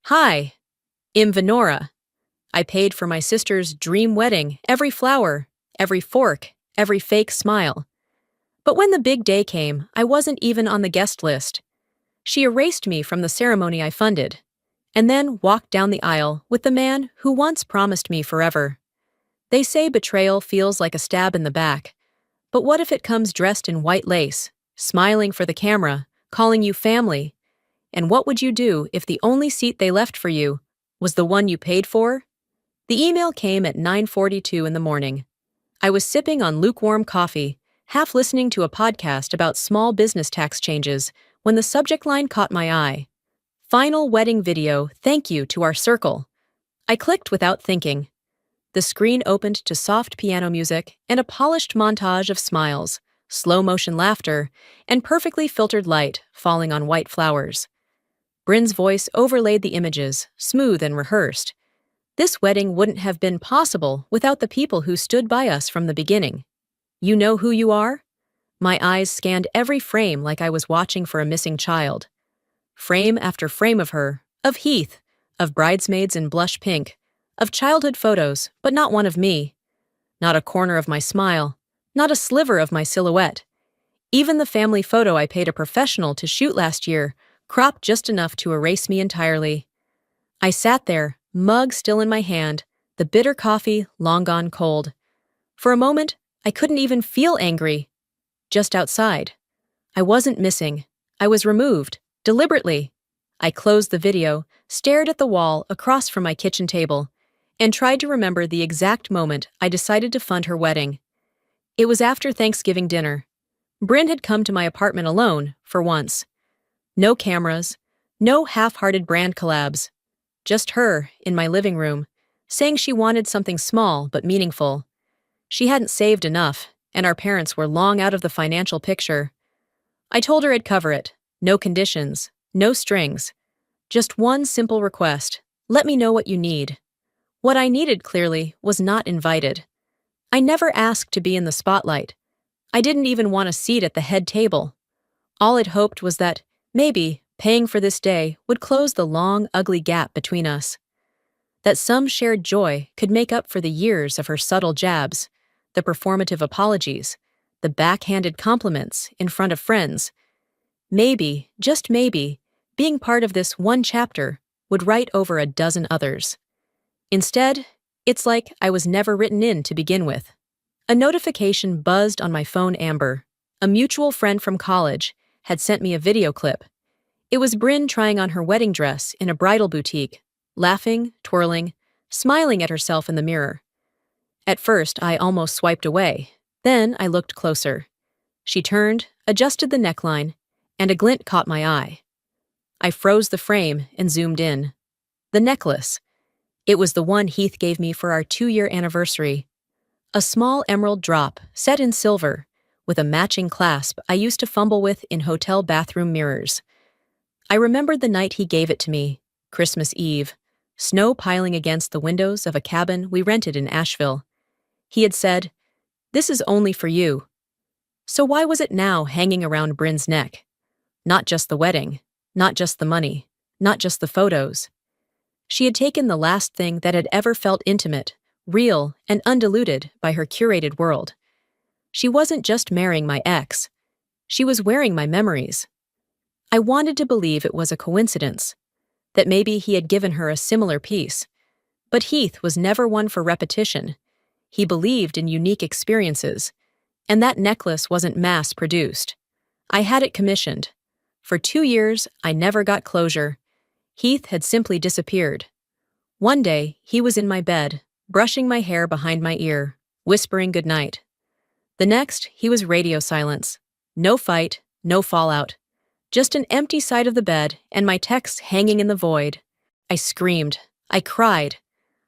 Hi, I'm Venora. I paid for my sister's dream wedding, every flower, every fork, every fake smile. But when the big day came, I wasn't even on the guest list. She erased me from the ceremony I funded, and then walked down the aisle with the man who once promised me forever. They say betrayal feels like a stab in the back, but what if it comes dressed in white lace, smiling for the camera, calling you family? And what would you do if the only seat they left for you was the one you paid for? The email came at 9:42 in the morning. I was sipping on lukewarm coffee, half listening to a podcast about small business tax changes, when the subject line caught my eye. Final wedding video, thank you to our circle. I clicked without thinking. The screen opened to soft piano music and a polished montage of smiles, slow motion laughter, and perfectly filtered light falling on white flowers. Bryn's voice overlaid the images, smooth and rehearsed. This wedding wouldn't have been possible without the people who stood by us from the beginning. You know who you are? My eyes scanned every frame like I was watching for a missing child. Frame after frame of her, of Heath, of bridesmaids in blush pink, of childhood photos, but not one of me. Not a corner of my smile, not a sliver of my silhouette. Even the family photo I paid a professional to shoot last year cropped just enough to erase me entirely. I sat there, mug still in my hand, the bitter coffee long gone cold. For a moment, I couldn't even feel angry. Just outside. I wasn't missing. I was removed, deliberately. I closed the video, stared at the wall across from my kitchen table, and tried to remember the exact moment I decided to fund her wedding. It was after Thanksgiving dinner. Bryn had come to my apartment alone, for once. No cameras, no half-hearted brand collabs. Just her, in my living room, saying she wanted something small but meaningful. She hadn't saved enough, and our parents were long out of the financial picture. I told her I'd cover it. No conditions, no strings. Just one simple request. Let me know what you need. What I needed, clearly, was not invited. I never asked to be in the spotlight. I didn't even want a seat at the head table. All I'd hoped was that, maybe, paying for this day would close the long, ugly gap between us. That some shared joy could make up for the years of her subtle jabs, the performative apologies, the backhanded compliments in front of friends. Maybe, just maybe, being part of this one chapter would write over a dozen others. Instead, it's like I was never written in to begin with. A notification buzzed on my phone. Amber, a mutual friend from college, had sent me a video clip. It was Bryn trying on her wedding dress in a bridal boutique, laughing, twirling, smiling at herself in the mirror. At first, I almost swiped away. Then I looked closer. She turned, adjusted the neckline, and a glint caught my eye. I froze the frame and zoomed in. The necklace. It was the one Heath gave me for our 2-year anniversary. A small emerald drop, set in silver, with a matching clasp I used to fumble with in hotel bathroom mirrors. I remembered the night he gave it to me, Christmas Eve, snow piling against the windows of a cabin we rented in Asheville. He had said, "This is only for you." So why was it now hanging around Bryn's neck? Not just the wedding, not just the money, not just the photos. She had taken the last thing that had ever felt intimate, real, and undiluted by her curated world. She wasn't just marrying my ex. She was wearing my memories. I wanted to believe it was a coincidence, that maybe he had given her a similar piece. But Heath was never one for repetition. He believed in unique experiences, and that necklace wasn't mass-produced. I had it commissioned. For 2 years, I never got closure. Heath had simply disappeared. One day, he was in my bed, brushing my hair behind my ear, whispering goodnight. The next, he was radio silence. No fight, no fallout. Just an empty side of the bed and my texts hanging in the void. I screamed. I cried.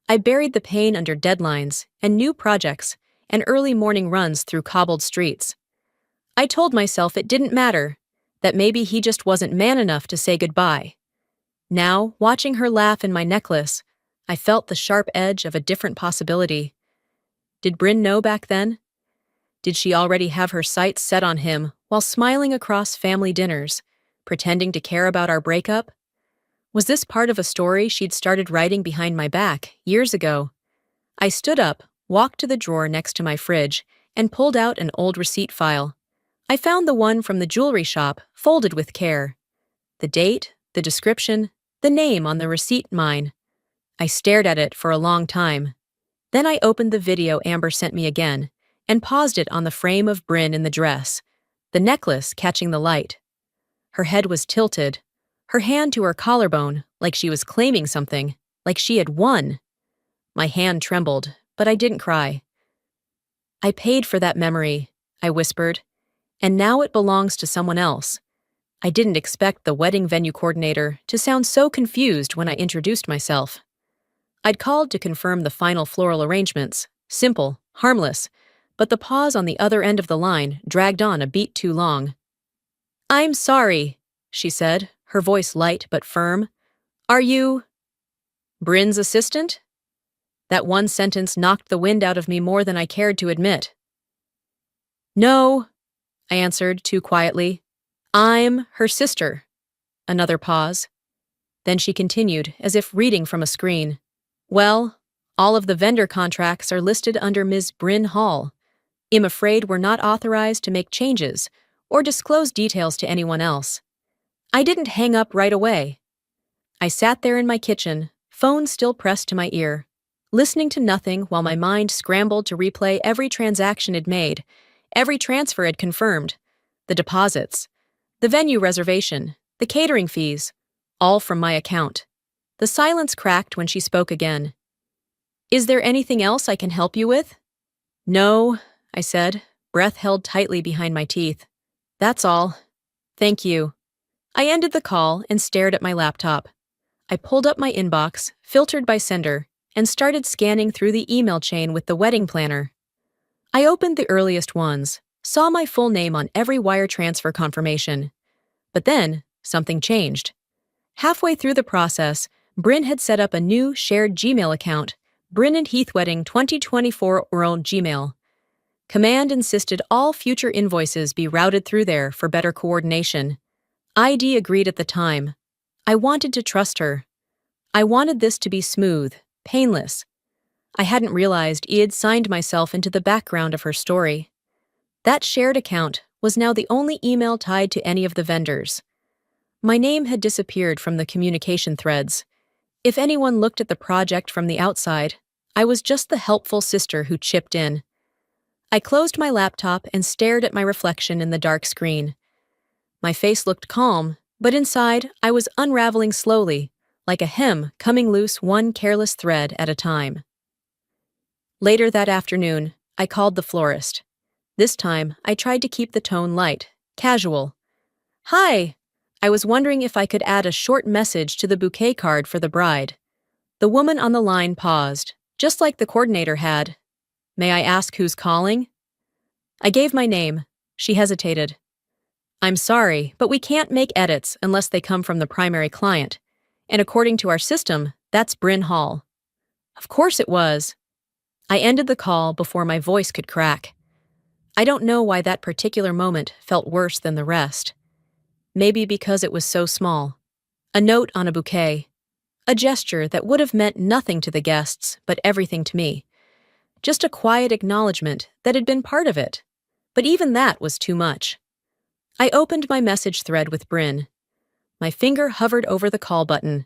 I buried the pain under deadlines and new projects and early morning runs through cobbled streets. I told myself it didn't matter, that maybe he just wasn't man enough to say goodbye. Now, watching her laugh in my necklace, I felt the sharp edge of a different possibility. Did Bryn know back then? Did she already have her sights set on him while smiling across family dinners, pretending to care about our breakup? Was this part of a story she'd started writing behind my back years ago? I stood up, walked to the drawer next to my fridge, and pulled out an old receipt file. I found the one from the jewelry shop, folded with care. The date, the description, the name on the receipt mine. I stared at it for a long time. Then I opened the video Amber sent me again, and paused it on the frame of Bryn in the dress, the necklace catching the light. Her head was tilted, her hand to her collarbone, like she was claiming something, like she had won. My hand trembled, but I didn't cry. I paid for that memory, I whispered, and now it belongs to someone else. I didn't expect the wedding venue coordinator to sound so confused when I introduced myself. I'd called to confirm the final floral arrangements, simple, harmless, but the pause on the other end of the line dragged on a beat too long. "I'm sorry," she said, her voice light but firm. "Are you Bryn's assistant?" That one sentence knocked the wind out of me more than I cared to admit. "No," I answered too quietly. "I'm her sister." Another pause. Then she continued, as if reading from a screen. "Well, all of the vendor contracts are listed under Ms. Bryn Hall. I'm afraid we're not authorized to make changes or disclose details to anyone else." I didn't hang up right away. I sat there in my kitchen, phone still pressed to my ear, listening to nothing while my mind scrambled to replay every transaction it made, every transfer it confirmed, the deposits, the venue reservation, the catering fees, all from my account. The silence cracked when she spoke again. "Is there anything else I can help you with?" "No," I said, breath held tightly behind my teeth. "That's all. Thank you." I ended the call and stared at my laptop. I pulled up my inbox, filtered by sender, and started scanning through the email chain with the wedding planner. I opened the earliest ones, saw my full name on every wire transfer confirmation. But then, something changed. Halfway through the process, Bryn had set up a new shared Gmail account, Bryn and Heath Wedding 2024 World Gmail. Command insisted all future invoices be routed through there for better coordination. ID agreed at the time. I wanted to trust her. I wanted this to be smooth, painless. I hadn't realized I'd signed myself into the background of her story. That shared account was now the only email tied to any of the vendors. My name had disappeared from the communication threads. If anyone looked at the project from the outside, I was just the helpful sister who chipped in. I closed my laptop and stared at my reflection in the dark screen. My face looked calm, but inside I was unraveling slowly, like a hem coming loose one careless thread at a time. Later that afternoon, I called the florist. This time, I tried to keep the tone light, casual. "Hi, I was wondering if I could add a short message to the bouquet card for the bride." The woman on the line paused, just like the coordinator had. "May I ask who's calling?" I gave my name. She hesitated. "I'm sorry, but we can't make edits unless they come from the primary client. And according to our system, that's Bryn Hall." Of course it was. I ended the call before my voice could crack. I don't know why that particular moment felt worse than the rest. Maybe because it was so small. A note on a bouquet. A gesture that would have meant nothing to the guests, but everything to me. Just a quiet acknowledgement that had been part of it. But even that was too much. I opened my message thread with Bryn. My finger hovered over the call button.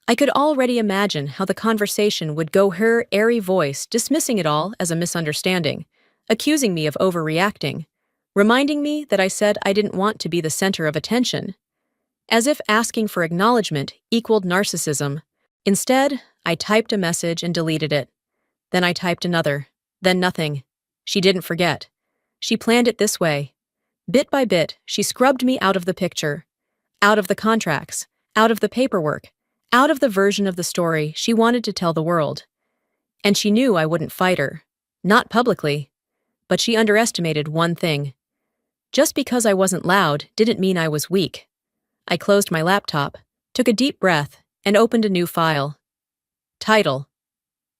I could already imagine how the conversation would go, her airy voice dismissing it all as a misunderstanding, accusing me of overreacting, reminding me that I said I didn't want to be the center of attention. As if asking for acknowledgement equaled narcissism. Instead, I typed a message and deleted it. Then I typed another. Then nothing. She didn't forget. She planned it this way. Bit by bit, she scrubbed me out of the picture, out of the contracts, out of the paperwork, out of the version of the story she wanted to tell the world. And she knew I wouldn't fight her. Not publicly. But she underestimated one thing. Just because I wasn't loud didn't mean I was weak. I closed my laptop, took a deep breath, and opened a new file. Title: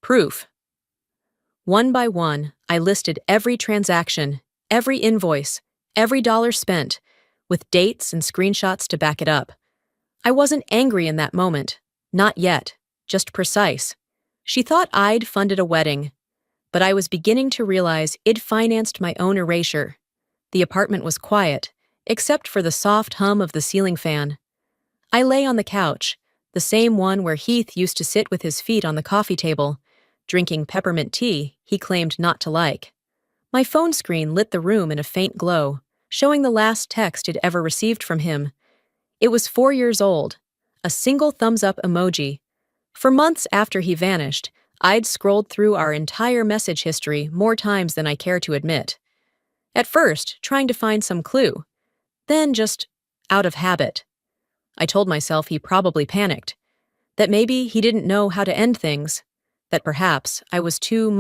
Proof. One by one, I listed every transaction, every invoice, every dollar spent, with dates and screenshots to back it up. I wasn't angry in that moment. Not yet. Just precise. She thought I'd funded a wedding, but I was beginning to realize I'd financed my own erasure. The apartment was quiet, except for the soft hum of the ceiling fan. I lay on the couch, the same one where Heath used to sit with his feet on the coffee table, drinking peppermint tea he claimed not to like. My phone screen lit the room in a faint glow, showing the last text I'd ever received from him. It was 4 years old, a single thumbs-up emoji. For months after he vanished, I'd scrolled through our entire message history more times than I care to admit. At first, trying to find some clue, then just out of habit. I told myself he probably panicked, that maybe he didn't know how to end things, that perhaps I was too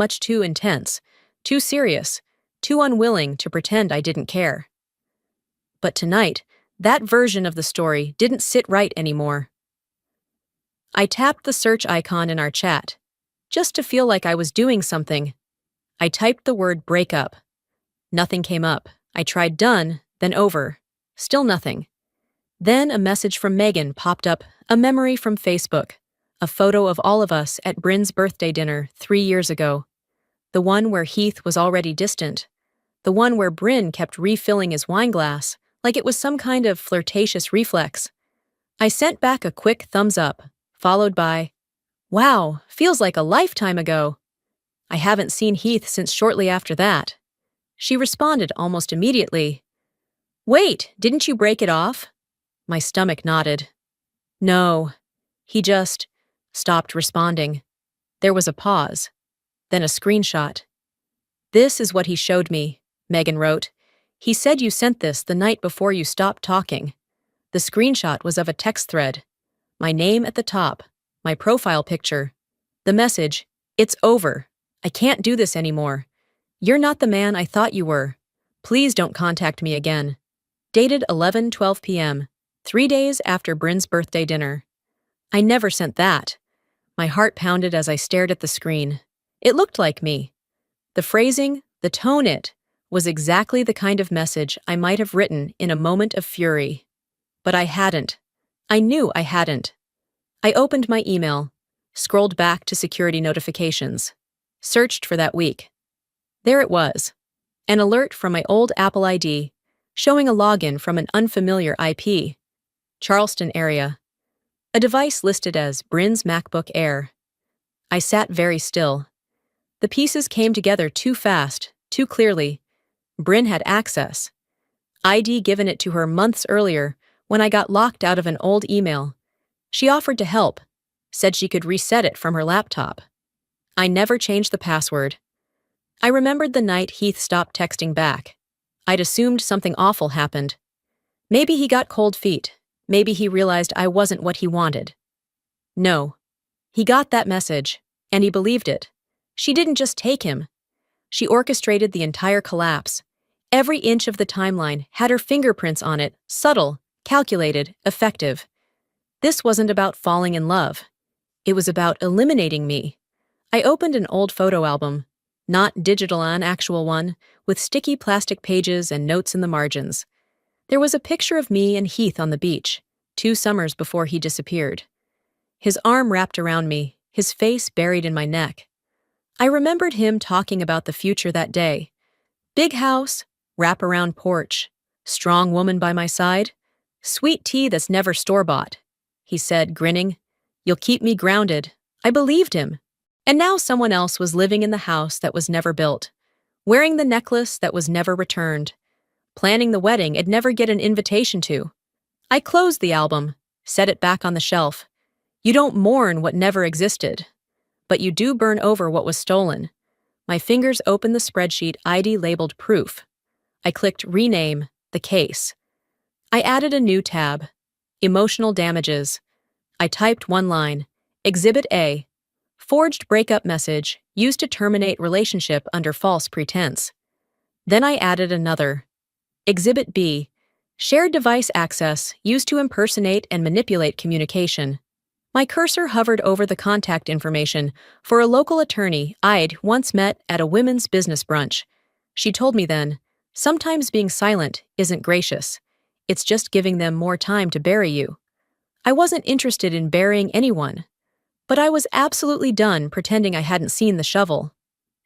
intense, too serious, too unwilling to pretend I didn't care. But tonight, that version of the story didn't sit right anymore. I tapped the search icon in our chat, just to feel like I was doing something. I typed the word breakup. Nothing came up. I tried done, then over. Still nothing. Then a message from Megan popped up, a memory from Facebook, a photo of all of us at Bryn's birthday dinner 3 years ago. The one where Heath was already distant. The one where Bryn kept refilling his wine glass, like it was some kind of flirtatious reflex. I sent back a quick thumbs up, followed by, "Wow, feels like a lifetime ago." I haven't seen Heath since shortly after that. She responded almost immediately, "Wait, didn't you break it off?" My stomach nodded. "No." He just stopped responding. There was a pause, then a screenshot. "This is what he showed me," Megan wrote. "He said you sent this the night before you stopped talking." The screenshot was of a text thread. My name at the top, my profile picture. The message, "It's over. I can't do this anymore. You're not the man I thought you were. Please don't contact me again." Dated 11:12 p.m., 3 days after Bryn's birthday dinner. I never sent that. My heart pounded as I stared at the screen. It looked like me. The phrasing, the tone, it was exactly the kind of message I might have written in a moment of fury. But I hadn't. I knew I hadn't. I opened my email, scrolled back to security notifications, searched for that week. There it was. An alert from my old Apple ID, showing a login from an unfamiliar IP. Charleston area. A device listed as Bryn's MacBook Air. I sat very still. The pieces came together too fast, too clearly. Bryn had access. ID given it to her months earlier when I got locked out of an old email. She offered to help, said she could reset it from her laptop. I never changed the password. I remembered the night Heath stopped texting back. I'd assumed something awful happened. Maybe he got cold feet. Maybe he realized I wasn't what he wanted. No. He got that message, and he believed it. She didn't just take him. She orchestrated the entire collapse. Every inch of the timeline had her fingerprints on it, subtle, calculated, effective. This wasn't about falling in love. It was about eliminating me. I opened an old photo album, not digital, an actual one, with sticky plastic pages and notes in the margins. There was a picture of me and Heath on the beach, 2 summers before he disappeared. His arm wrapped around me, his face buried in my neck. I remembered him talking about the future that day. Big house, wraparound porch, strong woman by my side, sweet tea that's never store-bought. He said, grinning, "You'll keep me grounded." I believed him. And now someone else was living in the house that was never built, wearing the necklace that was never returned, planning the wedding I'd never get an invitation to. I closed the album, set it back on the shelf. You don't mourn what never existed, but you do burn over what was stolen. My fingers opened the spreadsheet ID labeled proof. I clicked rename, the case. I added a new tab, emotional damages. I typed one line, Exhibit A, forged breakup message used to terminate relationship under false pretense. Then I added another, Exhibit B, shared device access used to impersonate and manipulate communication. My cursor hovered over the contact information for a local attorney I'd once met at a women's business brunch. She told me then, sometimes being silent isn't gracious. It's just giving them more time to bury you. I wasn't interested in burying anyone, but I was absolutely done pretending I hadn't seen the shovel.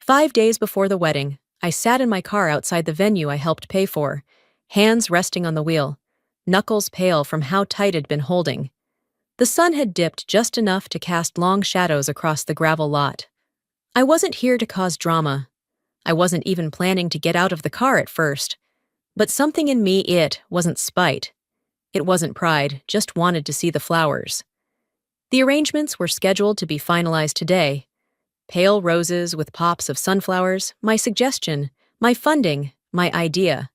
5 days before the wedding, I sat in my car outside the venue I helped pay for, hands resting on the wheel, knuckles pale from how tight I'd been holding. The sun had dipped just enough to cast long shadows across the gravel lot. I wasn't here to cause drama. I wasn't even planning to get out of the car at first. But something in me, it wasn't spite. It wasn't pride, just wanted to see the flowers. The arrangements were scheduled to be finalized today. Pale roses with pops of sunflowers, my suggestion, my funding, my idea.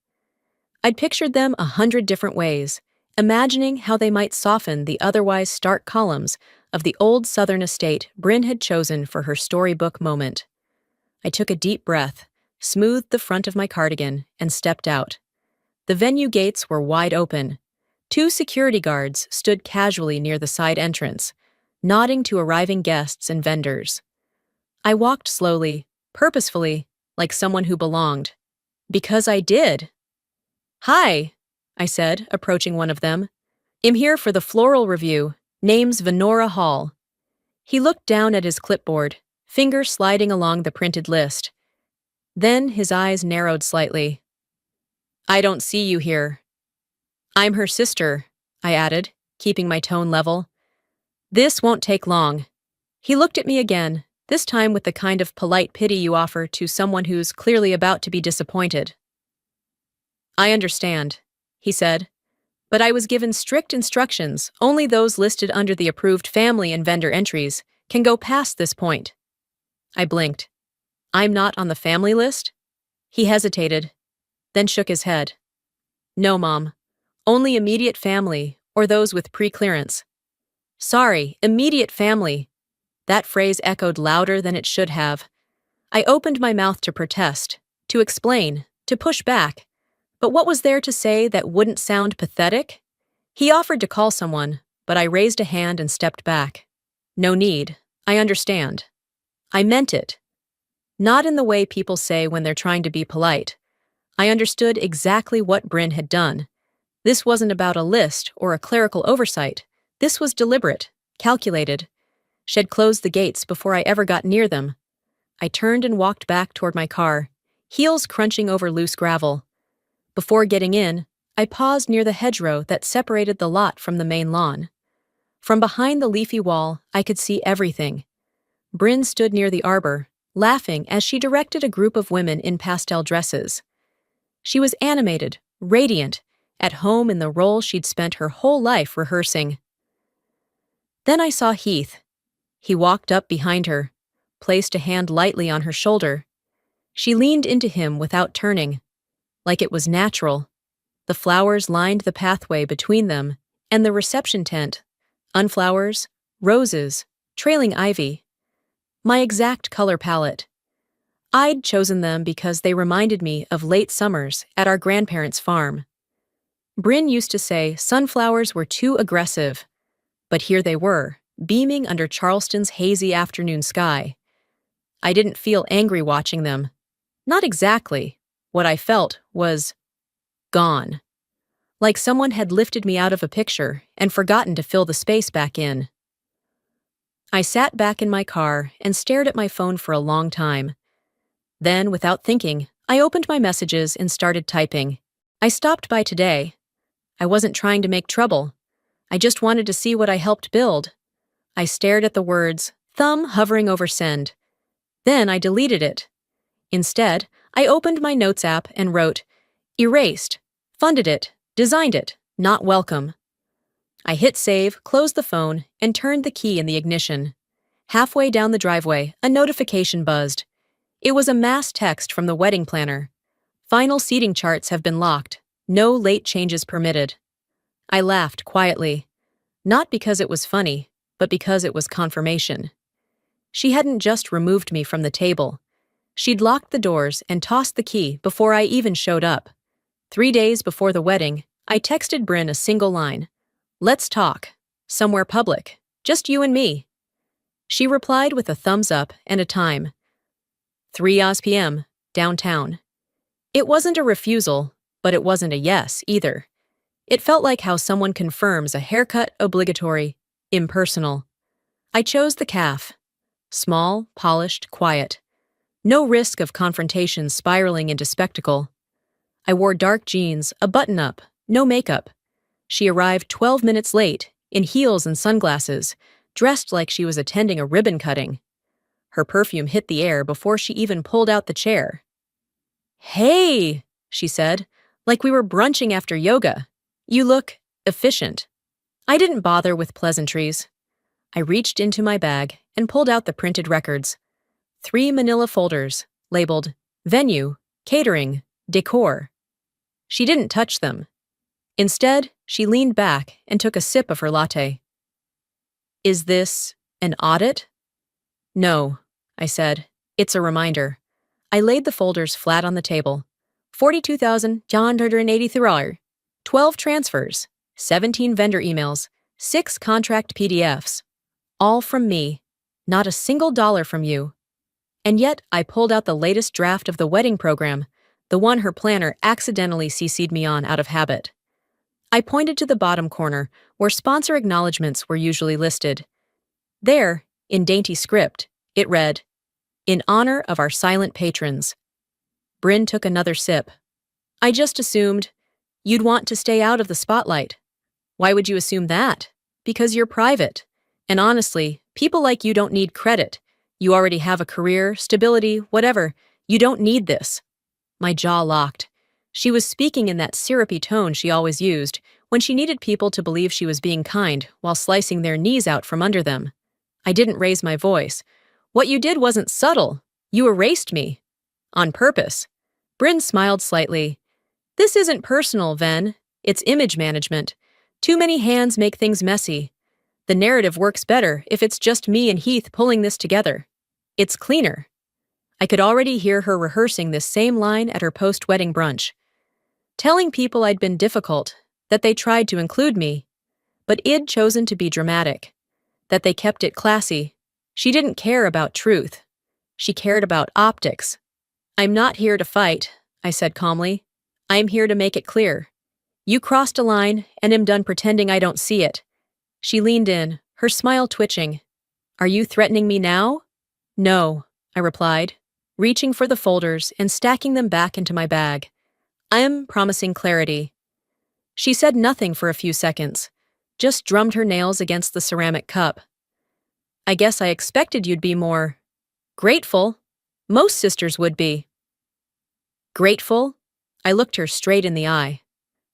I'd pictured them 100 different ways, imagining how they might soften the otherwise stark columns of the old southern estate Bryn had chosen for her storybook moment. I took a deep breath, smoothed the front of my cardigan, and stepped out. The venue gates were wide open. 2 security guards stood casually near the side entrance, nodding to arriving guests and vendors. I walked slowly, purposefully, like someone who belonged. Because I did. "Hi," I said, approaching one of them. "I'm here for the floral review. Name's Venora Hall." He looked down at his clipboard, finger sliding along the printed list. Then his eyes narrowed slightly. "I don't see you here." "I'm her sister," I added, keeping my tone level. "This won't take long." He looked at me again, this time with the kind of polite pity you offer to someone who's clearly about to be disappointed. "I understand," he said, "but I was given strict instructions. Only those listed under the approved family and vendor entries can go past this point." I blinked. "I'm not on the family list?" He hesitated, then shook his head. "No, Mom. Only immediate family, or those with pre-clearance." "Sorry, immediate family." That phrase echoed louder than it should have. I opened my mouth to protest, to explain, to push back. But what was there to say that wouldn't sound pathetic? He offered to call someone, but I raised a hand and stepped back. "No need. I understand." I meant it. Not in the way people say when they're trying to be polite. I understood exactly what Bryn had done. This wasn't about a list or a clerical oversight. This was deliberate, calculated. She'd closed the gates before I ever got near them. I turned and walked back toward my car, heels crunching over loose gravel. Before getting in, I paused near the hedgerow that separated the lot from the main lawn. From behind the leafy wall, I could see everything. Bryn stood near the arbor, laughing as she directed a group of women in pastel dresses. She was animated, radiant, at home in the role she'd spent her whole life rehearsing. Then I saw Heath. He walked up behind her, placed a hand lightly on her shoulder. She leaned into him without turning, like it was natural. The flowers lined the pathway between them and the reception tent. Unflowers, roses, trailing ivy. My exact color palette. I'd chosen them because they reminded me of late summers at our grandparents' farm. Bryn used to say sunflowers were too aggressive, but here they were, beaming under Charleston's hazy afternoon sky. I didn't feel angry watching them. Not exactly. What I felt was gone. Like someone had lifted me out of a picture and forgotten to fill the space back in. I sat back in my car and stared at my phone for a long time. Then, without thinking, I opened my messages and started typing. I stopped by today. I wasn't trying to make trouble. I just wanted to see what I helped build. I stared at the words, thumb hovering over send. Then I deleted it. Instead, I opened my notes app and wrote, "Erased, funded it, designed it, not welcome." I hit save, closed the phone, and turned the key in the ignition. Halfway down the driveway, a notification buzzed. It was a mass text from the wedding planner. "Final seating charts have been locked. No late changes permitted." I laughed quietly, not because it was funny, but because it was confirmation. She hadn't just removed me from the table. She'd locked the doors and tossed the key before I even showed up. 3 days before the wedding, I texted Bryn a single line. "Let's talk. Somewhere public. Just you and me." She replied with a thumbs up and a time. 3 p.m., downtown. It wasn't a refusal, but it wasn't a yes either. It felt like how someone confirms a haircut obligatory, impersonal. I chose the calf. Small, polished, quiet. No risk of confrontation spiraling into spectacle. I wore dark jeans, a button-up, no makeup. She arrived 12 minutes late, in heels and sunglasses, dressed like she was attending a ribbon cutting. Her perfume hit the air before she even pulled out the chair. "Hey," she said, like we were brunching after yoga. "You look efficient." I didn't bother with pleasantries. I reached into my bag and pulled out the printed records. 3 manila folders, labeled venue, catering, decor. She didn't touch them. Instead, she leaned back and took a sip of her latte. "Is this an audit?" "No," I said. "It's a reminder." I laid the folders flat on the table. $42,983, 12 transfers, 17 vendor emails, 6 contract PDFs. All from me, not a single dollar from you. And yet, I pulled out the latest draft of the wedding program, the one her planner accidentally CC'd me on out of habit. I pointed to the bottom corner, where sponsor acknowledgments were usually listed. There, in dainty script, it read, "In honor of our silent patrons." Bryn took another sip. "I just assumed you'd want to stay out of the spotlight." "Why would you assume that?" "Because you're private. And honestly, people like you don't need credit. You already have a career, stability, whatever. You don't need this." My jaw locked. She was speaking in that syrupy tone she always used when she needed people to believe she was being kind while slicing their knees out from under them. I didn't raise my voice. "What you did wasn't subtle. You erased me. On purpose." Bryn smiled slightly. "This isn't personal, Ven. It's image management. Too many hands make things messy. The narrative works better if it's just me and Heath pulling this together. It's cleaner." I could already hear her rehearsing this same line at her post-wedding brunch. Telling people I'd been difficult, that they tried to include me, but I'd chosen to be dramatic, that they kept it classy. She didn't care about truth. She cared about optics. "I'm not here to fight," I said calmly. "I'm here to make it clear. You crossed a line and am done pretending I don't see it." She leaned in, her smile twitching. "Are you threatening me now?" "No," I replied, reaching for the folders and stacking them back into my bag. "I'm promising clarity." She said nothing for a few seconds, just drummed her nails against the ceramic cup. "I guess I expected you'd be more grateful. Most sisters would be." "Grateful?" I looked her straight in the eye.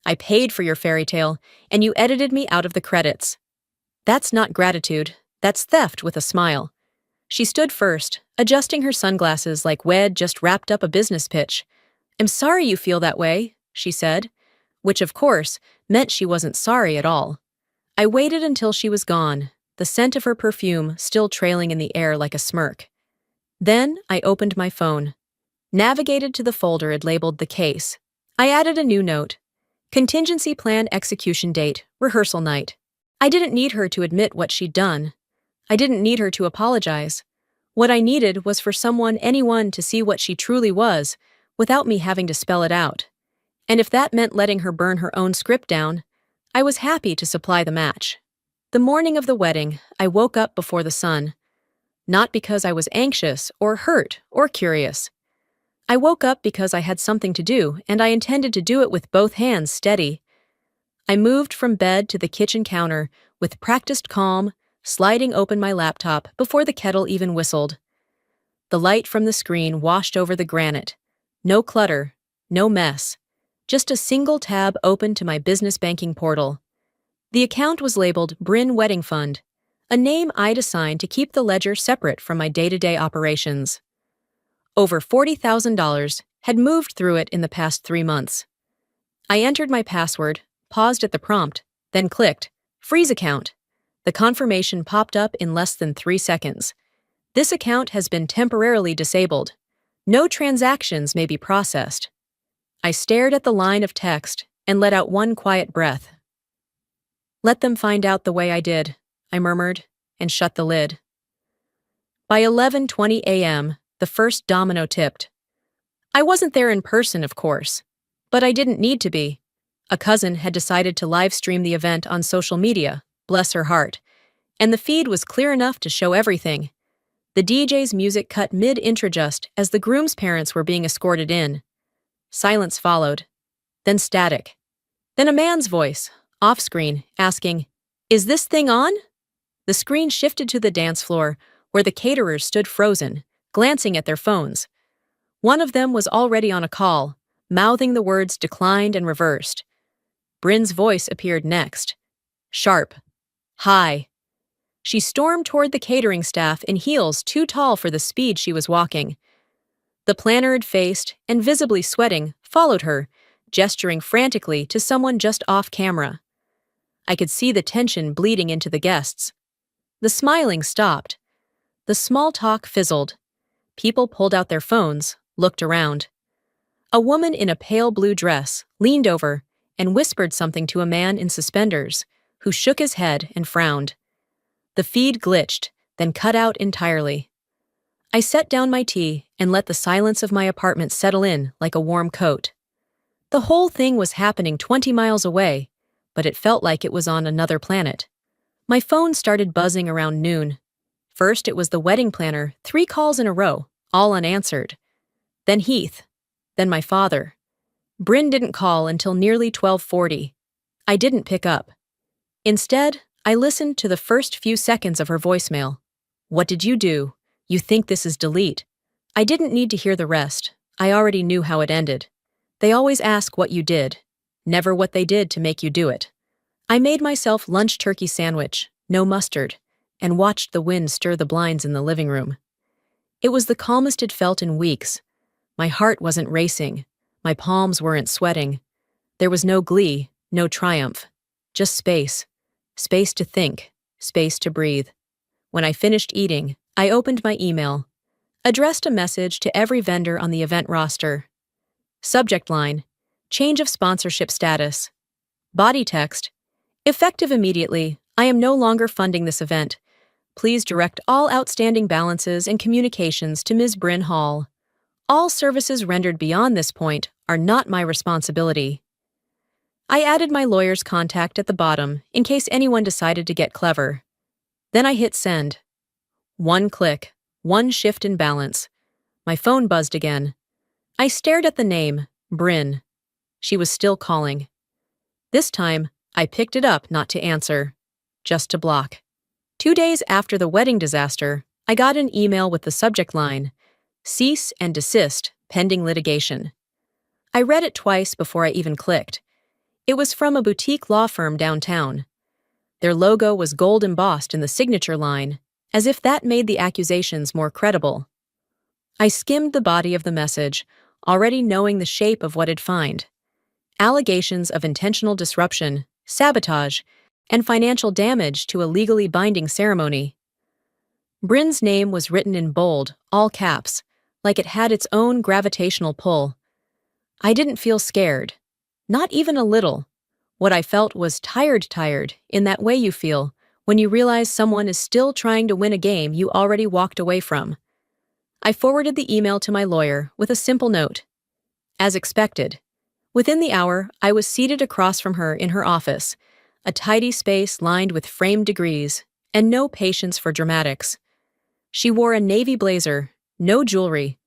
"I paid for your fairy tale, and you edited me out of the credits. That's not gratitude, that's theft with a smile." She stood first, adjusting her sunglasses like Wed just wrapped up a business pitch. "I'm sorry you feel that way," she said, which of course meant she wasn't sorry at all. I waited until she was gone, the scent of her perfume still trailing in the air like a smirk. Then I opened my phone, navigated to the folder it labeled the case. I added a new note. Contingency plan execution date, rehearsal night. I didn't need her to admit what she'd done. I didn't need her to apologize. What I needed was for anyone to see what she truly was, without me having to spell it out. And if that meant letting her burn her own script down, I was happy to supply the match. The morning of the wedding, I woke up before the sun. Not because I was anxious or hurt or curious. I woke up because I had something to do, and I intended to do it with both hands steady. I moved from bed to the kitchen counter with practiced calm, sliding open my laptop before the kettle even whistled. The light from the screen washed over the granite. No clutter, no mess. Just a single tab open to my business banking portal. The account was labeled Bryn Wedding Fund, a name I'd assigned to keep the ledger separate from my day-to-day operations. Over $40,000 had moved through it in the past 3 months. I entered my password, paused at the prompt, then clicked, Freeze account. The confirmation popped up in less than 3 seconds. This account has been temporarily disabled. No transactions may be processed. I stared at the line of text and let out one quiet breath. "Let them find out the way I did," I murmured, and shut the lid. By 11:20 a.m., the first domino tipped. I wasn't there in person, of course, but I didn't need to be. A cousin had decided to live stream the event on social media, bless her heart, and the feed was clear enough to show everything. The DJ's music cut mid-introjust as the groom's parents were being escorted in. Silence followed, then static. Then a man's voice, off-screen, asking, "Is this thing on?" The screen shifted to the dance floor, where the caterers stood frozen, glancing at their phones. One of them was already on a call, mouthing the words declined and reversed. Bryn's voice appeared next. Sharp. High. She stormed toward the catering staff in heels too tall for the speed she was walking. The plannered-faced and visibly sweating followed her, gesturing frantically to someone just off camera. I could see the tension bleeding into the guests. The smiling stopped. The small talk fizzled. People pulled out their phones, looked around. A woman in a pale blue dress leaned over and whispered something to a man in suspenders, who shook his head and frowned. The feed glitched, then cut out entirely. I set down my tea and let the silence of my apartment settle in like a warm coat. The whole thing was happening 20 miles away, but it felt like it was on another planet. My phone started buzzing around noon. First it was the wedding planner, 3 calls in a row, all unanswered. Then Heath. Then my father. Bryn didn't call until nearly 12:40. I didn't pick up. Instead, I listened to the first few seconds of her voicemail. "What did you do? You think this is delete?" I didn't need to hear the rest. I already knew how it ended. They always ask what you did, never what they did to make you do it. I made myself lunch turkey sandwich, no mustard, and watched the wind stir the blinds in the living room. It was the calmest it felt in weeks. My heart wasn't racing. My palms weren't sweating. There was no glee, no triumph. Just space. Space to think. Space to breathe. When I finished eating, I opened my email. Addressed a message to every vendor on the event roster. Subject line: change of sponsorship status. Body text: effective immediately. I am no longer funding this event. Please direct all outstanding balances and communications to Ms. Bryn Hall. All services rendered beyond this point are not my responsibility. I added my lawyer's contact at the bottom in case anyone decided to get clever. Then I hit send. One click, one shift in balance. My phone buzzed again. I stared at the name, Bryn. She was still calling. This time, I picked it up not to answer, just to block. 2 days after the wedding disaster, I got an email with the subject line, "Cease and desist, pending litigation." I read it twice before I even clicked. It was from a boutique law firm downtown. Their logo was gold embossed in the signature line, as if that made the accusations more credible. I skimmed the body of the message, already knowing the shape of what I'd find. Allegations of intentional disruption, sabotage, and financial damage to a legally binding ceremony. Bryn's name was written in bold, all caps, like it had its own gravitational pull. I didn't feel scared. Not even a little. What I felt was tired, in that way you feel when you realize someone is still trying to win a game you already walked away from. I forwarded the email to my lawyer with a simple note. As expected. Within the hour, I was seated across from her in her office, a tidy space lined with framed degrees, and no patience for dramatics. She wore a navy blazer, no jewelry,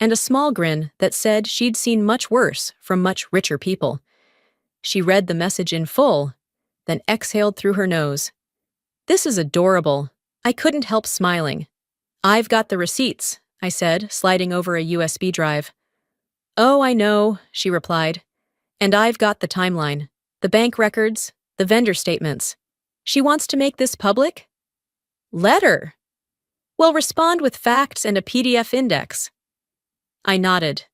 and a small grin that said she'd seen much worse from much richer people. She read the message in full, then exhaled through her nose. "This is adorable." I couldn't help smiling. "I've got the receipts," I said, sliding over a USB drive. "Oh, I know," she replied. "And I've got the timeline, the bank records, the vendor statements. She wants to make this public?" "Let her." "Well, respond with facts and a PDF index." I nodded.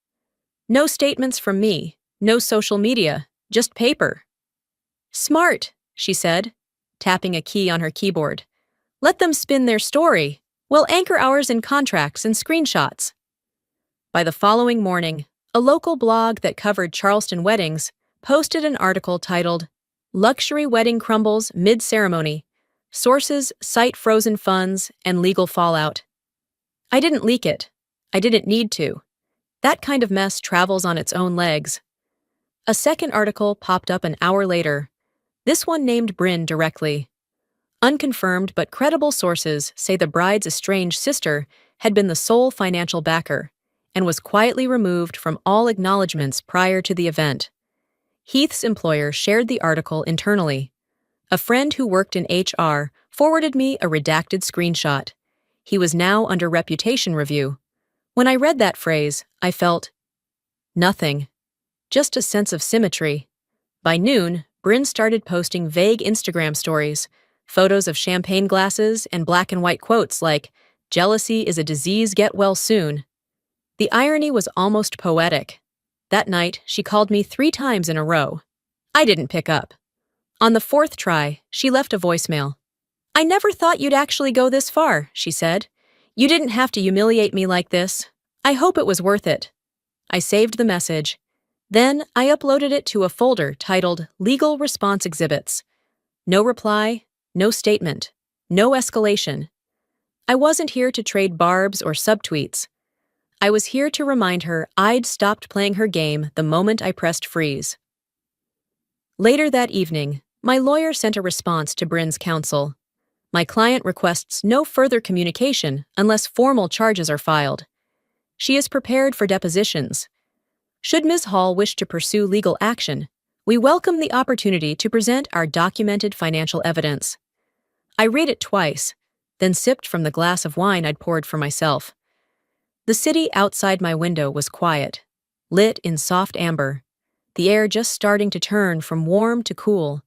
"No statements from me, no social media, just paper." "Smart," she said, tapping a key on her keyboard. "Let them spin their story. We'll anchor ours in contracts and screenshots." By the following morning, a local blog that covered Charleston weddings posted an article titled, "Luxury Wedding Crumbles Mid-Ceremony. Sources Cite Frozen Funds and Legal Fallout." I didn't leak it. I didn't need to. That kind of mess travels on its own legs. A second article popped up an hour later. This one named Bryn directly. Unconfirmed but credible sources say the bride's estranged sister had been the sole financial backer and was quietly removed from all acknowledgments prior to the event. Heath's employer shared the article internally. A friend who worked in HR forwarded me a redacted screenshot. He was now under reputation review. When I read that phrase, I felt nothing, just a sense of symmetry. By noon, Bryn started posting vague Instagram stories, photos of champagne glasses and black and white quotes like, "Jealousy is a disease, get well soon." The irony was almost poetic. That night, she called me 3 times in a row. I didn't pick up. On the 4th try, she left a voicemail. "I never thought you'd actually go this far," she said. "You didn't have to humiliate me like this. I hope it was worth it." I saved the message. Then I uploaded it to a folder titled Legal Response Exhibits. No reply, no statement, no escalation. I wasn't here to trade barbs or subtweets. I was here to remind her I'd stopped playing her game the moment I pressed freeze. Later that evening, my lawyer sent a response to Bryn's counsel. My client requests no further communication unless formal charges are filed. She is prepared for depositions. Should Ms. Hall wish to pursue legal action, we welcome the opportunity to present our documented financial evidence. I read it twice, then sipped from the glass of wine I'd poured for myself. The city outside my window was quiet, lit in soft amber, the air just starting to turn from warm to cool.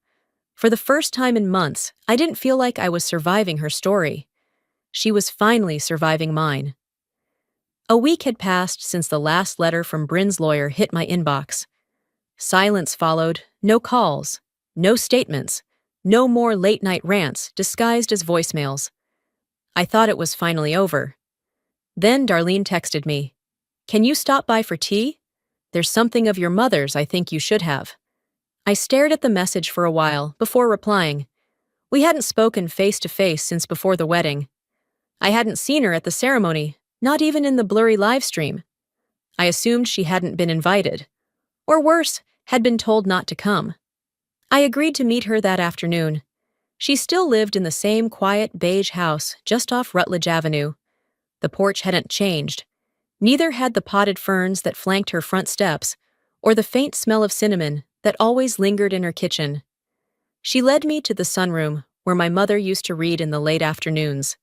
For the first time in months, I didn't feel like I was surviving her story. She was finally surviving mine. A week had passed since the last letter from Bryn's lawyer hit my inbox. Silence followed, no calls, no statements, no more late-night rants disguised as voicemails. I thought it was finally over. Then Darlene texted me. "Can you stop by for tea? There's something of your mother's I think you should have." I stared at the message for a while before replying. We hadn't spoken face-to-face since before the wedding. I hadn't seen her at the ceremony, not even in the blurry live stream. I assumed she hadn't been invited. Or worse, had been told not to come. I agreed to meet her that afternoon. She still lived in the same quiet beige house just off Rutledge Avenue. The porch hadn't changed. Neither had the potted ferns that flanked her front steps, or the faint smell of cinnamon that always lingered in her kitchen. She led me to the sunroom, where my mother used to read in the late afternoons.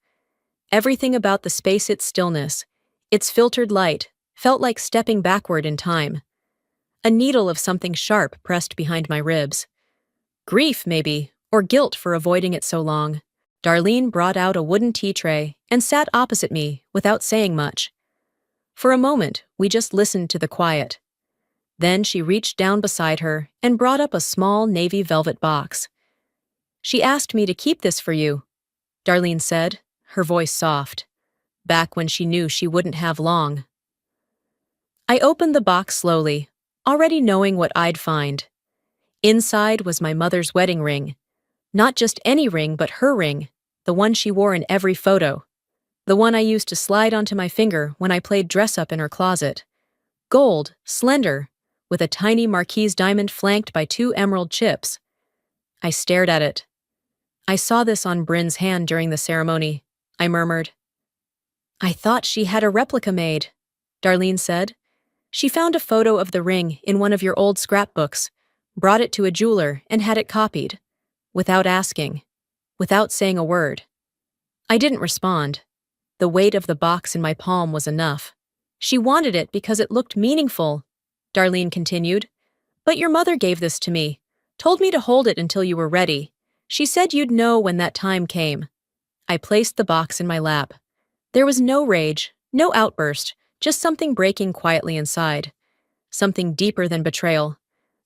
Everything about the space, its stillness, its filtered light, felt like stepping backward in time. A needle of something sharp pressed behind my ribs. Grief, maybe, or guilt for avoiding it so long. Darlene brought out a wooden tea tray and sat opposite me without saying much. For a moment, we just listened to the quiet. Then she reached down beside her and brought up a small navy velvet box. "She asked me to keep this for you," Darlene said, her voice soft, back when she knew she wouldn't have long. I opened the box slowly, already knowing what I'd find. Inside was my mother's wedding ring. Not just any ring, but her ring, the one she wore in every photo. The one I used to slide onto my finger when I played dress-up in her closet. Gold, slender, with a tiny marquise diamond flanked by 2 emerald chips. I stared at it. "I saw this on Bryn's hand during the ceremony," I murmured. "I thought she had a replica made," Darlene said. "She found a photo of the ring in one of your old scrapbooks, brought it to a jeweler, and had it copied. Without asking. Without saying a word." I didn't respond. The weight of the box in my palm was enough. "She wanted it because it looked meaningful," Darlene continued. "But your mother gave this to me, told me to hold it until you were ready. She said you'd know when that time came." I placed the box in my lap. There was no rage, no outburst, just something breaking quietly inside. Something deeper than betrayal.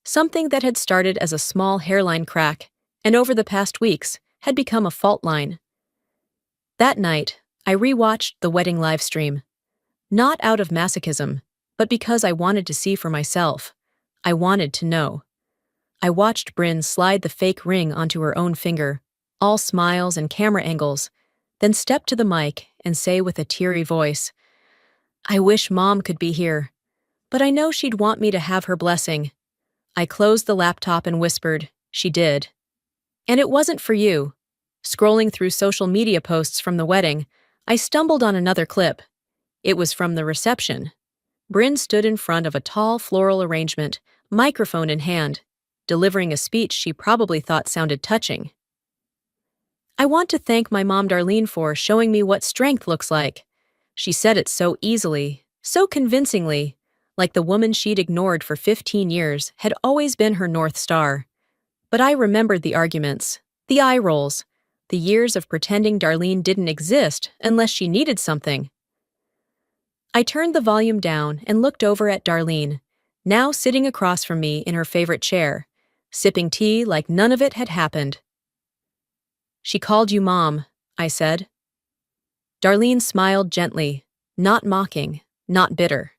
Something that had started as a small hairline crack, and over the past weeks had become a fault line. That night, I rewatched the wedding livestream. Not out of masochism, but because I wanted to see for myself. I wanted to know. I watched Bryn slide the fake ring onto her own finger, all smiles and camera angles, then step to the mic and say with a teary voice, "I wish Mom could be here, but I know she'd want me to have her blessing. I closed the laptop and whispered, "She did." And it wasn't for you. Scrolling through social media posts from the wedding, I stumbled on another clip. It was from the reception. Bryn stood in front of a tall floral arrangement, microphone in hand, delivering a speech she probably thought sounded touching. "I want to thank my mom Darlene for showing me what strength looks like." She said it so easily, so convincingly, like the woman she'd ignored for 15 years had always been her North Star. But I remembered the arguments, the eye rolls, the years of pretending Darlene didn't exist unless she needed something. I turned the volume down and looked over at Darlene, now sitting across from me in her favorite chair, sipping tea like none of it had happened. "She called you Mom," I said. Darlene smiled gently, not mocking, not bitter.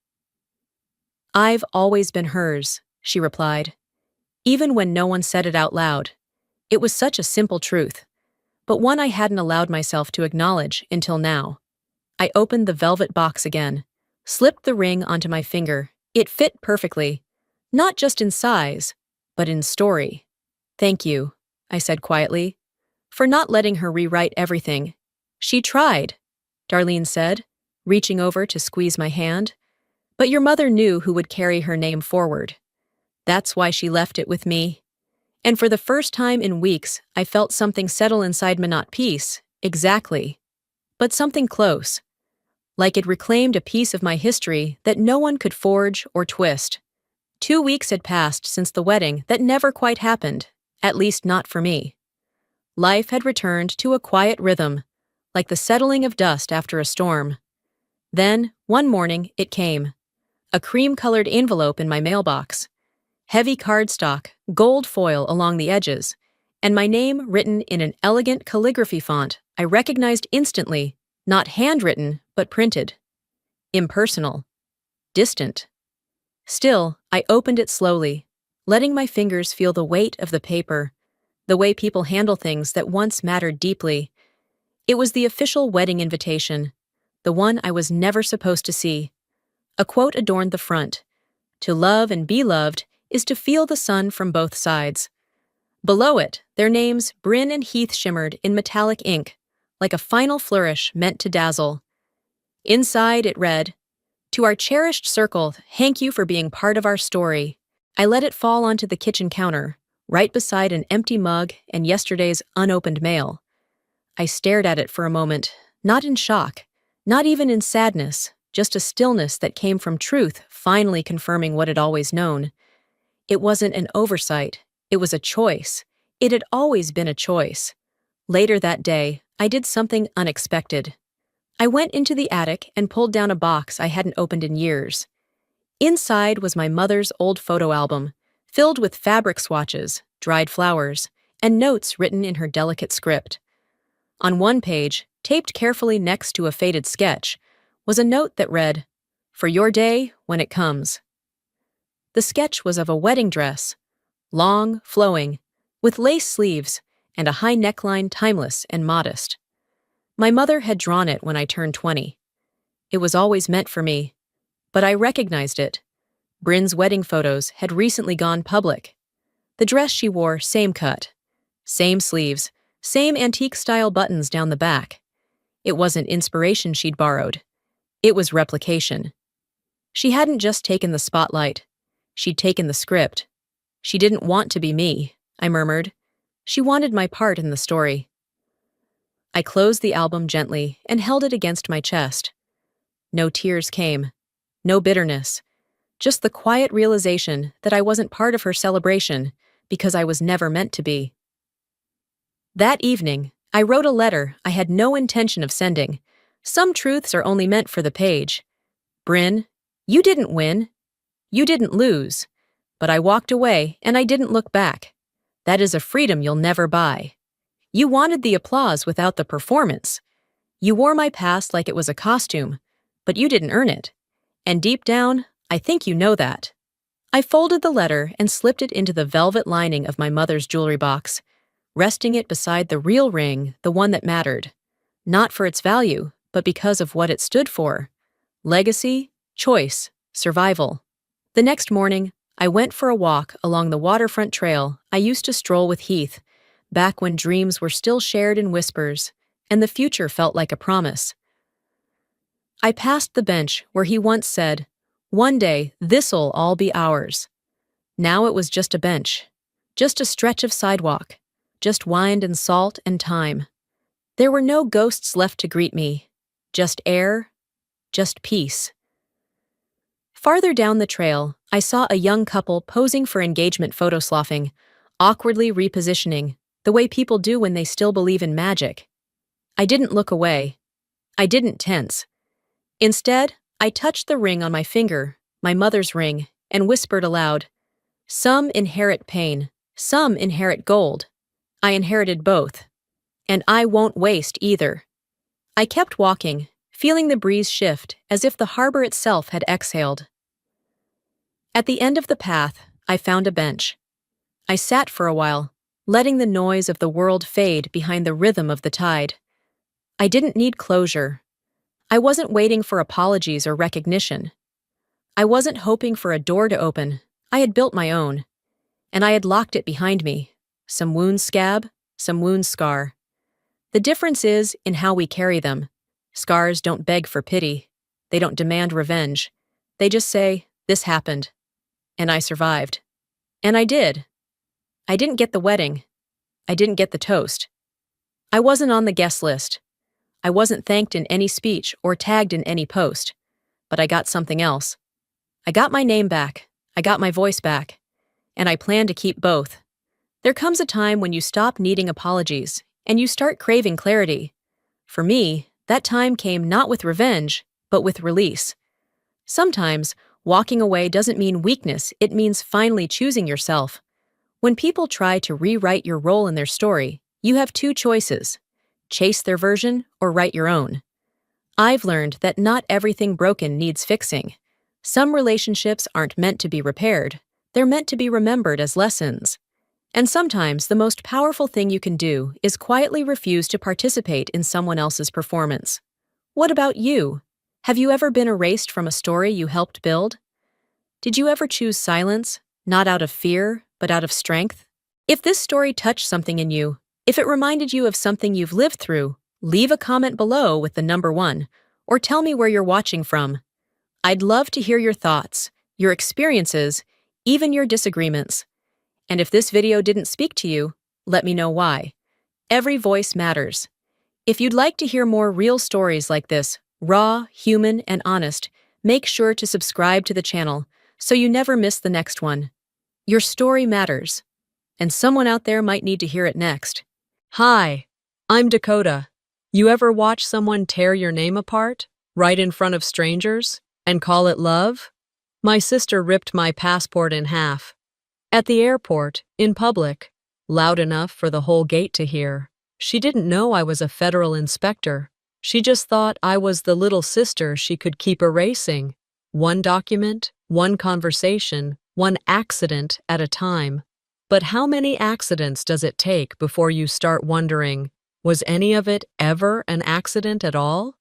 "I've always been hers," she replied, even when no one said it out loud. It was such a simple truth, but one I hadn't allowed myself to acknowledge until now. I opened the velvet box again, slipped the ring onto my finger. It fit perfectly, not just in size, but in story. "Thank you," I said quietly, "for not letting her rewrite everything." "She tried," Darlene said, reaching over to squeeze my hand. "But your mother knew who would carry her name forward. That's why she left it with me." And for the first time in weeks, I felt something settle inside me, not peace, exactly, but something close, like it reclaimed a piece of my history that no one could forge or twist. 2 weeks had passed since the wedding that never quite happened, at least not for me. Life had returned to a quiet rhythm, like the settling of dust after a storm. Then, one morning, it came. A cream-colored envelope in my mailbox. Heavy cardstock, gold foil along the edges, and my name written in an elegant calligraphy font I recognized instantly, not handwritten, but printed. Impersonal. Distant. Still, I opened it slowly, letting my fingers feel the weight of the paper, the way people handle things that once mattered deeply. It was the official wedding invitation, the one I was never supposed to see. A quote adorned the front. "To love and be loved is to feel the sun from both sides." Below it, their names, Bryn and Heath, shimmered in metallic ink, like a final flourish meant to dazzle. Inside it read, "To our cherished circle, thank you for being part of our story." I let it fall onto the kitchen counter, right beside an empty mug and yesterday's unopened mail. I stared at it for a moment, not in shock, not even in sadness, just a stillness that came from truth finally confirming what I'd always known. It wasn't an oversight, it was a choice. It had always been a choice. Later that day, I did something unexpected. I went into the attic and pulled down a box I hadn't opened in years. Inside was my mother's old photo album, filled with fabric swatches, dried flowers, and notes written in her delicate script. On one page, taped carefully next to a faded sketch, was a note that read, "For your day when it comes." The sketch was of a wedding dress, long, flowing, with lace sleeves and a high neckline, timeless and modest. My mother had drawn it when I turned 20. It was always meant for me, but I recognized it. Bryn's wedding photos had recently gone public. The dress she wore, same cut, same sleeves, same antique-style buttons down the back. It wasn't inspiration she'd borrowed. It was replication. She hadn't just taken the spotlight. She'd taken the script. She didn't want to be me, I murmured. She wanted my part in the story. I closed the album gently and held it against my chest. No tears came. No bitterness. Just the quiet realization that I wasn't part of her celebration because I was never meant to be. That evening, I wrote a letter I had no intention of sending. Some truths are only meant for the page. "Bryn, you didn't win. You didn't lose. But I walked away and I didn't look back. That is a freedom you'll never buy. You wanted the applause without the performance. You wore my past like it was a costume, but you didn't earn it. And deep down, I think you know that." I folded the letter and slipped it into the velvet lining of my mother's jewelry box, resting it beside the real ring, the one that mattered. Not for its value, but because of what it stood for. Legacy, choice, survival. The next morning, I went for a walk along the waterfront trail I used to stroll with Heath, back when dreams were still shared in whispers, and the future felt like a promise. I passed the bench where he once said, "One day, this'll all be ours." Now it was just a bench, just a stretch of sidewalk, just wind and salt and time. There were no ghosts left to greet me, just air, just peace. Farther down the trail, I saw a young couple posing for engagement photo sloughing, awkwardly repositioning, the way people do when they still believe in magic. I didn't look away. I didn't tense. Instead, I touched the ring on my finger, my mother's ring, and whispered aloud, "Some inherit pain, some inherit gold. I inherited both. And I won't waste either." I kept walking, feeling the breeze shift as if the harbor itself had exhaled. At the end of the path, I found a bench. I sat for a while, letting the noise of the world fade behind the rhythm of the tide. I didn't need closure. I wasn't waiting for apologies or recognition. I wasn't hoping for a door to open. I had built my own. And I had locked it behind me. Some wound scab, some wound scar. The difference is in how we carry them. Scars don't beg for pity. They don't demand revenge. They just say, "This happened." And I survived. And I did. I didn't get the wedding. I didn't get the toast. I wasn't on the guest list. I wasn't thanked in any speech or tagged in any post. But I got something else. I got my name back. I got my voice back. And I plan to keep both. There comes a time when you stop needing apologies and you start craving clarity. For me, that time came not with revenge, but with release. Sometimes, walking away doesn't mean weakness, it means finally choosing yourself. When people try to rewrite your role in their story, you have two choices: chase their version or write your own. I've learned that not everything broken needs fixing. Some relationships aren't meant to be repaired, they're meant to be remembered as lessons. And sometimes the most powerful thing you can do is quietly refuse to participate in someone else's performance. What about you? Have you ever been erased from a story you helped build? Did you ever choose silence, not out of fear, but out of strength? If this story touched something in you, if it reminded you of something you've lived through, leave a comment below with the number 1, or tell me where you're watching from. I'd love to hear your thoughts, your experiences, even your disagreements. And if this video didn't speak to you, let me know why. Every voice matters. If you'd like to hear more real stories like this, raw, human, and honest, make sure to subscribe to the channel so you never miss the next one. Your story matters, and someone out there might need to hear it next. Hi, I'm Dakota. You ever watch someone tear your name apart, right in front of strangers, and call it love? My sister ripped my passport in half. At the airport, in public, loud enough for the whole gate to hear. She didn't know I was a federal inspector. She just thought I was the little sister she could keep erasing. One document, one conversation, one accident at a time. But how many accidents does it take before you start wondering, was any of it ever an accident at all?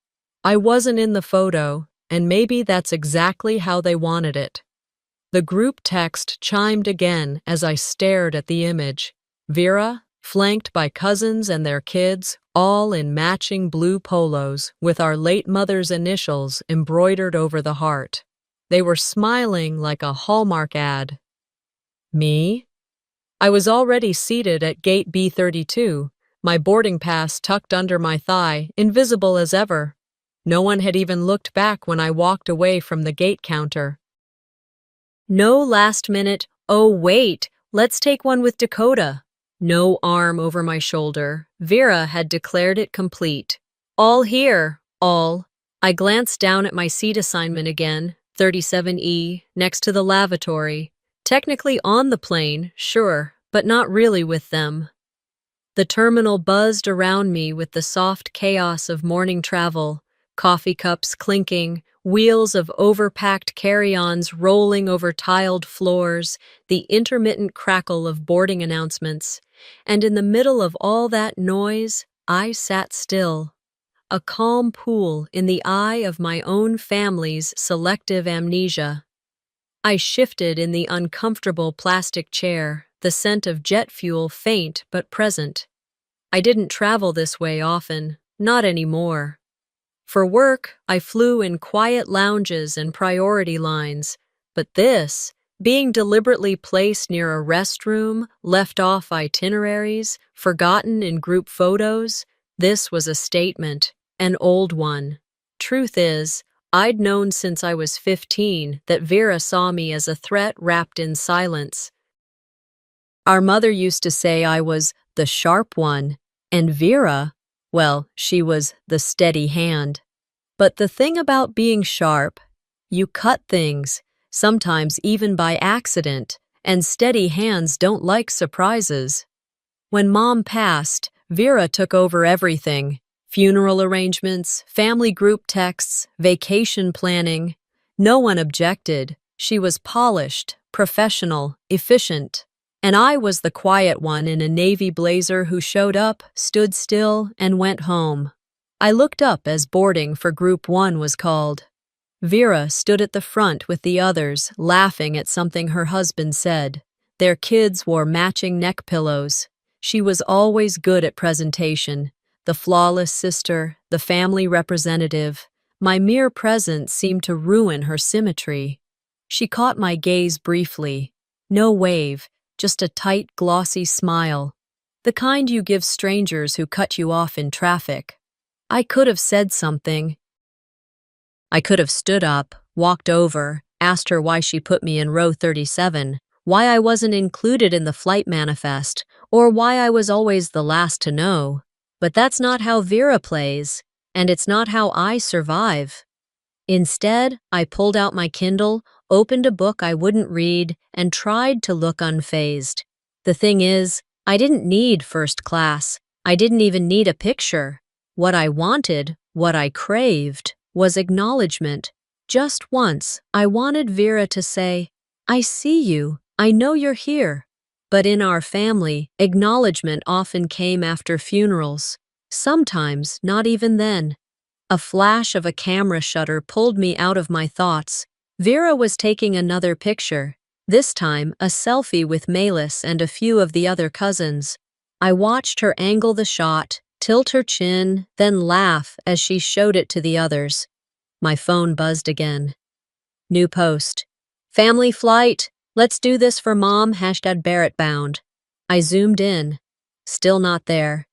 I wasn't in the photo, and maybe that's exactly how they wanted it. The group text chimed again as I stared at the image. Vera, flanked by cousins and their kids, all in matching blue polos with our late mother's initials embroidered over the heart. They were smiling like a Hallmark ad. Me? I was already seated at gate B32, my boarding pass tucked under my thigh, invisible as ever. No one had even looked back when I walked away from the gate counter. No last minute, "Oh wait, let's take one with Dakota." No arm over my shoulder. Vera had declared it complete. All here, all. I glanced down at my seat assignment again, 37E, next to the lavatory. Technically on the plane, sure, but not really with them. The terminal buzzed around me with the soft chaos of morning travel, coffee cups clinking, wheels of overpacked carry-ons rolling over tiled floors, the intermittent crackle of boarding announcements. And in the middle of all that noise, I sat still, a calm pool in the eye of my own family's selective amnesia. I shifted in the uncomfortable plastic chair, the scent of jet fuel faint but present. I didn't travel this way often, not anymore. For work, I flew in quiet lounges and priority lines, but this, being deliberately placed near a restroom, left off itineraries, forgotten in group photos, this was a statement, an old one. Truth is, I'd known since I was 15 that Vera saw me as a threat wrapped in silence. Our mother used to say I was the sharp one, and Vera, well, she was the steady hand. But the thing about being sharp, you cut things, sometimes even by accident, and steady hands don't like surprises. When Mom passed, Vera took over everything: funeral arrangements, family group texts, vacation planning. No one objected. She was polished, professional, efficient. And I was the quiet one in a navy blazer who showed up, stood still, and went home. I looked up as boarding for Group 1 was called. Vera stood at the front with the others, laughing at something her husband said. Their kids wore matching neck pillows. She was always good at presentation. The flawless sister, the family representative. My mere presence seemed to ruin her symmetry. She caught my gaze briefly. No wave, just a tight, glossy smile. The kind you give strangers who cut you off in traffic. I could have said something. I could have stood up, walked over, asked her why she put me in row 37, why I wasn't included in the flight manifest, or why I was always the last to know. But that's not how Vera plays, and it's not how I survive. Instead, I pulled out my Kindle, opened a book I wouldn't read, and tried to look unfazed. The thing is, I didn't need first class. I didn't even need a picture. What I wanted, what I craved, was acknowledgement. Just once, I wanted Vera to say, "I see you, I know you're here." But in our family, acknowledgement often came after funerals. Sometimes not even then. A flash of a camera shutter pulled me out of my thoughts. Vera was taking another picture, this time a selfie with Melis and a few of the other cousins. I watched her angle the shot, tilt her chin, then laugh as she showed it to the others. My phone buzzed again. New post. Family flight. Let's do this for Mom, #Barrett bound. I zoomed in. Still not there.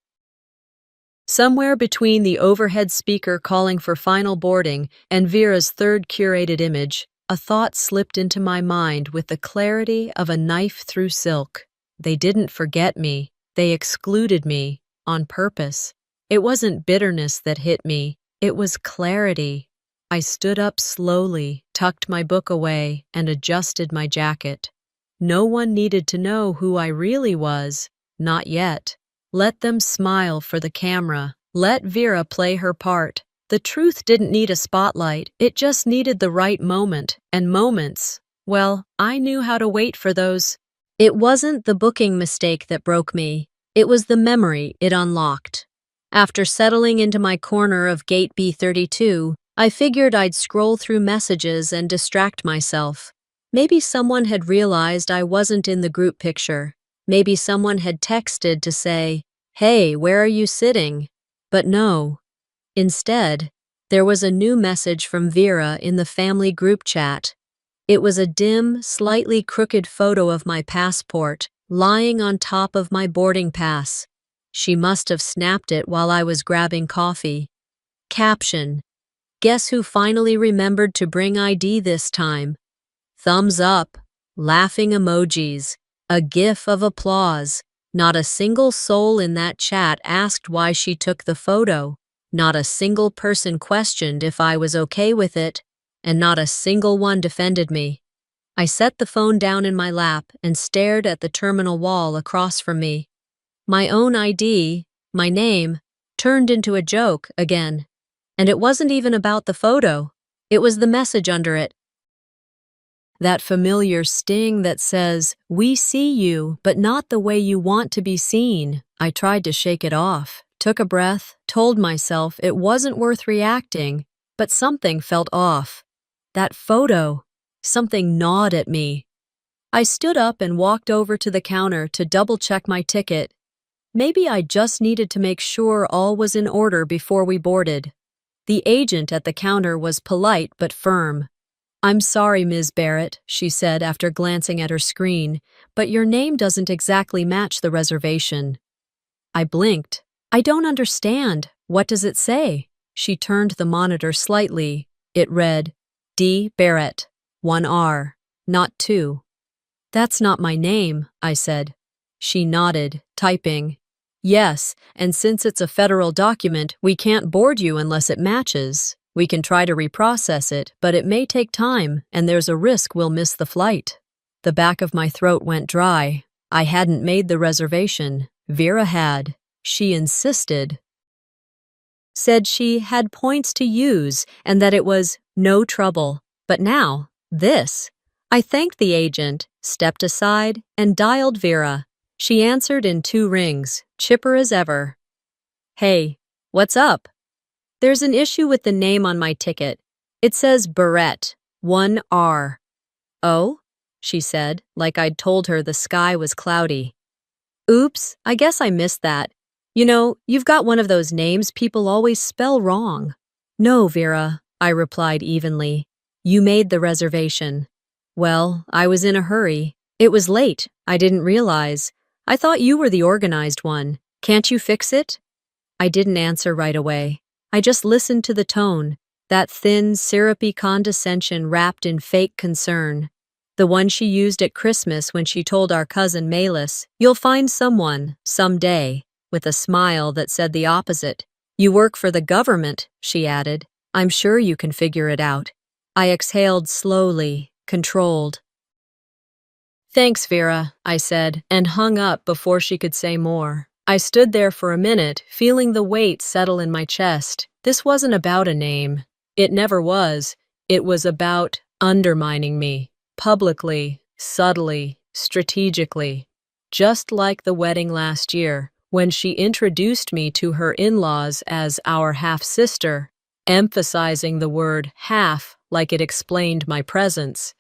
Somewhere between the overhead speaker calling for final boarding and Vera's third curated image, a thought slipped into my mind with the clarity of a knife through silk. They didn't forget me. They excluded me, on purpose. It wasn't bitterness that hit me. It was clarity. I stood up slowly, tucked my book away, and adjusted my jacket. No one needed to know who I really was. Not yet. Let them smile for the camera. Let Vera play her part. The truth didn't need a spotlight. It just needed the right moment. And moments, well, I knew how to wait for those. It wasn't the booking mistake that broke me. It was the memory it unlocked. After settling into my corner of gate B32, I figured I'd scroll through messages and distract myself. Maybe someone had realized I wasn't in the group picture. Maybe someone had texted to say, "Hey, where are you sitting?" But no. Instead, there was a new message from Vera in the family group chat. It was a dim, slightly crooked photo of my passport, lying on top of my boarding pass. She must have snapped it while I was grabbing coffee. Caption: Guess who finally remembered to bring ID this time? Thumbs up, laughing emojis, a gif of applause. Not a single soul in that chat asked why she took the photo. Not a single person questioned if I was okay with it, and not a single one defended me. I set the phone down in my lap and stared at the terminal wall across from me. My own ID, my name, turned into a joke again. And it wasn't even about the photo. It was the message under it. That familiar sting that says, "We see you, but not the way you want to be seen." I tried to shake it off, took a breath, told myself it wasn't worth reacting, but something felt off. That photo. Something gnawed at me. I stood up and walked over to the counter to double-check my ticket. Maybe I just needed to make sure all was in order before we boarded. The agent at the counter was polite but firm. "I'm sorry, Ms. Barrett," she said after glancing at her screen, "but your name doesn't exactly match the reservation." I blinked. "I don't understand. What does it say?" She turned the monitor slightly. It read, D. Barrett, 1R, not 2. "That's not my name," I said. She nodded, typing. "Yes, and since it's a federal document, we can't board you unless it matches. We can try to reprocess it, but it may take time, and there's a risk we'll miss the flight." The back of my throat went dry. I hadn't made the reservation. Vera had. She insisted. Said she had points to use and that it was no trouble. But now, this. I thanked the agent, stepped aside, and dialed Vera. She answered in 2 rings, chipper as ever. "Hey, what's up?" "There's an issue with the name on my ticket. It says Barrett, 1R. "Oh?" she said, like I'd told her the sky was cloudy. "Oops, I guess I missed that. You know, you've got one of those names people always spell wrong." "No, Vera," I replied evenly. "You made the reservation." "Well, I was in a hurry. It was late. I didn't realize. I thought you were the organized one. Can't you fix it?" I didn't answer right away. I just listened to the tone, that thin, syrupy condescension wrapped in fake concern. The one she used at Christmas when she told our cousin Malis, "You'll find someone, someday," with a smile that said the opposite. "You work for the government," she added. "I'm sure you can figure it out." I exhaled slowly, controlled. "Thanks, Vera," I said, and hung up before she could say more. I stood there for a minute, feeling the weight settle in my chest. This wasn't about a name. It never was. It was about undermining me. Publicly, subtly, strategically. Just like the wedding last year, when she introduced me to her in-laws as our half-sister, emphasizing the word half like it explained my presence.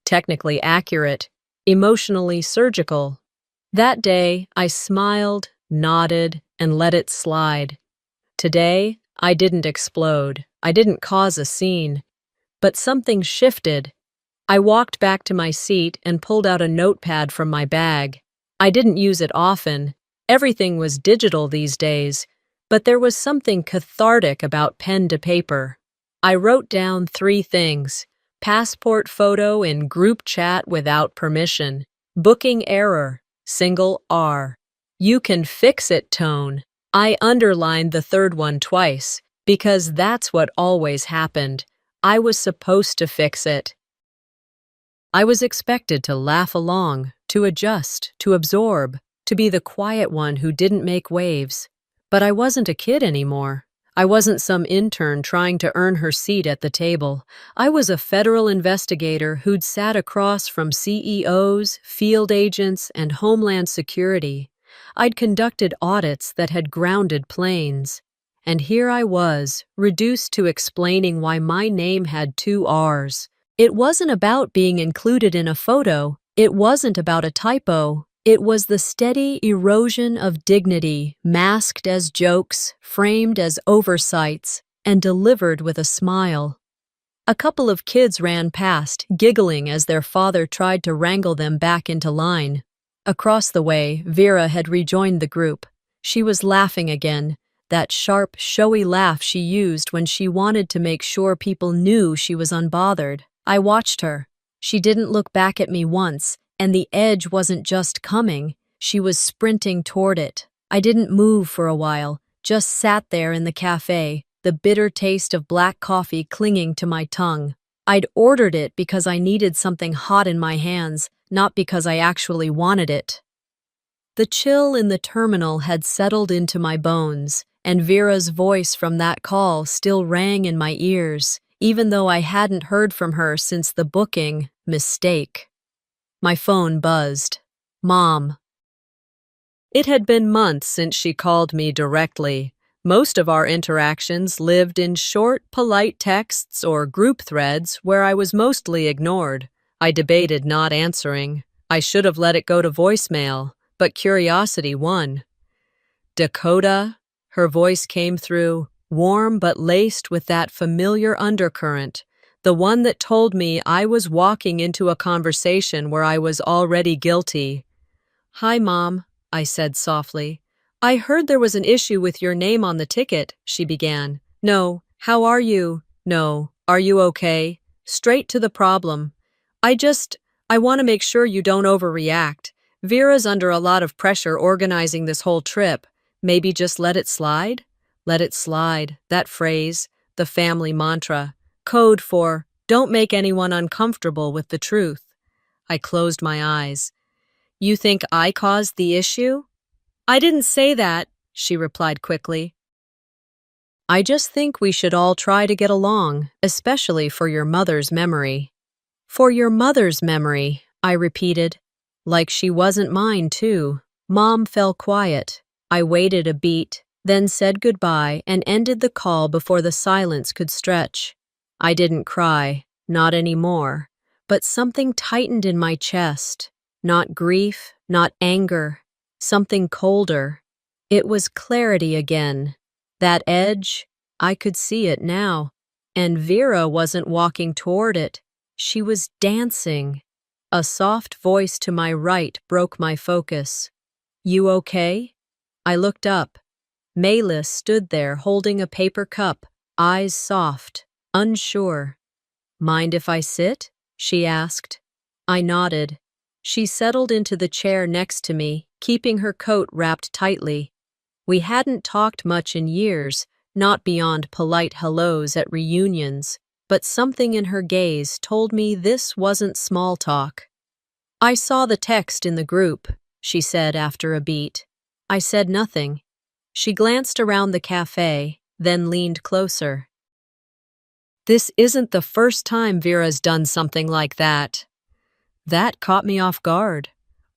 Technically accurate, emotionally surgical. That day, I smiled, nodded, and let it slide. Today, I didn't explode. I didn't cause a scene. But something shifted. I walked back to my seat and pulled out a notepad from my bag. I didn't use it often. Everything was digital these days, but there was something cathartic about pen to paper. I wrote down 3 things. Passport photo in group chat without permission. Booking error, single R. You can fix it tone. I underlined the 3rd one twice, because that's what always happened. I was supposed to fix it. I was expected to laugh along, to adjust, to absorb, to be the quiet one who didn't make waves. But I wasn't a kid anymore. I wasn't some intern trying to earn her seat at the table. I was a federal investigator who'd sat across from CEOs, field agents, and Homeland Security. I'd conducted audits that had grounded planes. And here I was, reduced to explaining why my name had 2 R's. It wasn't about being included in a photo. It wasn't about a typo. It was the steady erosion of dignity, masked as jokes, framed as oversights, and delivered with a smile. A couple of kids ran past, giggling as their father tried to wrangle them back into line. Across the way, Vera had rejoined the group. She was laughing again, that sharp, showy laugh she used when she wanted to make sure people knew she was unbothered. I watched her. She didn't look back at me once, and the edge wasn't just coming, she was sprinting toward it. I didn't move for a while, just sat there in the cafe, the bitter taste of black coffee clinging to my tongue. I'd ordered it because I needed something hot in my hands, not because I actually wanted it. The chill in the terminal had settled into my bones, and Vera's voice from that call still rang in my ears, even though I hadn't heard from her since the booking mistake. My phone buzzed. Mom. It had been months since she called me directly. Most of our interactions lived in short, polite texts or group threads where I was mostly ignored. I debated not answering. I should have let it go to voicemail, but curiosity won. Dakota, her voice came through, warm but laced with that familiar undercurrent, the one that told me I was walking into a conversation where I was already guilty. "Hi, Mom," I said softly. "I heard there was an issue with your name on the ticket," she began. "No, how are you? No, are you okay?" Straight to the problem. I want to make sure you don't overreact. Vera's under a lot of pressure organizing this whole trip. Maybe just let it slide? Let it slide, that phrase, the family mantra, code for don't make anyone uncomfortable with the truth. I closed my eyes. "You think I caused the issue?" "I didn't say that," she replied quickly. "I just think we should all try to get along, especially for your mother's memory." "For your mother's memory," I repeated. Like she wasn't mine, too. Mom fell quiet. I waited a beat, then said goodbye and ended the call before the silence could stretch. I didn't cry, not anymore, but something tightened in my chest. Not grief, not anger, something colder. It was clarity again. That edge, I could see it now. And Vera wasn't walking toward it. She was dancing. A soft voice to my right broke my focus. "You okay?" I looked up. Maylis stood there holding a paper cup, eyes soft, unsure. "Mind if I sit?" she asked. I nodded. She settled into the chair next to me, keeping her coat wrapped tightly. We hadn't talked much in years, not beyond polite hellos at reunions, but something in her gaze told me this wasn't small talk. "I saw the text in the group," she said after a beat. I said nothing. She glanced around the cafe, then leaned closer. "This isn't the first time Vera's done something like that." That caught me off guard.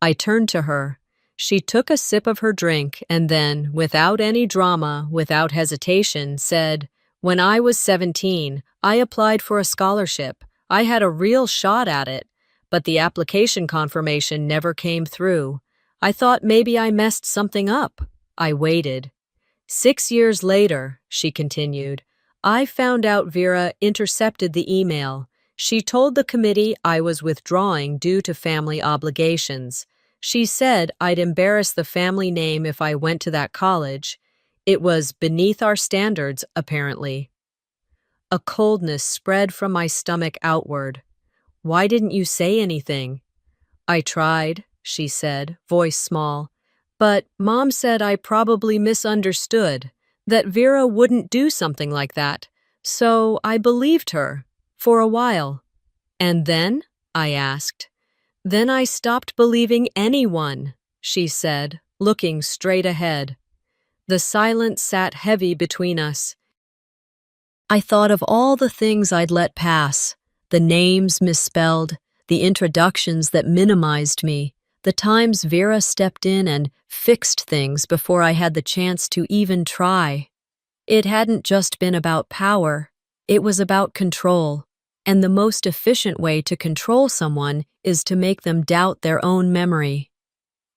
I turned to her. She took a sip of her drink and then, without any drama, without hesitation, said, "When I was 17, I applied for a scholarship. I had a real shot at it, but the application confirmation never came through. I thought maybe I messed something up." I waited. 6 years later, she continued, I found out Vera intercepted the email. She told the committee I was withdrawing due to family obligations. She said I'd embarrass the family name if I went to that college. It was beneath our standards, apparently. A coldness spread from my stomach outward. "Why didn't you say anything?" "I tried," she said, voice small. "But Mom said I probably misunderstood, that Vera wouldn't do something like that. So I believed her, for a while." "And then?" I asked. "Then I stopped believing anyone," she said, looking straight ahead. The silence sat heavy between us. I thought of all the things I'd let pass, the names misspelled, the introductions that minimized me, the times Vera stepped in and fixed things before I had the chance to even try. It hadn't just been about power, it was about control. And the most efficient way to control someone is to make them doubt their own memory.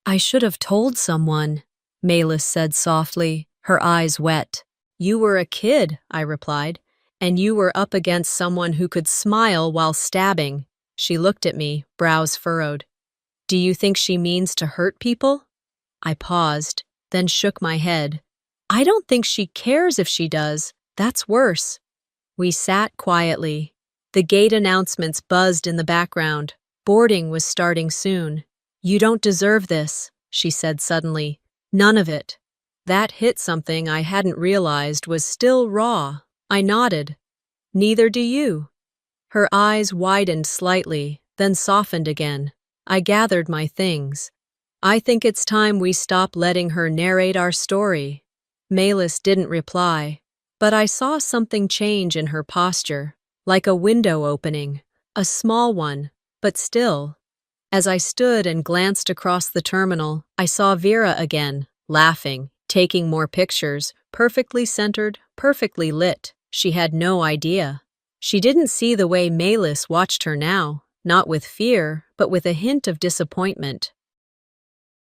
"I should have told someone," Maylis said softly, her eyes wet. "You were a kid," I replied, "and you were up against someone who could smile while stabbing." She looked at me, brows furrowed. "Do you think she means to hurt people?" I paused, then shook my head. "I don't think she cares if she does. That's worse." We sat quietly. The gate announcements buzzed in the background. Boarding was starting soon. "You don't deserve this," she said suddenly. "None of it." That hit something I hadn't realized was still raw. I nodded. "Neither do you." Her eyes widened slightly, then softened again. I gathered my things. "I think it's time we stop letting her narrate our story." Maylis didn't reply, but I saw something change in her posture, like a window opening, a small one, but still. As I stood and glanced across the terminal, I saw Vera again, laughing, taking more pictures, perfectly centered, perfectly lit. She had no idea. She didn't see the way Melis watched her now, not with fear, but with a hint of disappointment.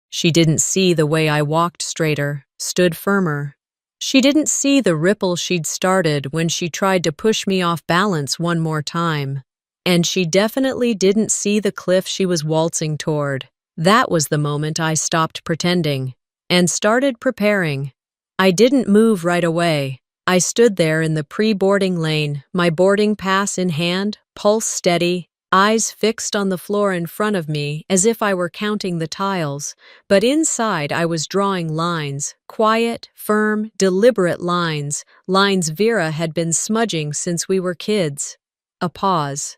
She didn't see the way I walked straighter, stood firmer. She didn't see the ripple she'd started when she tried to push me off balance one more time. And she definitely didn't see the cliff she was waltzing toward. That was the moment I stopped pretending and started preparing. I didn't move right away. I stood there in the pre-boarding lane, my boarding pass in hand, pulse steady, eyes fixed on the floor in front of me as if I were counting the tiles. But inside I was drawing lines, quiet, firm, deliberate lines, lines Vera had been smudging since we were kids. A pause.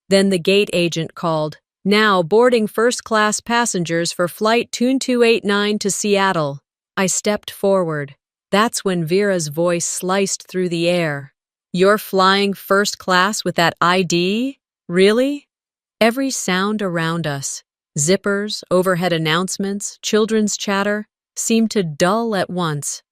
Then the gate agent called, "Now boarding first-class passengers for flight 2289 to Seattle." I stepped forward. That's when Vera's voice sliced through the air. "You're flying first class with that ID? Really?" Every sound around us, zippers, overhead announcements, children's chatter, seemed to dull at once.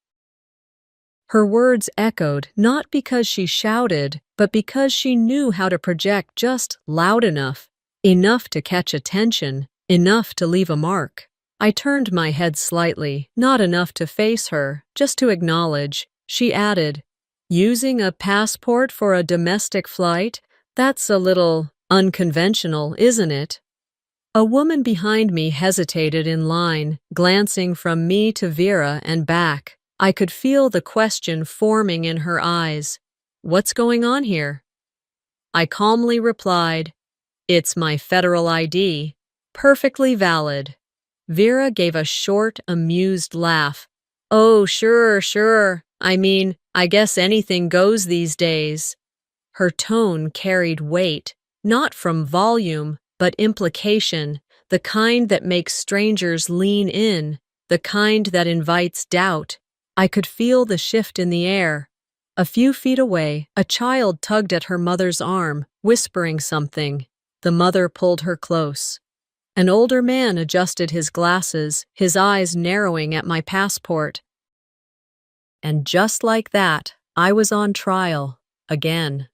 Her words echoed not because she shouted, but because she knew how to project just loud enough to catch attention, enough to leave a mark. I turned my head slightly, not enough to face her, just to acknowledge. She added, "Using a passport for a domestic flight? That's a little unconventional, isn't it?" A woman behind me hesitated in line, glancing from me to Vera and back. I could feel the question forming in her eyes. "What's going on here?" I calmly replied, "It's my federal ID. Perfectly valid." Vera gave a short, amused laugh. "Oh, sure. I guess anything goes these days." Her tone carried weight, not from volume, but implication, the kind that makes strangers lean in, the kind that invites doubt. I could feel the shift in the air. A few feet away, a child tugged at her mother's arm, whispering something. The mother pulled her close. An older man adjusted his glasses, his eyes narrowing at my passport. And just like that, I was on trial, again.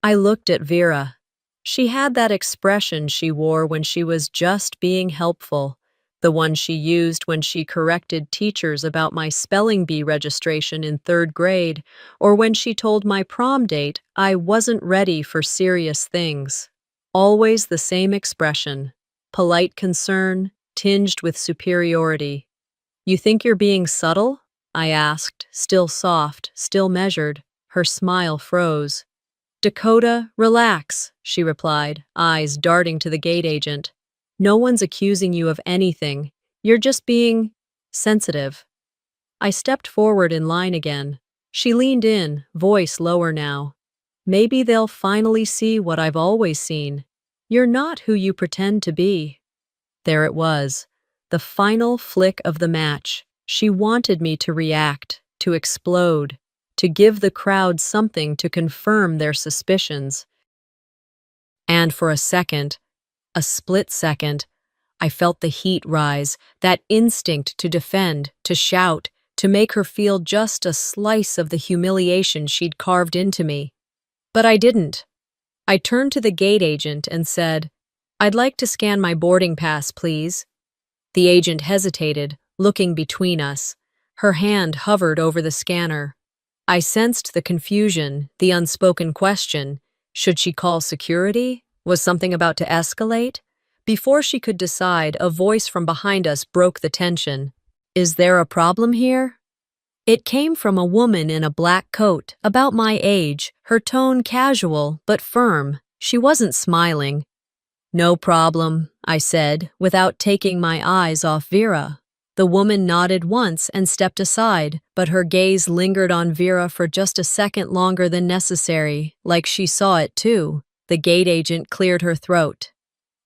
I looked at Vera. She had that expression she wore when she was just being helpful, the one she used when she corrected teachers about my spelling bee registration in 3rd grade, or when she told my prom date I wasn't ready for serious things. Always the same expression. Polite concern, tinged with superiority. "You think you're being subtle?" I asked, still soft, still measured. Her smile froze. "Dakota, relax," she replied, eyes darting to the gate agent. "No one's accusing you of anything. You're just being sensitive." I stepped forward in line again. She leaned in, voice lower now. "Maybe they'll finally see what I've always seen. You're not who you pretend to be." There it was, the final flick of the match. She wanted me to react, to explode, to give the crowd something to confirm their suspicions. And for a split second, I felt the heat rise, that instinct to defend, to shout, to make her feel just a slice of the humiliation she'd carved into me. But I didn't. I turned to the gate agent and said, "I'd like to scan my boarding pass, please." The agent hesitated, looking between us. Her hand hovered over the scanner. I sensed the confusion, the unspoken question. Should she call security? Was something about to escalate? Before she could decide, a voice from behind us broke the tension. "Is there a problem here?" It came from a woman in a black coat, about my age, her tone casual but firm. She wasn't smiling. "No problem," I said, without taking my eyes off Vera. The woman nodded once and stepped aside, but her gaze lingered on Vera for just a second longer than necessary, like she saw it too. The gate agent cleared her throat.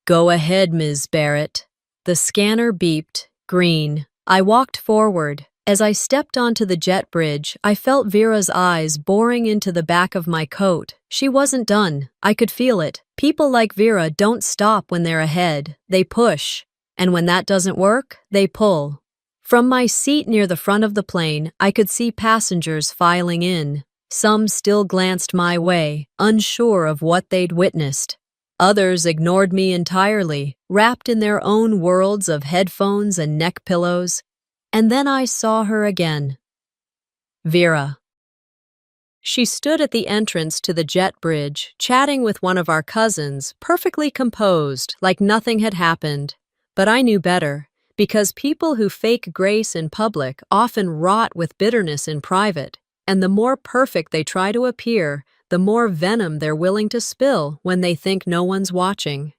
"Go ahead, Ms. Barrett." The scanner beeped, green. I walked forward. As I stepped onto the jet bridge, I felt Vera's eyes boring into the back of my coat. She wasn't done. I could feel it. People like Vera don't stop when they're ahead. They push. And when that doesn't work, they pull. From my seat near the front of the plane, I could see passengers filing in. Some still glanced my way, unsure of what they'd witnessed. Others ignored me entirely, wrapped in their own worlds of headphones and neck pillows. And then I saw her again. Vera. She stood at the entrance to the jet bridge, chatting with one of our cousins, perfectly composed, like nothing had happened. But I knew better, because people who fake grace in public often rot with bitterness in private, and the more perfect they try to appear, the more venom they're willing to spill when they think no one's watching.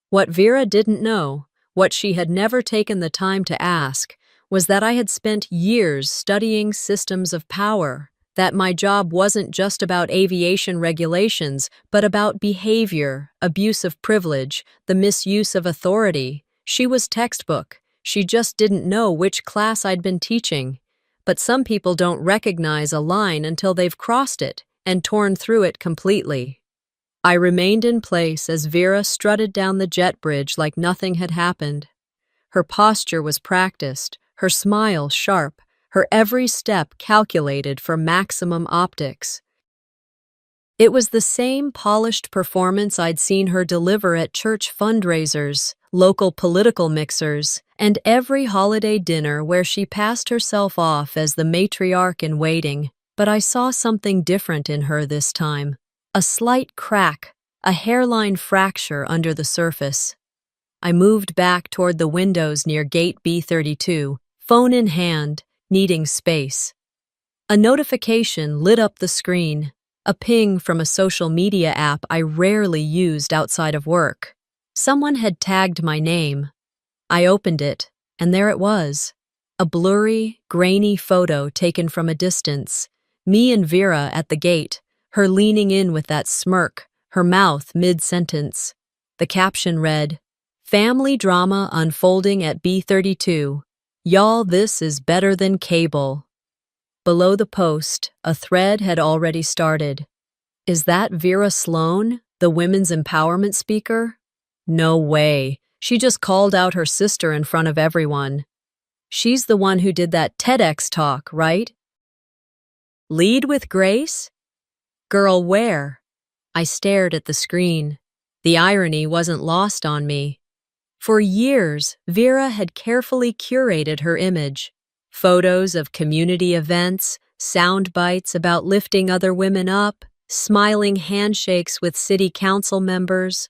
What Vera didn't know, what she had never taken the time to ask, was that I had spent years studying systems of power, that my job wasn't just about aviation regulations, but about behavior, abuse of privilege, the misuse of authority. She was textbook. She just didn't know which class I'd been teaching. But some people don't recognize a line until they've crossed it and torn through it completely. I remained in place as Vera strutted down the jet bridge like nothing had happened. Her posture was practiced, her smile sharp, her every step calculated for maximum optics. It was the same polished performance I'd seen her deliver at church fundraisers, local political mixers, and every holiday dinner where she passed herself off as the matriarch in waiting. But I saw something different in her this time. A slight crack, a hairline fracture under the surface. I moved back toward the windows near gate B32, phone in hand, needing space. A notification lit up the screen, a ping from a social media app I rarely used outside of work. Someone had tagged my name. I opened it, and there it was. A blurry, grainy photo taken from a distance. Me and Vera at the gate, her leaning in with that smirk, her mouth mid-sentence. The caption read, "Family drama unfolding at B32. Y'all, this is better than cable." Below the post, a thread had already started. Is that Vera Sloan, the women's empowerment speaker? No way. She just called out her sister in front of everyone. She's the one who did that TEDx talk, right? Lead with grace? Girl, where? I stared at the screen. The irony wasn't lost on me. For years, Vera had carefully curated her image. Photos of community events, sound bites about lifting other women up, smiling handshakes with city council members.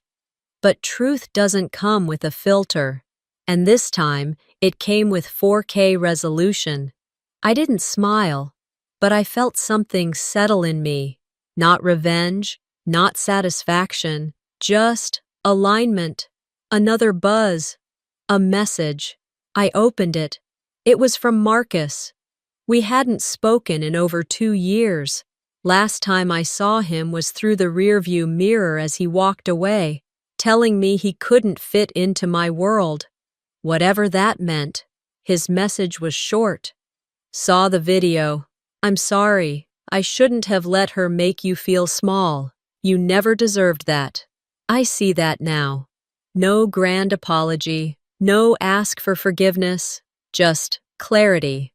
But truth doesn't come with a filter. And this time, it came with 4K resolution. I didn't smile, but I felt something settle in me. Not revenge, not satisfaction, just alignment. Another buzz. A message. I opened it. It was from Marcus. We hadn't spoken in over 2 years. Last time I saw him was through the rearview mirror as he walked away, telling me he couldn't fit into my world. Whatever that meant, his message was short. Saw the video. I'm sorry. I shouldn't have let her make you feel small. You never deserved that. I see that now. No grand apology, no ask for forgiveness, just clarity.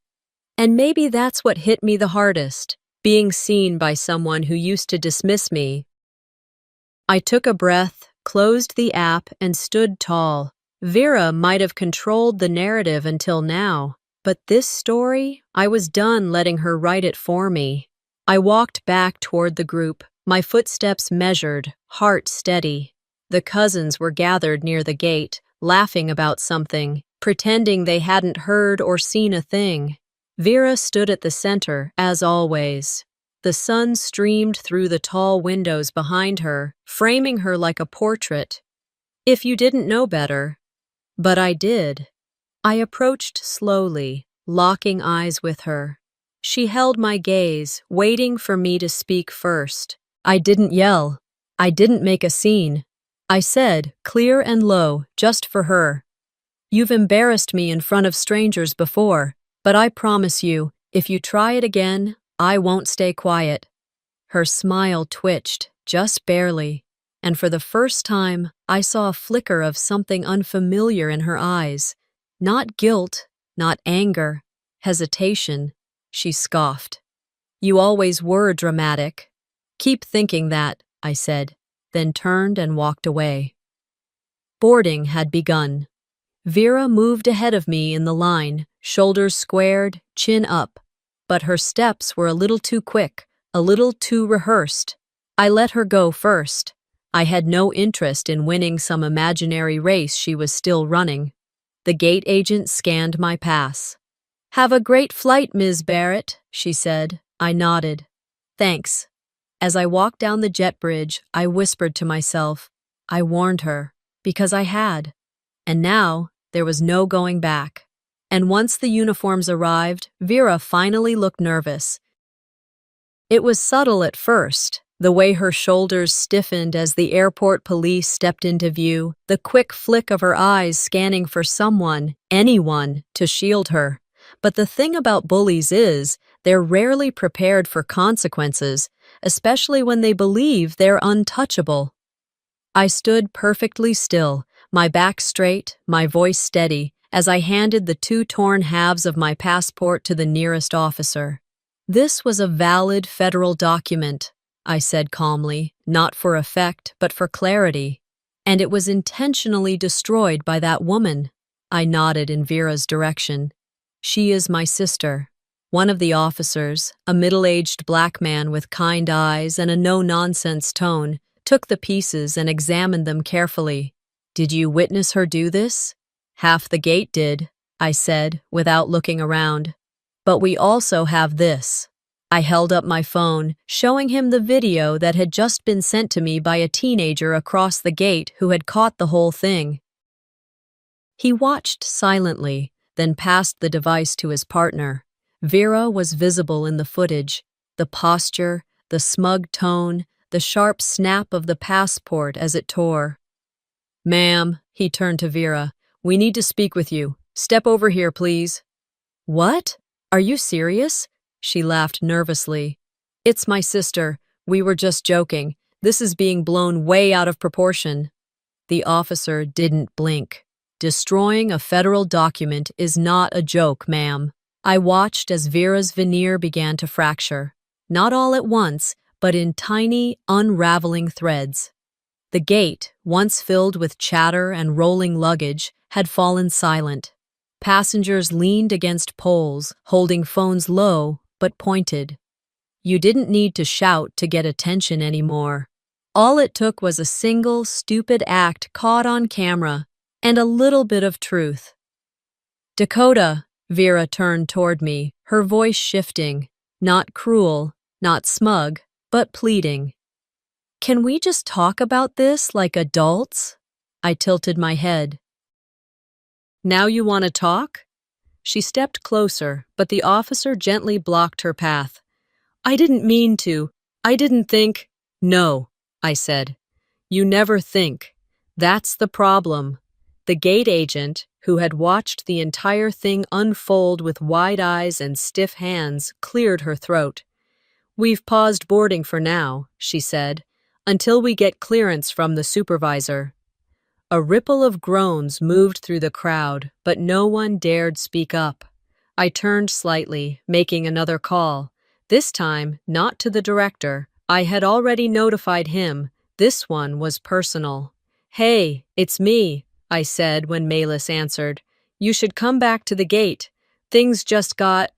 And maybe that's what hit me the hardest, being seen by someone who used to dismiss me. I took a breath, closed the app, and stood tall. Vera might have controlled the narrative until now, but this story, I was done letting her write it for me. I walked back toward the group, my footsteps measured, heart steady. The cousins were gathered near the gate, laughing about something, pretending they hadn't heard or seen a thing. Vera stood at the center, as always. The sun streamed through the tall windows behind her, framing her like a portrait. If you didn't know better. But I did. I approached slowly, locking eyes with her. She held my gaze, waiting for me to speak first. I didn't yell. I didn't make a scene. I said, clear and low, just for her. You've embarrassed me in front of strangers before, but I promise you, if you try it again, I won't stay quiet. Her smile twitched, just barely, and for the first time, I saw a flicker of something unfamiliar in her eyes. Not guilt, not anger, hesitation. She scoffed. You always were dramatic. Keep thinking that, I said, then turned and walked away. Boarding had begun. Vera moved ahead of me in the line, shoulders squared, chin up. But her steps were a little too quick, a little too rehearsed. I let her go first. I had no interest in winning some imaginary race she was still running. The gate agent scanned my pass. Have a great flight, Ms. Barrett, she said. I nodded. Thanks. As I walked down the jet bridge, I whispered to myself. I warned her, because I had. And now, there was no going back. And once the uniforms arrived, Vera finally looked nervous. It was subtle at first, the way her shoulders stiffened as the airport police stepped into view, the quick flick of her eyes scanning for someone, anyone, to shield her. But the thing about bullies is, they're rarely prepared for consequences, especially when they believe they're untouchable. I stood perfectly still, my back straight, my voice steady, as I handed the 2 torn halves of my passport to the nearest officer. This was a valid federal document, I said calmly, not for effect, but for clarity. And it was intentionally destroyed by that woman. I nodded in Vera's direction. She is my sister. One of the officers, a middle-aged black man with kind eyes and a no-nonsense tone, took the pieces and examined them carefully. Did you witness her do this? Half the gate did, I said, without looking around. But we also have this. I held up my phone, showing him the video that had just been sent to me by a teenager across the gate who had caught the whole thing. He watched silently, then passed the device to his partner. Vera was visible in the footage, the posture, the smug tone, the sharp snap of the passport as it tore. Ma'am, he turned to Vera, we need to speak with you. Step over here, please. What? Are you serious? She laughed nervously. It's my sister. We were just joking. This is being blown way out of proportion. The officer didn't blink. Destroying a federal document is not a joke, ma'am. I watched as Vera's veneer began to fracture. Not all at once, but in tiny, unraveling threads. The gate, once filled with chatter and rolling luggage, had fallen silent. Passengers leaned against poles, holding phones low but pointed. You didn't need to shout to get attention anymore. All it took was a single, stupid act caught on camera, and a little bit of truth. Dakota, Vera turned toward me, her voice shifting, not cruel, not smug, but pleading. Can we just talk about this like adults? I tilted my head. Now you want to talk? She stepped closer, but the officer gently blocked her path. I didn't mean to. I didn't think. No, I said. You never think. That's the problem. The gate agent, who had watched the entire thing unfold with wide eyes and stiff hands, cleared her throat. We've paused boarding for now, she said, until we get clearance from the supervisor. A ripple of groans moved through the crowd, but no one dared speak up. I turned slightly, making another call. This time, not to the director. I had already notified him. This one was personal. Hey, it's me, I said when Malis answered. You should come back to the gate. Things just got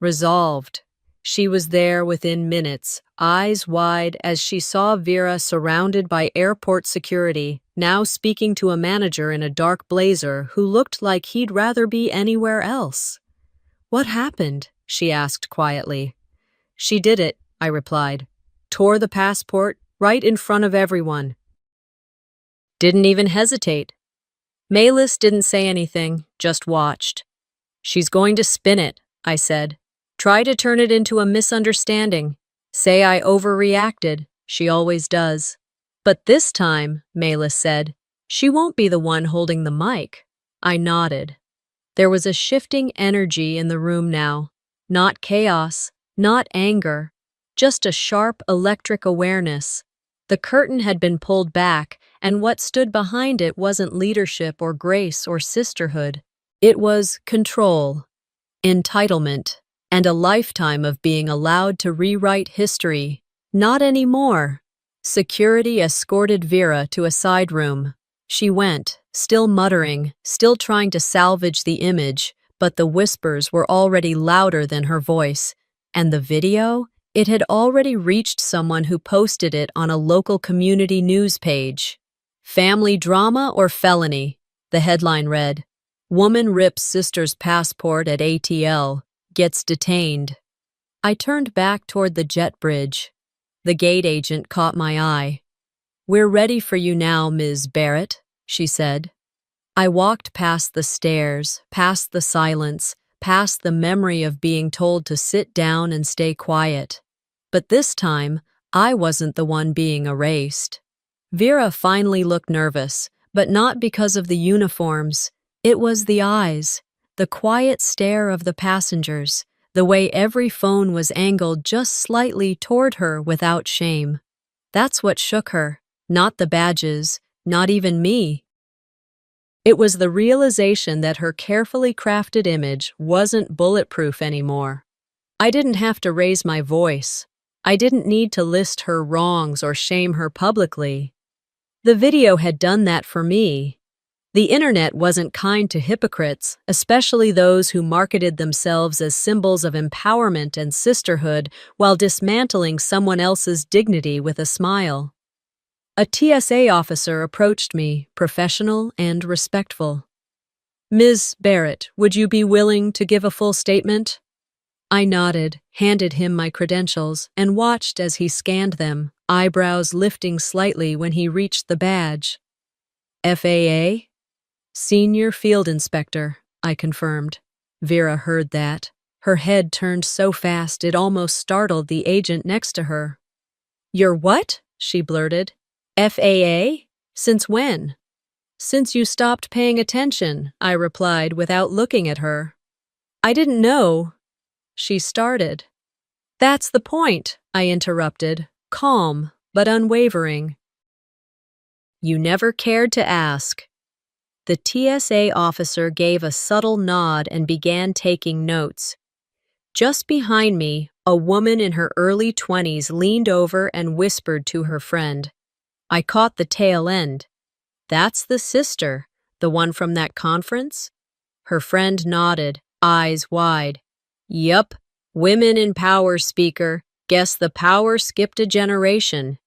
resolved. She was there within minutes, eyes wide as she saw Vera surrounded by airport security, now speaking to a manager in a dark blazer who looked like he'd rather be anywhere else. What happened? She asked quietly. She did it, I replied. Tore the passport right in front of everyone. Didn't even hesitate. Malis didn't say anything, just watched. She's going to spin it, I said. Try to turn it into a misunderstanding. Say I overreacted. She always does. But this time, Malis said, she won't be the one holding the mic. I nodded. There was a shifting energy in the room now. Not chaos, not anger, just a sharp electric awareness. The curtain had been pulled back, and what stood behind it wasn't leadership or grace or sisterhood. It was control, entitlement, and a lifetime of being allowed to rewrite history. Not anymore. Security escorted Vera to a side room. She went, still muttering, still trying to salvage the image, but the whispers were already louder than her voice. And the video? It had already reached someone who posted it on a local community news page. Family drama or felony? The headline read, "Woman rips sister's passport at ATL, gets detained." I turned back toward the jet bridge. The gate agent caught my eye. "We're ready for you now, Ms. Barrett," she said. I walked past the stairs, past the silence, past the memory of being told to sit down and stay quiet. But this time, I wasn't the one being erased. Vera finally looked nervous, but not because of the uniforms. It was the eyes, the quiet stare of the passengers, the way every phone was angled just slightly toward her without shame. That's what shook her, not the badges, not even me. It was the realization that her carefully crafted image wasn't bulletproof anymore. I didn't have to raise my voice. I didn't need to list her wrongs or shame her publicly. The video had done that for me. The internet wasn't kind to hypocrites, especially those who marketed themselves as symbols of empowerment and sisterhood while dismantling someone else's dignity with a smile. A TSA officer approached me, professional and respectful. "Ms. Barrett, would you be willing to give a full statement?" I nodded, handed him my credentials, and watched as he scanned them, eyebrows lifting slightly when he reached the badge. "FAA? Senior Field Inspector," I confirmed. Vera heard that. Her head turned so fast it almost startled the agent next to her. "You're what?" she blurted. "FAA? Since when?" "Since you stopped paying attention," I replied without looking at her. "I didn't know." She started. "That's the point," I interrupted, calm but unwavering. "You never cared to ask." The TSA officer gave a subtle nod and began taking notes. Just behind me, a woman in her early 20s leaned over and whispered to her friend. I caught the tail end. "That's the sister, the one from that conference?" Her friend nodded, eyes wide. "Yup, women in power speaker. Guess the power skipped a generation."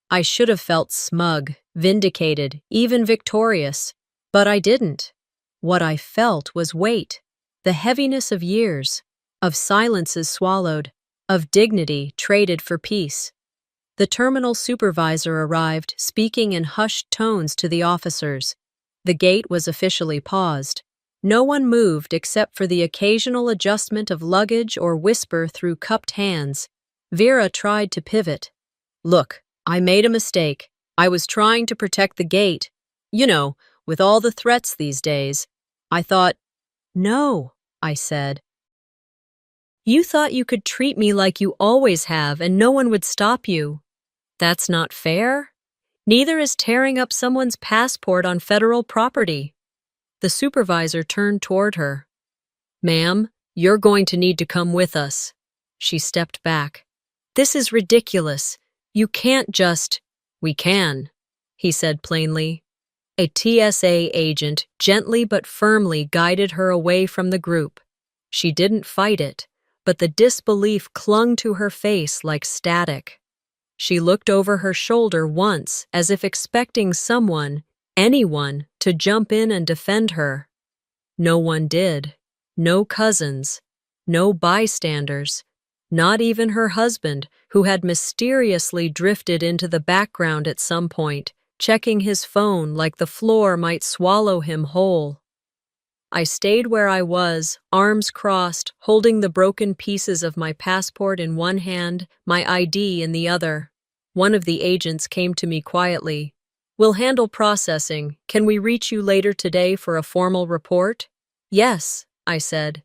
I should have felt smug, vindicated, even victorious. But I didn't. What I felt was weight, the heaviness of years, of silences swallowed, of dignity traded for peace. The terminal supervisor arrived, speaking in hushed tones to the officers. The gate was officially paused. No one moved except for the occasional adjustment of luggage or whisper through cupped hands. Vera tried to pivot. "Look, I made a mistake. I was trying to protect the gate. You know, with all the threats these days. I thought—" "No," I said. "You thought you could treat me like you always have and no one would stop you. That's not fair. Neither is tearing up someone's passport on federal property." The supervisor turned toward her. "Ma'am, you're going to need to come with us." She stepped back. "This is ridiculous. You can't just—" "We can," he said plainly. A TSA agent gently but firmly guided her away from the group. She didn't fight it, but the disbelief clung to her face like static. She looked over her shoulder once as if expecting someone, anyone, to jump in and defend her. No one did. No cousins. No bystanders. Not even her husband, who had mysteriously drifted into the background at some point, checking his phone like the floor might swallow him whole. I stayed where I was, arms crossed, holding the broken pieces of my passport in one hand, my ID in the other. One of the agents came to me quietly. "We'll handle processing. Can we reach you later today for a formal report?" "Yes," I said.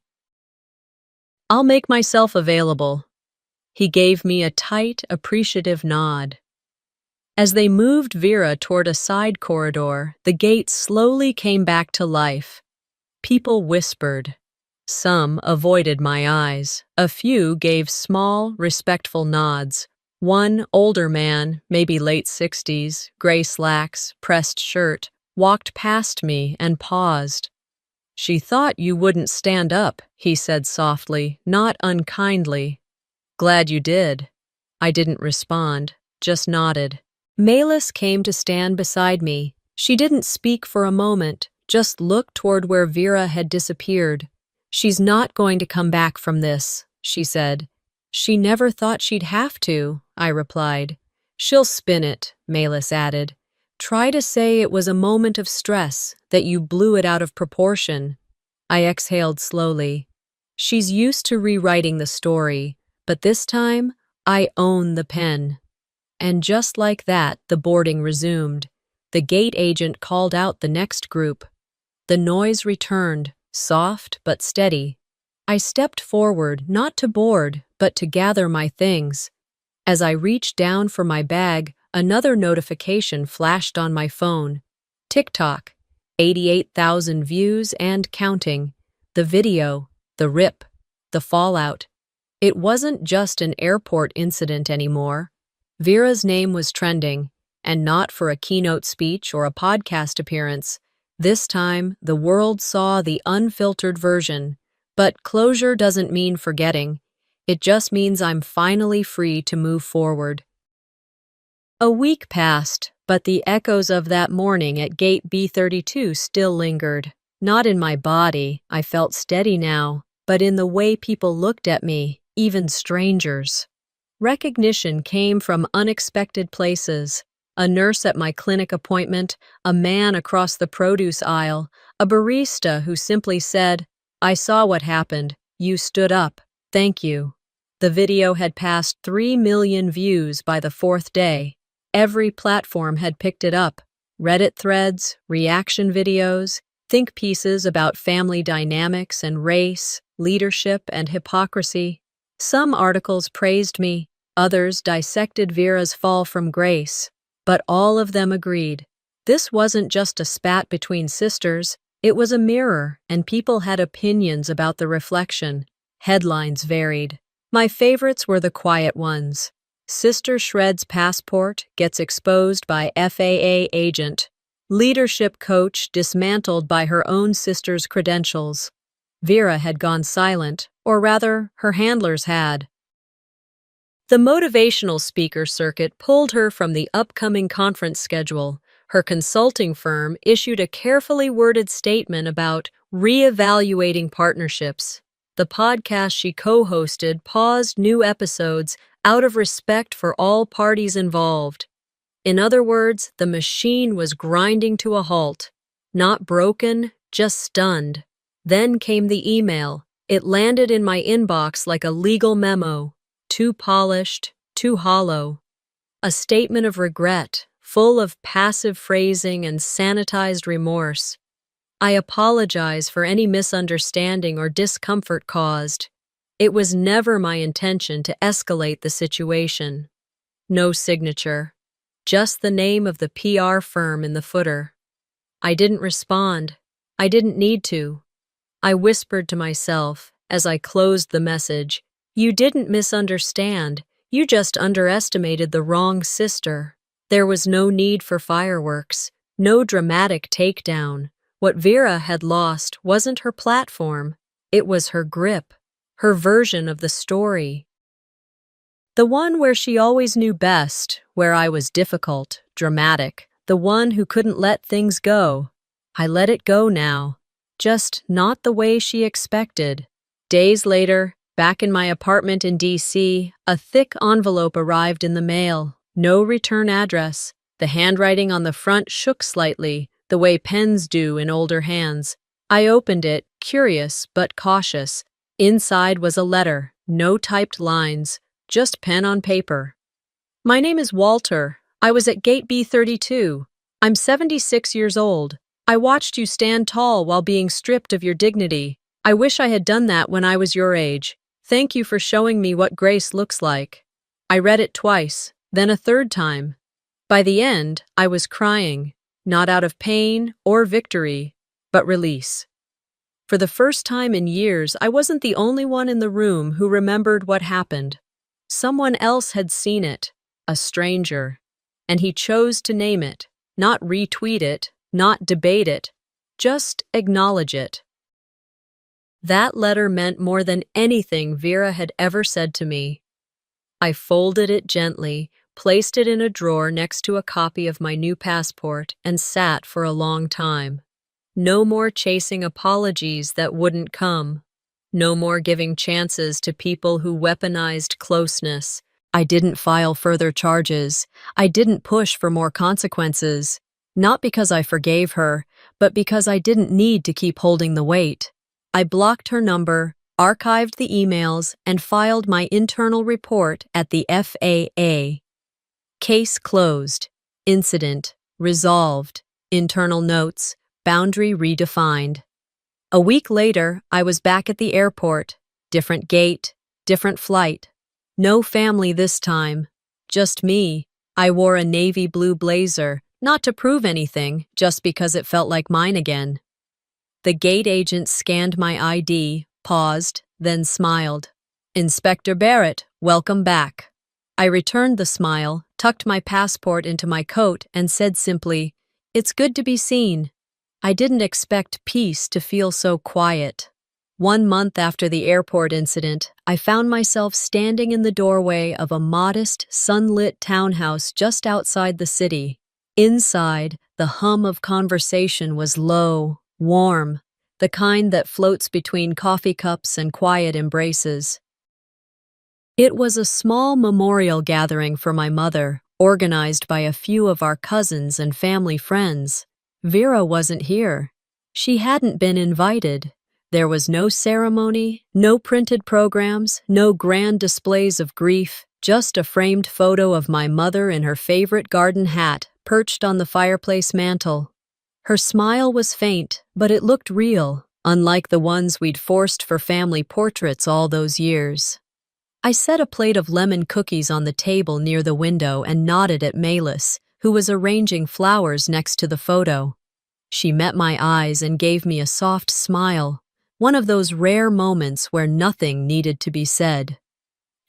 "I'll make myself available." He gave me a tight, appreciative nod. As they moved Vera toward a side corridor, the gate slowly came back to life. People whispered. Some avoided my eyes. A few gave small, respectful nods. One older man, maybe late 60s, gray slacks, pressed shirt, walked past me and paused. "She thought you wouldn't stand up," he said softly, not unkindly. "Glad you did." I didn't respond, just nodded. Malis came to stand beside me. She didn't speak for a moment, just looked toward where Vera had disappeared. "She's not going to come back from this," she said. "She never thought she'd have to," I replied. "She'll spin it," Malis added. "Try to say it was a moment of stress, that you blew it out of proportion." I exhaled slowly. She's used to rewriting the story, but this time, I own the pen. And just like that, the boarding resumed. The gate agent called out the next group. The noise returned, soft but steady. I stepped forward, not to board, but to gather my things. As I reached down for my bag, another notification flashed on my phone. TikTok, 88,000 views and counting. The video, the rip, the fallout. It wasn't just an airport incident anymore. Vera's name was trending, and not for a keynote speech or a podcast appearance. This time, the world saw the unfiltered version. But closure doesn't mean forgetting. It just means I'm finally free to move forward. A week passed, but the echoes of that morning at Gate B32 still lingered. Not in my body, I felt steady now, but in the way people looked at me, even strangers. Recognition came from unexpected places. A nurse at my clinic appointment, a man across the produce aisle, a barista who simply said, "I saw what happened. You stood up. Thank you." The video had passed 3 million views by the 4th day. Every platform had picked it up. Reddit threads, reaction videos, think pieces about family dynamics and race, leadership and hypocrisy. Some articles praised me, others dissected Vera's fall from grace. But all of them agreed. This wasn't just a spat between sisters. It was a mirror, and people had opinions about the reflection. Headlines varied. My favorites were the quiet ones. Sister shreds passport, gets exposed by FAA agent. Leadership coach dismantled by her own sister's credentials. Vera had gone silent, or rather, her handlers had. The motivational speaker circuit pulled her from the upcoming conference schedule. Her consulting firm issued a carefully worded statement about reevaluating partnerships. The podcast she co-hosted paused new episodes out of respect for all parties involved. In other words, the machine was grinding to a halt. Not broken, just stunned. Then came the email. It landed in my inbox like a legal memo. Too polished, too hollow. A statement of regret, full of passive phrasing and sanitized remorse. I apologize for any misunderstanding or discomfort caused. It was never my intention to escalate the situation. No signature, just the name of the PR firm in the footer. I didn't respond. I didn't need to. I whispered to myself as I closed the message, "You didn't misunderstand. You just underestimated the wrong sister." There was no need for fireworks, no dramatic takedown. What Vera had lost wasn't her platform. It was her grip, her version of the story. The one where she always knew best, where I was difficult, dramatic, the one who couldn't let things go. I let it go now, just not the way she expected. Days later, back in my apartment in D.C., a thick envelope arrived in the mail. No return address. The handwriting on the front shook slightly, the way pens do in older hands. I opened it, curious but cautious. Inside was a letter, no typed lines, just pen on paper. "My name is Walter. I was at Gate B32. I'm 76 years old. I watched you stand tall while being stripped of your dignity. I wish I had done that when I was your age. Thank you for showing me what grace looks like." I read it twice, then a third time. By the end, I was crying, not out of pain or victory, but release. For the first time in years, I wasn't the only one in the room who remembered what happened. Someone else had seen it, a stranger, and he chose to name it, not retweet it, not debate it, just acknowledge it. That letter meant more than anything Vera had ever said to me. I folded it gently, placed it in a drawer next to a copy of my new passport, and sat for a long time. No more chasing apologies that wouldn't come. No more giving chances to people who weaponized closeness. I didn't file further charges. I didn't push for more consequences. Not because I forgave her, but because I didn't need to keep holding the weight. I blocked her number, archived the emails, and filed my internal report at the FAA. Case closed. Incident resolved. Internal notes. Boundary redefined. A week later, I was back at the airport. Different gate, different flight. No family this time. Just me. I wore a navy blue blazer, not to prove anything, just because it felt like mine again. The gate agent scanned my ID, paused, then smiled. "Inspector Barrett, welcome back." I returned the smile, tucked my passport into my coat, and said simply, "It's good to be seen." I didn't expect peace to feel so quiet. 1 month after the airport incident, I found myself standing in the doorway of a modest, sunlit townhouse just outside the city. Inside, the hum of conversation was low, warm, the kind that floats between coffee cups and quiet embraces. It was a small memorial gathering for my mother, organized by a few of our cousins and family friends. Vera wasn't here. She hadn't been invited. There was no ceremony, no printed programs, no grand displays of grief, just a framed photo of my mother in her favorite garden hat perched on the fireplace mantel. Her smile was faint, but it looked real, unlike the ones we'd forced for family portraits all those years. I set a plate of lemon cookies on the table near the window and nodded at Malis, who was arranging flowers next to the photo. She met my eyes and gave me a soft smile, one of those rare moments where nothing needed to be said.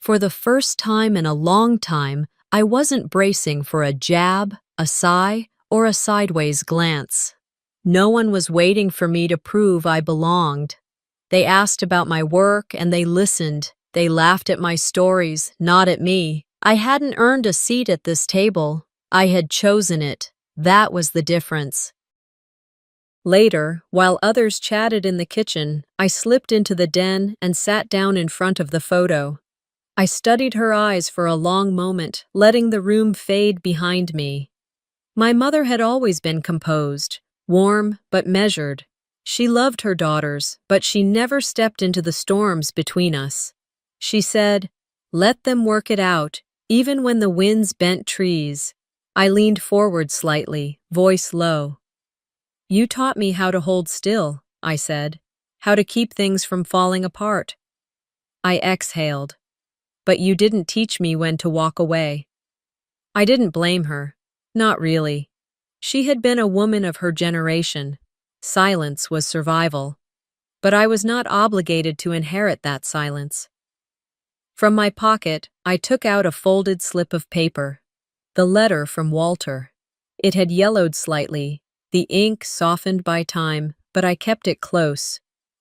For the first time in a long time, I wasn't bracing for a jab, a sigh, or a sideways glance. No one was waiting for me to prove I belonged. They asked about my work and they listened. They laughed at my stories, not at me. I hadn't earned a seat at this table. I had chosen it. That was the difference. Later, while others chatted in the kitchen, I slipped into the den and sat down in front of the photo. I studied her eyes for a long moment, letting the room fade behind me. My mother had always been composed, warm but measured. She loved her daughters, but she never stepped into the storms between us. She said, "Let them work it out, even when the winds bent trees." I leaned forward slightly, voice low. "You taught me how to hold still," I said, "how to keep things from falling apart." I exhaled. "But you didn't teach me when to walk away." I didn't blame her. Not really. She had been a woman of her generation. Silence was survival. But I was not obligated to inherit that silence. From my pocket, I took out a folded slip of paper. The letter from Walter. It had yellowed slightly, the ink softened by time, but I kept it close.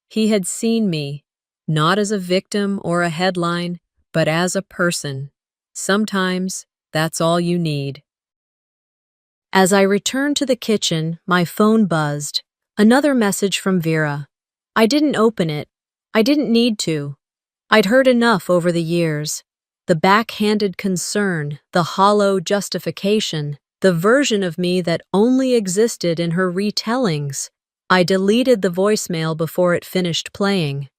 He had seen me, not as a victim or a headline, but as a person. Sometimes, that's all you need. As I returned to the kitchen, my phone buzzed. Another message from Vera. I didn't open it. I didn't need to. I'd heard enough over the years. The backhanded concern, the hollow justification, the version of me that only existed in her retellings. I deleted the voicemail before it finished playing.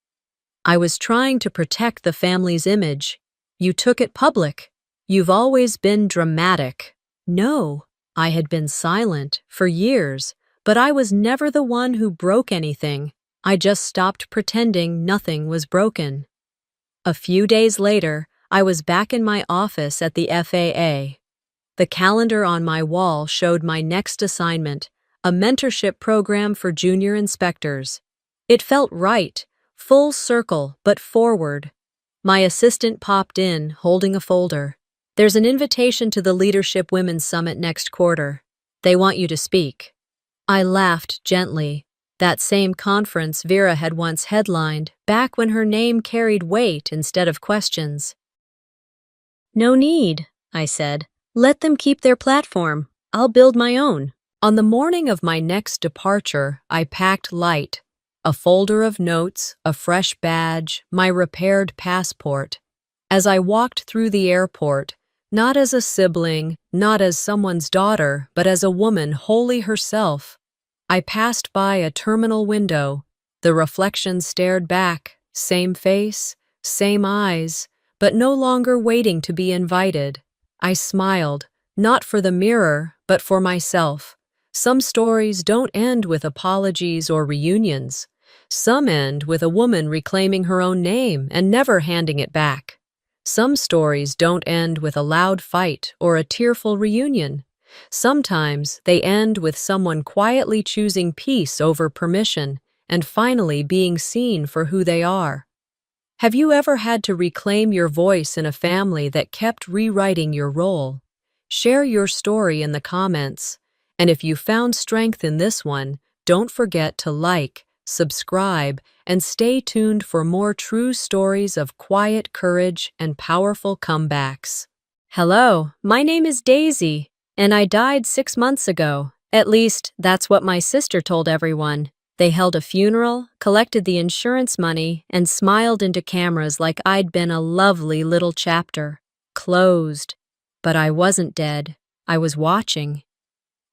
I was trying to protect the family's image. You took it public. You've always been dramatic. No, I had been silent for years, but I was never the one who broke anything. I just stopped pretending nothing was broken. A few days later, I was back in my office at the FAA. The calendar on my wall showed my next assignment, a mentorship program for junior inspectors. It felt right, full circle, but forward. My assistant popped in, holding a folder. There's an invitation to the Leadership Women's Summit next quarter. They want you to speak. I laughed gently. That same conference Vera had once headlined, back when her name carried weight instead of questions. No need, I said. Let them keep their platform. I'll build my own. On the morning of my next departure, I packed light. A folder of notes, a fresh badge, my repaired passport. As I walked through the airport, not as a sibling, not as someone's daughter, but as a woman wholly herself, I passed by a terminal window. The reflection stared back, same face, same eyes, but no longer waiting to be invited. I smiled, not for the mirror, but for myself. Some stories don't end with apologies or reunions. Some end with a woman reclaiming her own name and never handing it back. Some stories don't end with a loud fight or a tearful reunion. Sometimes they end with someone quietly choosing peace over permission and finally being seen for who they are. Have you ever had to reclaim your voice in a family that kept rewriting your role? Share your story in the comments. And if you found strength in this one, don't forget to like, subscribe, and stay tuned for more true stories of quiet courage and powerful comebacks. Hello, my name is Daisy, and I died 6 months ago. At least, that's what my sister told everyone. They held a funeral, collected the insurance money, and smiled into cameras like I'd been a lovely little chapter. Closed. But I wasn't dead. I was watching.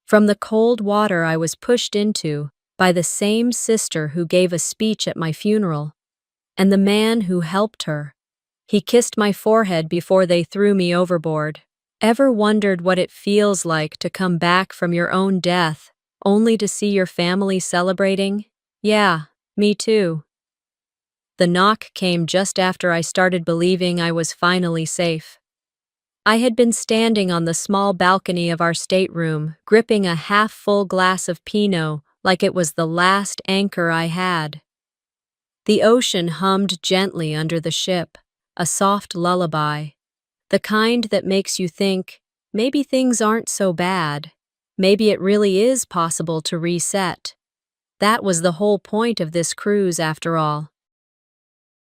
From the cold water I was pushed into by the same sister who gave a speech at my funeral, and the man who helped her. He kissed my forehead before they threw me overboard. Ever wondered what it feels like to come back from your own death, only to see your family celebrating? Yeah, me too. The knock came just after I started believing I was finally safe. I had been standing on the small balcony of our stateroom, gripping a half-full glass of Pinot like it was the last anchor I had. The ocean hummed gently under the ship, a soft lullaby, the kind that makes you think, maybe things aren't so bad. Maybe it really is possible to reset. That was the whole point of this cruise, after all.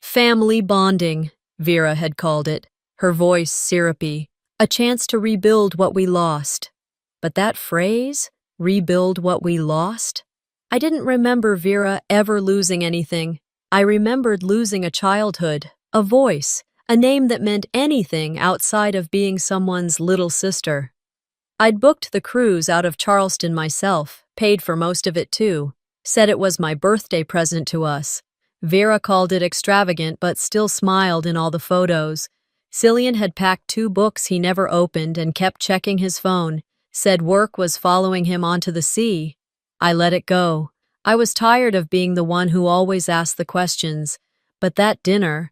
Family bonding, Vera had called it, her voice syrupy, a chance to rebuild what we lost. But that phrase, rebuild what we lost? I didn't remember Vera ever losing anything. I remembered losing a childhood, a voice, a name that meant anything outside of being someone's little sister. I'd booked the cruise out of Charleston myself, paid for most of it too, said it was my birthday present to us. Vera called it extravagant but still smiled in all the photos. Cillian had packed 2 books he never opened and kept checking his phone, said work was following him onto the sea. I let it go. I was tired of being the one who always asked the questions. But that dinner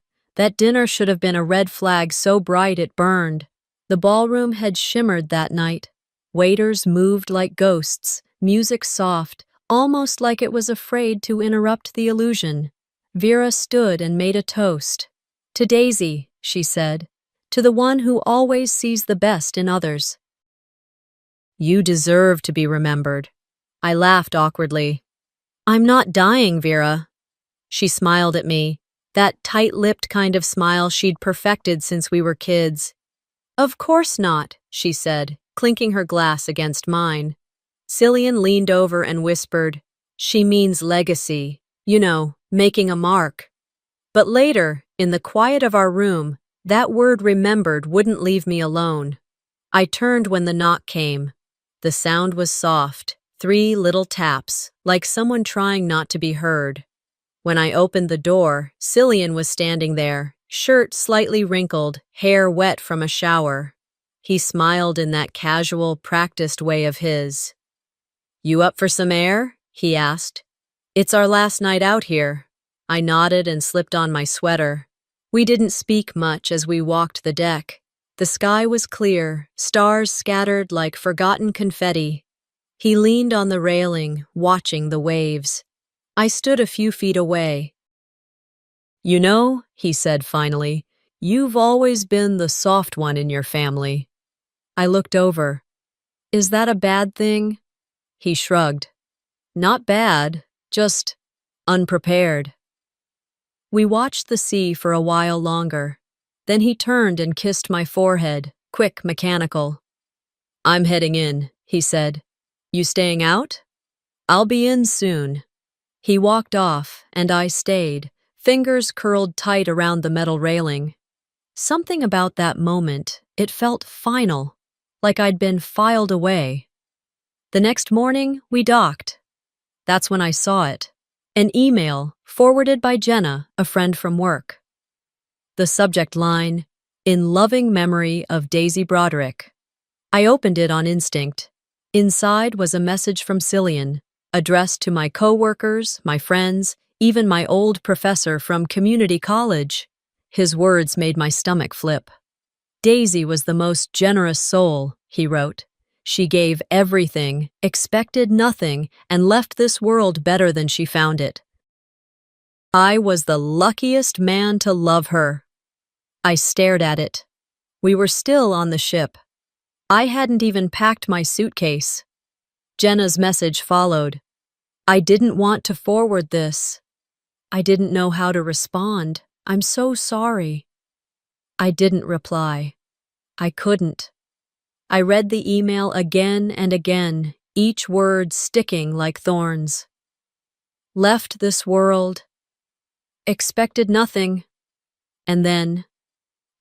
should have been a red flag so bright it burned. The ballroom had shimmered that night. Waiters moved like ghosts, music soft, almost like it was afraid to interrupt the illusion. Vera stood and made a toast. To Daisy, she said, to the one who always sees the best in others. You deserve to be remembered. I laughed awkwardly. I'm not dying, Vera. She smiled at me, that tight-lipped kind of smile she'd perfected since we were kids. Of course not, she said, clinking her glass against mine. Cillian leaned over and whispered, she means legacy, you know, making a mark. But later, in the quiet of our room, that word remembered wouldn't leave me alone. I turned when the knock came. The sound was soft, 3 little taps, like someone trying not to be heard. When I opened the door, Cillian was standing there, shirt slightly wrinkled, hair wet from a shower. He smiled in that casual, practiced way of his. You up for some air? He asked. It's our last night out here. I nodded and slipped on my sweater. We didn't speak much as we walked the deck. The sky was clear, stars scattered like forgotten confetti. He leaned on the railing, watching the waves. I stood a few feet away. "You know," he said finally, "you've always been the soft one in your family." I looked over. "Is that a bad thing?" He shrugged. "Not bad, just unprepared." We watched the sea for a while longer. Then he turned and kissed my forehead, quick, mechanical. "I'm heading in," he said. "You staying out?" "I'll be in soon." He walked off, and I stayed, fingers curled tight around the metal railing. Something about that moment, it felt final, like I'd been filed away. The next morning, we docked. That's when I saw it. An email forwarded by Jenna, a friend from work. The subject line, "In loving memory of Daisy Broderick." I opened it on instinct. Inside was a message from Cillian, addressed to my coworkers, my friends, even my old professor from community college. His words made my stomach flip. "Daisy was the most generous soul," he wrote. "She gave everything, expected nothing, and left this world better than she found it. I was the luckiest man to love her." I stared at it. We were still on the ship. I hadn't even packed my suitcase. Jenna's message followed. "I didn't want to forward this. I didn't know how to respond. I'm so sorry." I didn't reply. I couldn't. I read the email again and again, each word sticking like thorns. Left this world. Expected nothing. And then,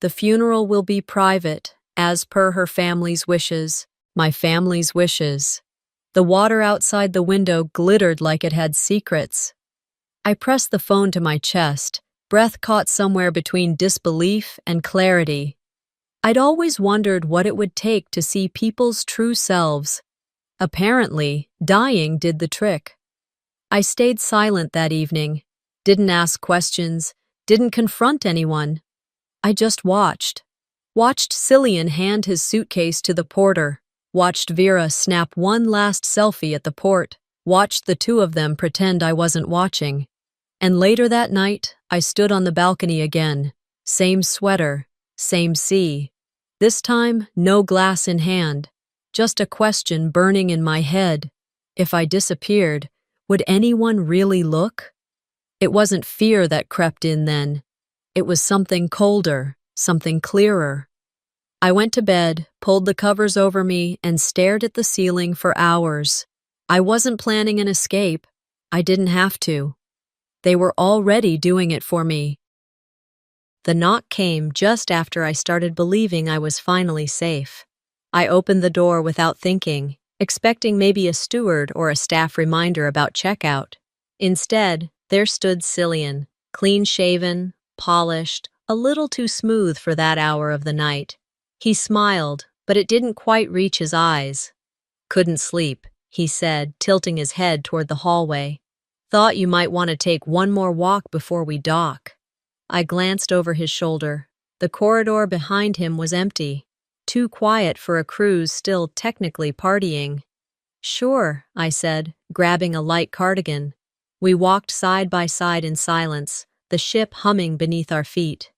"The funeral will be private, as per her family's wishes." My family's wishes. The water outside the window glittered like it had secrets. I pressed the phone to my chest, breath caught somewhere between disbelief and clarity. I'd always wondered what it would take to see people's true selves. Apparently, dying did the trick. I stayed silent that evening, didn't ask questions, didn't confront anyone. I just watched. Watched Cillian hand his suitcase to the porter. Watched Vera snap one last selfie at the port. Watched the two of them pretend I wasn't watching. And later that night, I stood on the balcony again. Same sweater, same sea. This time, no glass in hand. Just a question burning in my head. If I disappeared, would anyone really look? It wasn't fear that crept in then. It was something colder, something clearer. I went to bed, pulled the covers over me, and stared at the ceiling for hours. I wasn't planning an escape. I didn't have to. They were already doing it for me. The knock came just after I started believing I was finally safe. I opened the door without thinking, expecting maybe a steward or a staff reminder about checkout. Instead, there stood Cillian, clean-shaven, polished, a little too smooth for that hour of the night. He smiled, but it didn't quite reach his eyes. "Couldn't sleep," he said, tilting his head toward the hallway. "Thought you might want to take one more walk before we dock." I glanced over his shoulder. The corridor behind him was empty, too quiet for a cruise still technically partying. "Sure," I said, grabbing a light cardigan. We walked side by side in silence, the ship humming beneath our feet.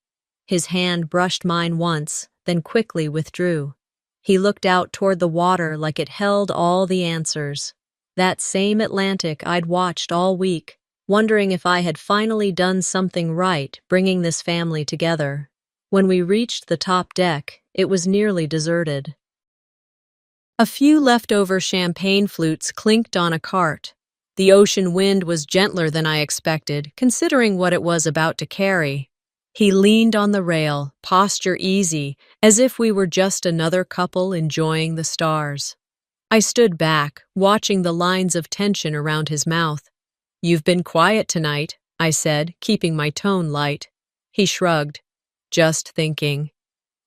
His hand brushed mine once, then quickly withdrew. He looked out toward the water like it held all the answers. That same Atlantic I'd watched all week, wondering if I had finally done something right bringing this family together. When we reached the top deck, it was nearly deserted. A few leftover champagne flutes clinked on a cart. The ocean wind was gentler than I expected, considering what it was about to carry. He leaned on the rail, posture easy, as if we were just another couple enjoying the stars. I stood back, watching the lines of tension around his mouth. "You've been quiet tonight," I said, keeping my tone light. He shrugged. "Just thinking."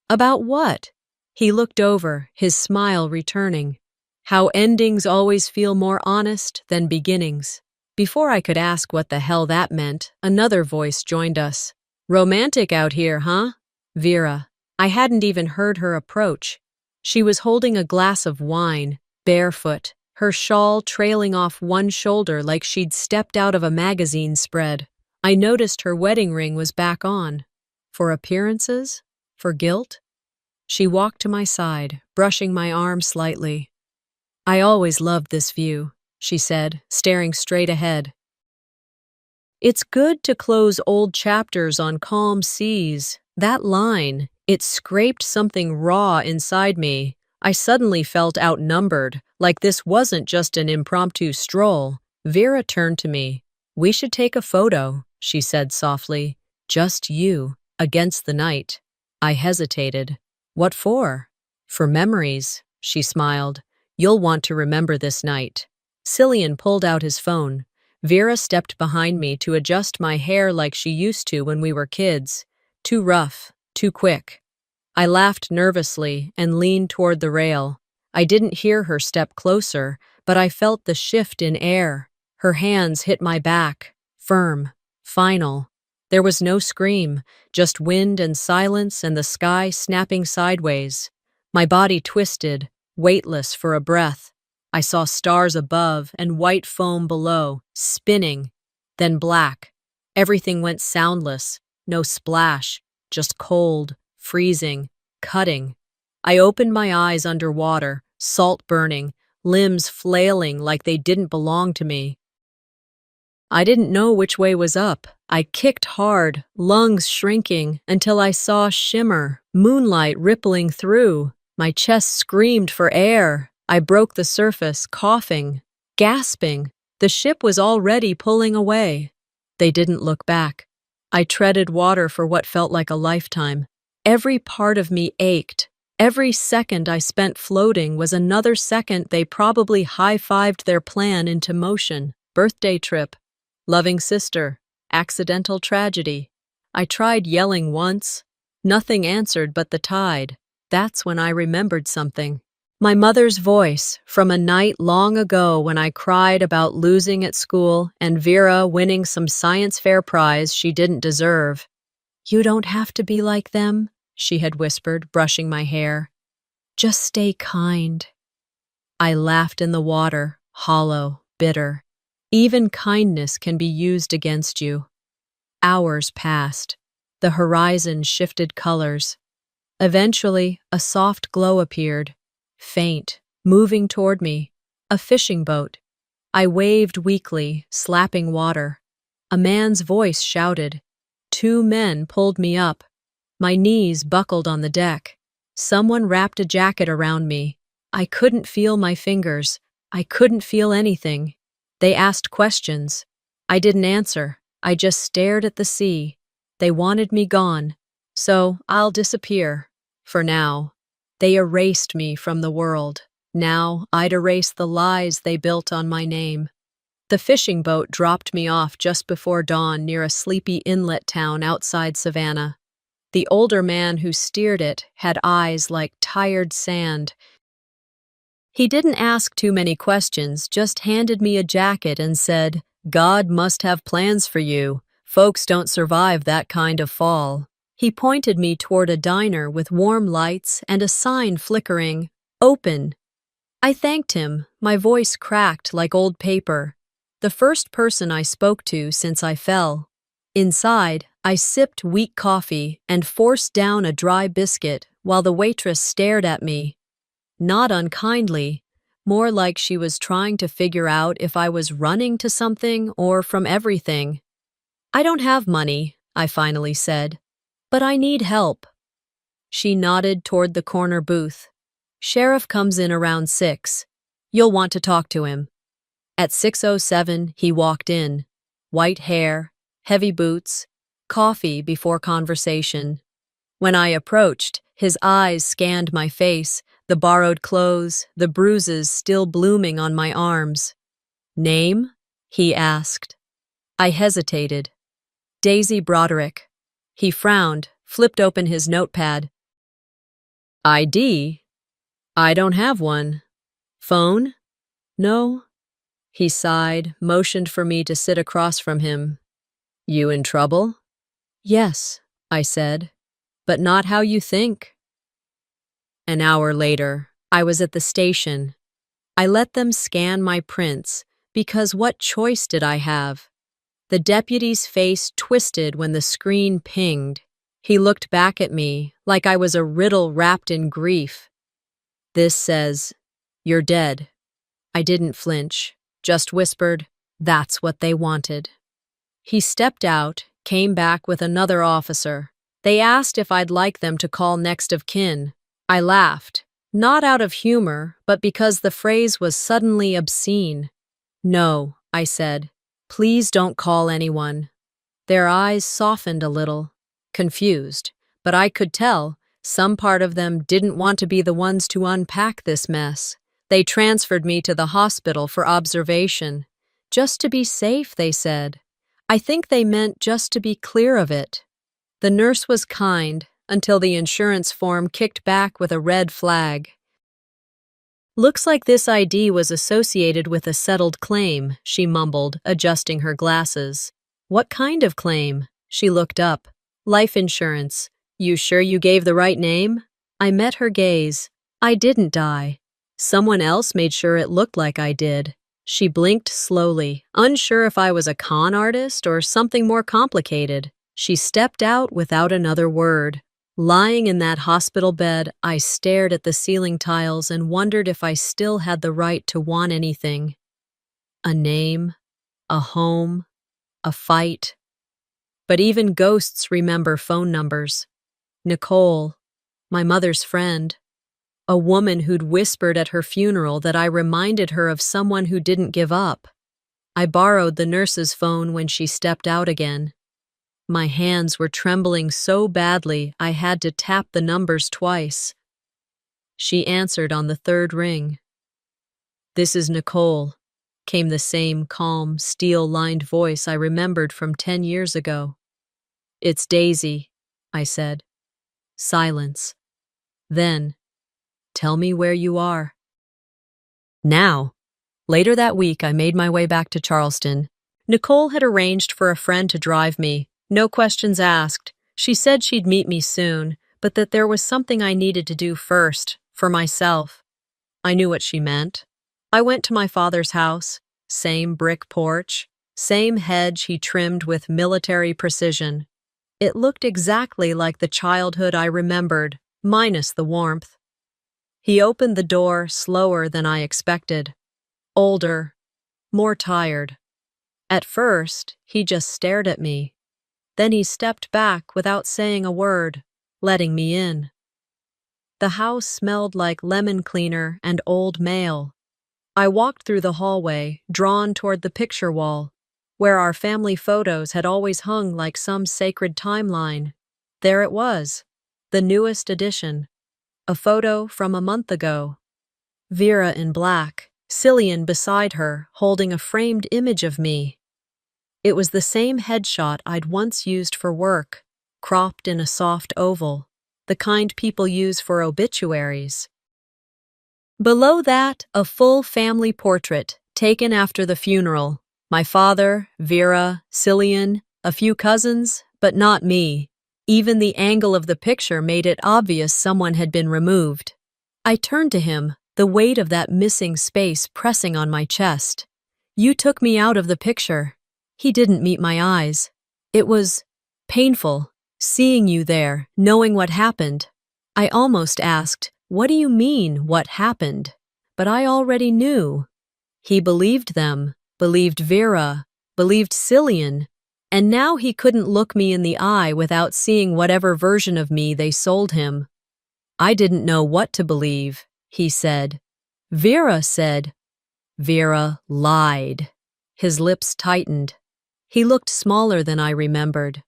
"About what?" He looked over, his smile returning. How endings always feel more honest than beginnings. Before I could ask what the hell that meant, another voice joined us. "Romantic out here, huh?" Vera. I hadn't even heard her approach. She was holding a glass of wine, barefoot, her shawl trailing off one shoulder like she'd stepped out of a magazine spread. I noticed her wedding ring was back on. For appearances? For guilt? She walked to my side, brushing my arm slightly. "I always loved this view," she said, staring straight ahead. "It's good to close old chapters on calm seas." That line, it scraped something raw inside me. I suddenly felt outnumbered, like this wasn't just an impromptu stroll. Vera turned to me. "We should take a photo," she said softly. "Just you, against the night." I hesitated. "What for?" "For memories," she smiled. "You'll want to remember this night." Cillian pulled out his phone. Vera stepped behind me to adjust my hair like she used to when we were kids. Too rough, too quick. I laughed nervously and leaned toward the rail. I didn't hear her step closer, but I felt the shift in air. Her hands hit my back, firm, final. There was no scream, just wind and silence and the sky snapping sideways. My body twisted, weightless for a breath. I saw stars above and white foam below, spinning, then black. Everything went soundless, no splash, just cold, freezing, cutting. I opened my eyes underwater, salt burning, limbs flailing like they didn't belong to me. I didn't know which way was up. I kicked hard, lungs shrinking, until I saw shimmer, moonlight rippling through. My chest screamed for air. I broke the surface, coughing, gasping. The ship was already pulling away. They didn't look back. I treaded water for what felt like a lifetime. Every part of me ached. Every second I spent floating was another second they probably high-fived their plan into motion. Birthday trip, loving sister, accidental tragedy. I tried yelling once. Nothing answered but the tide. That's when I remembered something. My mother's voice from a night long ago when I cried about losing at school and Vera winning some science fair prize she didn't deserve. "You don't have to be like them," she had whispered, brushing my hair. "Just stay kind." I laughed in the water, hollow, bitter. Even kindness can be used against you. Hours passed. The horizon shifted colors. Eventually, a soft glow appeared. Faint, moving toward me. A fishing boat. I waved weakly, slapping water. A man's voice shouted. 2 men pulled me up. My knees buckled on the deck. Someone wrapped a jacket around me. I couldn't feel my fingers. I couldn't feel anything. They asked questions. I didn't answer. I just stared at the sea. They wanted me gone. So I'll disappear. For now. They erased me from the world. Now I'd erase the lies they built on my name. The fishing boat dropped me off just before dawn near a sleepy inlet town outside Savannah. The older man who steered it had eyes like tired sand. He didn't ask too many questions, just handed me a jacket and said, "God must have plans for you. Folks don't survive that kind of fall." He pointed me toward a diner with warm lights and a sign flickering, "Open." I thanked him, my voice cracked like old paper. The first person I spoke to since I fell. Inside, I sipped weak coffee and forced down a dry biscuit while the waitress stared at me. Not unkindly, more like she was trying to figure out if I was running to something or from everything. "I don't have money," I finally said, "but I need help." She nodded toward the corner booth. "Sheriff comes in around 6. You'll want to talk to him." At 6:07, he walked in. White hair, heavy boots, coffee before conversation. When I approached, his eyes scanned my face, the borrowed clothes, the bruises still blooming on my arms. "Name?" he asked. I hesitated. "Daisy Broderick." He frowned, flipped open his notepad. "ID? I don't have one." "Phone?" "No." He sighed, motioned for me to sit across from him. "You in trouble?" "Yes," I said, "but not how you think." An hour later, I was at the station. I let them scan my prints, because what choice did I have? The deputy's face twisted when the screen pinged. He looked back at me like I was a riddle wrapped in grief. "This says, you're dead." I didn't flinch, just whispered, "That's what they wanted." He stepped out, came back with another officer. They asked if I'd like them to call next of kin. I laughed, not out of humor, but because the phrase was suddenly obscene. "No," I said. "Please don't call anyone." Their eyes softened a little, confused, but I could tell some part of them didn't want to be the ones to unpack this mess. They transferred me to the hospital for observation. Just to be safe, they said. I think they meant just to be clear of it. The nurse was kind until the insurance form kicked back with a red flag. "Looks like this ID was associated with a settled claim," she mumbled, adjusting her glasses. "What kind of claim?" She looked up. "Life insurance. You sure you gave the right name?" I met her gaze. "I didn't die. Someone else made sure it looked like I did." She blinked slowly, unsure if I was a con artist or something more complicated. She stepped out without another word. Lying in that hospital bed, I stared at the ceiling tiles and wondered if I still had the right to want anything. A name, a home, a fight. But even ghosts remember phone numbers. Nicole, my mother's friend, a woman who'd whispered at her funeral that I reminded her of someone who didn't give up. I borrowed the nurse's phone when she stepped out again. My hands were trembling so badly I had to tap the numbers twice. She answered on the third ring. "This is Nicole," came the same calm, steel-lined voice I remembered from 10 years ago. "It's Daisy," I said. Silence. Then, "Tell me where you are." Now. Later that week, I made my way back to Charleston. Nicole had arranged for a friend to drive me. No questions asked. She said she'd meet me soon, but that there was something I needed to do first, for myself. I knew what she meant. I went to my father's house. Same brick porch, same hedge he trimmed with military precision. It looked exactly like the childhood I remembered, minus the warmth. He opened the door slower than I expected. Older, more tired. At first, he just stared at me. Then he stepped back without saying a word, letting me in. The house smelled like lemon cleaner and old mail. I walked through the hallway, drawn toward the picture wall, where our family photos had always hung like some sacred timeline. There it was, the newest edition, a photo from a month ago. Vera in black, Cillian beside her, holding a framed image of me. It was the same headshot I'd once used for work, cropped in a soft oval, the kind people use for obituaries. Below that, a full family portrait, taken after the funeral. My father, Vera, Cillian, a few cousins, but not me. Even the angle of the picture made it obvious someone had been removed. I turned to him, the weight of that missing space pressing on my chest. "You took me out of the picture." He didn't meet my eyes. It was painful, seeing you there, knowing what happened. I almost asked, "What do you mean, what happened?" But I already knew. He believed them, believed Vera, believed Cillian, and now he couldn't look me in the eye without seeing whatever version of me they sold him. "I didn't know what to believe," he said. "Vera said." Vera lied. His lips tightened. He looked smaller than I remembered.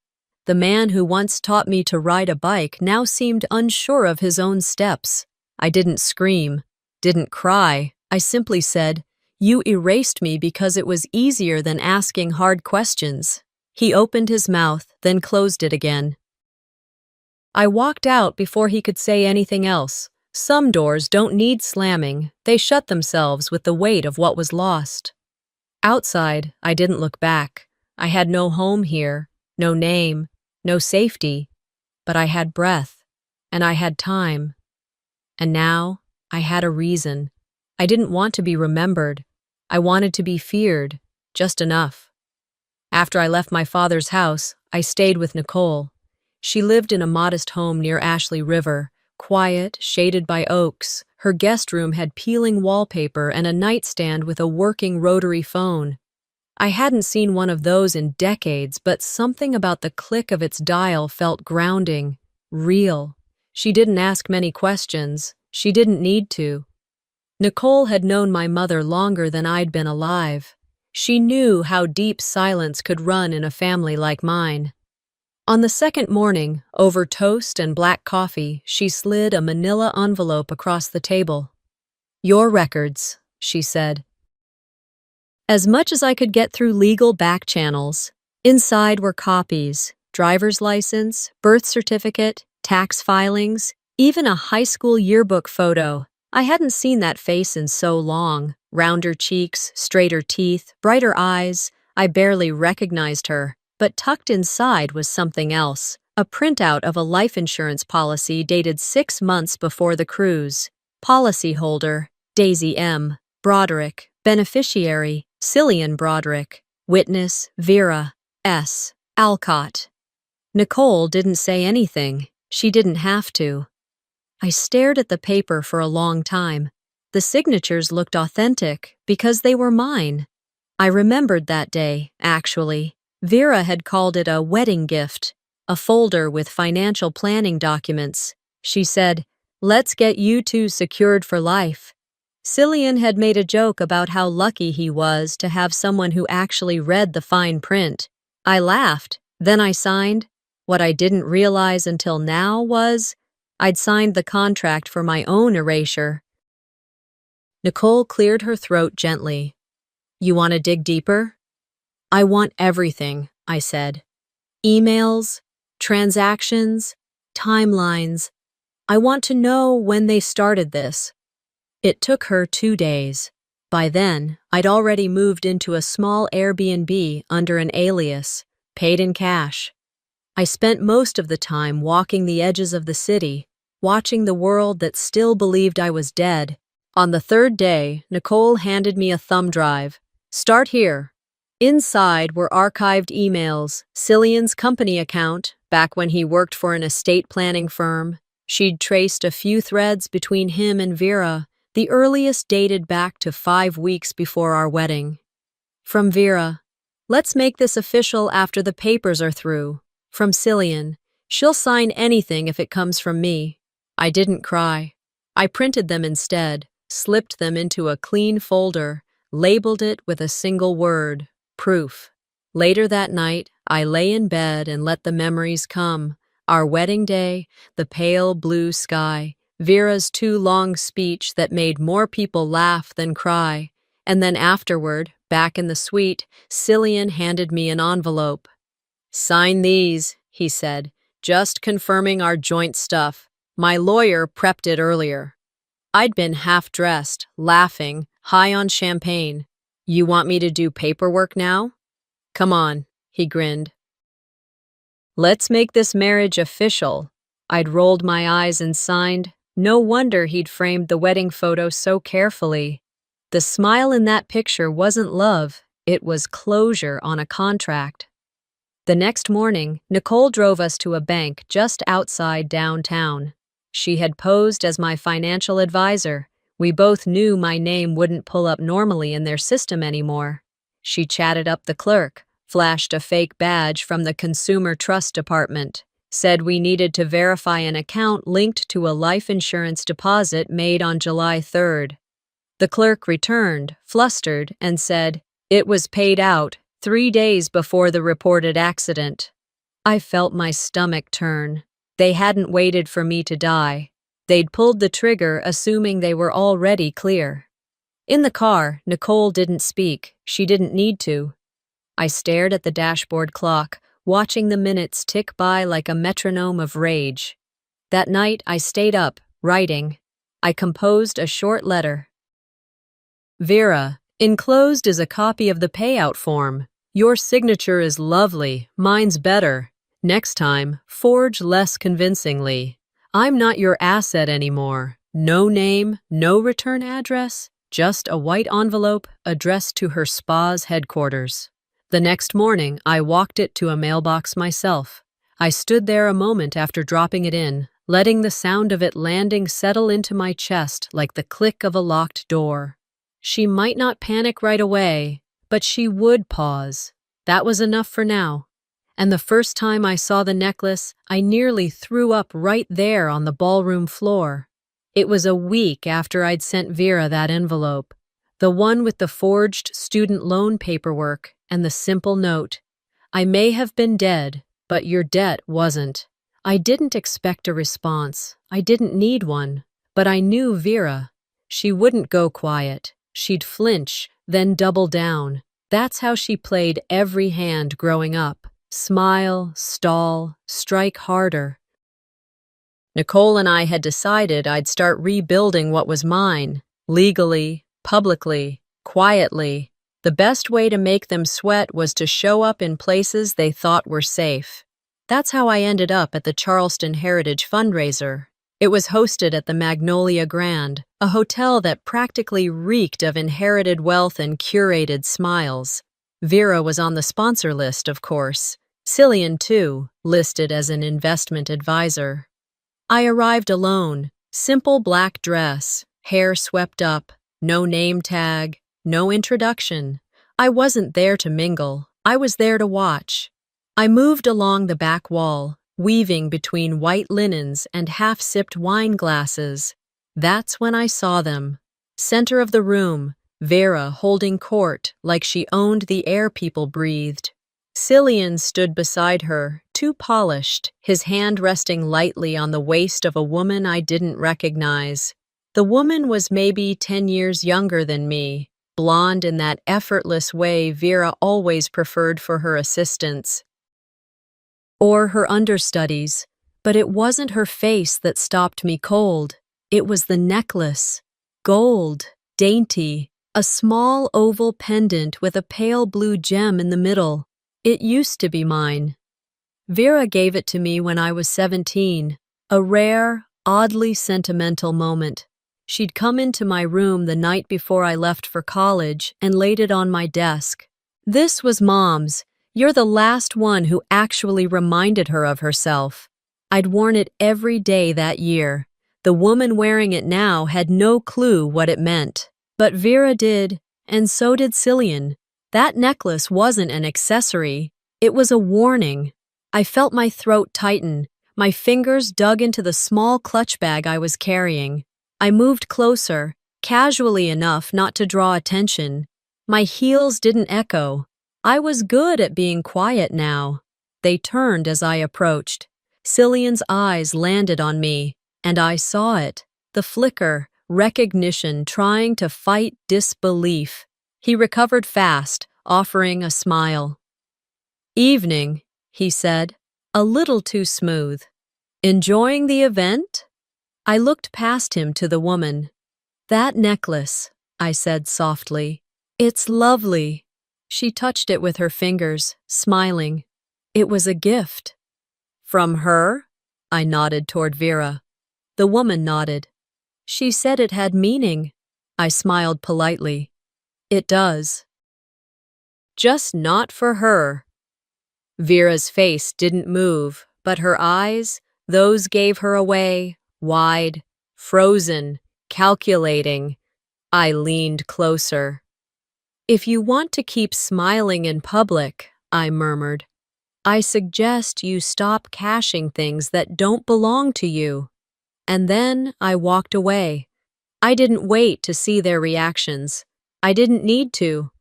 The man who once taught me to ride a bike now seemed unsure of his own steps. I didn't scream, didn't cry. I simply said, "You erased me because it was easier than asking hard questions." He opened his mouth, then closed it again. I walked out before he could say anything else. Some doors don't need slamming. They shut themselves with the weight of what was lost. Outside, I didn't look back. I had no home here, no name, no safety, but I had breath, and I had time. And now I had a reason. I didn't want to be remembered. I wanted to be feared, just enough. After I left my father's house, I stayed with Nicole. She lived in a modest home near Ashley River, quiet, shaded by oaks. Her guest room had peeling wallpaper and a nightstand with a working rotary phone. I hadn't seen one of those in decades, but something about the click of its dial felt grounding, real. She didn't ask many questions. She didn't need to. Nicole had known my mother longer than I'd been alive. She knew how deep silence could run in a family like mine. On the second morning, over toast and black coffee, she slid a manila envelope across the table. "Your records," she said. As much as I could get through legal back channels, inside were copies, driver's license, birth certificate, tax filings, even a high school yearbook photo. I hadn't seen that face in so long. Rounder cheeks, straighter teeth, brighter eyes. I barely recognized her, but tucked inside was something else. A printout of a life insurance policy dated 6 months before the cruise. Policyholder, Daisy M. Broderick. Beneficiary, Cillian Broderick. Witness, Vera S. Alcott. Nicole didn't say anything. She didn't have to. I stared at the paper for a long time. The signatures looked authentic because they were mine. I remembered that day, actually. Vera had called it a wedding gift, a folder with financial planning documents. She said, "Let's get you two secured for life." Cillian had made a joke about how lucky he was to have someone who actually read the fine print. I laughed. Then I signed. What I didn't realize until now was I'd signed the contract for my own erasure. Nicole cleared her throat gently. "You want to dig deeper?" "I want everything," I said. "Emails, transactions, timelines. I want to know when they started this." It took her 2 days. By then, I'd already moved into a small Airbnb under an alias, paid in cash. I spent most of the time walking the edges of the city, watching the world that still believed I was dead. On the 3rd day, Nicole handed me a thumb drive. "Start here." Inside were archived emails, Cillian's company account, back when he worked for an estate planning firm. She'd traced a few threads between him and Vera. The earliest dated back to 5 weeks before our wedding. From Vera, "Let's make this official after the papers are through." From Cillian, "She'll sign anything if it comes from me." I didn't cry. I printed them instead, slipped them into a clean folder, labeled it with a single word, proof. Later that night, I lay in bed and let the memories come. Our wedding day, the pale blue sky, Vera's too long speech that made more people laugh than cry, and then afterward, back in the suite, Cillian handed me an envelope. "Sign these," he said, "just confirming our joint stuff. My lawyer prepped it earlier." I'd been half-dressed, laughing, high on champagne. "You want me to do paperwork now?" "Come on," he grinned. "Let's make this marriage official." I'd rolled my eyes and signed. No wonder he'd framed the wedding photo so carefully. The smile in that picture wasn't love, it was closure on a contract. The next morning, Nicole drove us to a bank just outside downtown. She had posed as my financial advisor. We both knew my name wouldn't pull up normally in their system anymore. She chatted up the clerk, flashed a fake badge from the Consumer Trust Department, said we needed to verify an account linked to a life insurance deposit made on July 3rd. The clerk returned, flustered, and said, "It was paid out 3 days before the reported accident." I felt my stomach turn. They hadn't waited for me to die. They'd pulled the trigger assuming they were already clear. In the car, Nicole didn't speak. She didn't need to. I stared at the dashboard clock, watching the minutes tick by like a metronome of rage. That night, I stayed up, writing. I composed a short letter. "Vera, enclosed is a copy of the payout form. Your signature is lovely, mine's better. Next time, forge less convincingly. I'm not your asset anymore. No name, no return address. just a white envelope addressed to her spa's headquarters. The next morning, I walked it to a mailbox myself. I stood there a moment after dropping it in, letting the sound of it landing settle into my chest like the click of a locked door. She might not panic right away, but she would pause. That was enough for now. And the first time I saw the necklace, I nearly threw up right there on the ballroom floor. It was a week after I'd sent Vera that envelope, the one with the forged student loan paperwork and the simple note, "I may have been dead, but your debt wasn't." I didn't expect a response. I didn't need one. But I knew Vera. She wouldn't go quiet. She'd flinch, then double down. That's how she played every hand growing up. Smile, stall, strike harder. Nicole and I had decided I'd start rebuilding what was mine, legally, publicly, quietly. The best way to make them sweat was to show up in places they thought were safe. That's how I ended up at the Charleston Heritage fundraiser. It was hosted at the Magnolia Grand, a hotel that practically reeked of inherited wealth and curated smiles. Vera was on the sponsor list, of course. Cillian, too, listed as an investment advisor. I arrived alone, simple black dress, hair swept up, no name tag, no introduction. I wasn't there to mingle, I was there to watch. I moved along the back wall, weaving between white linens and half-sipped wine glasses. That's when I saw them. Center of the room, Vera holding court like she owned the air people breathed. Cillian stood beside her, too polished, his hand resting lightly on the waist of a woman I didn't recognize. The woman was maybe 10 years younger than me, blonde in that effortless way Vera always preferred for her assistants. Or her understudies, but it wasn't her face that stopped me cold. It was the necklace. Gold, dainty, a small oval pendant with a pale blue gem in the middle. It used to be mine. Vera gave it to me when I was 17, a rare, oddly sentimental moment. She'd come into my room the night before I left for college and laid it on my desk. "This was Mom's. You're the last one who actually reminded her of herself." I'd worn it every day that year. The woman wearing it now had no clue what it meant. But Vera did, and so did Cillian. That necklace wasn't an accessory. It was a warning. I felt my throat tighten. My fingers dug into the small clutch bag I was carrying. I moved closer, casually enough not to draw attention. My heels didn't echo. I was good at being quiet now. They turned as I approached. Cillian's eyes landed on me, and I saw it. The flicker, recognition trying to fight disbelief. He recovered fast, offering a smile. "Evening," he said, a little too smooth. "Enjoying the event?" I looked past him to the woman. "That necklace," I said softly. "It's lovely." She touched it with her fingers, smiling. "It was a gift." "From her?" I nodded toward Vera. The woman nodded. "She said it had meaning." I smiled politely. "It does. Just not for her." Vera's face didn't move, but her eyes, those gave her away, wide, frozen, calculating. I leaned closer. "If you want to keep smiling in public," I murmured, "I suggest you stop cashing things that don't belong to you." And then I walked away. I didn't wait to see their reactions. I didn't need to.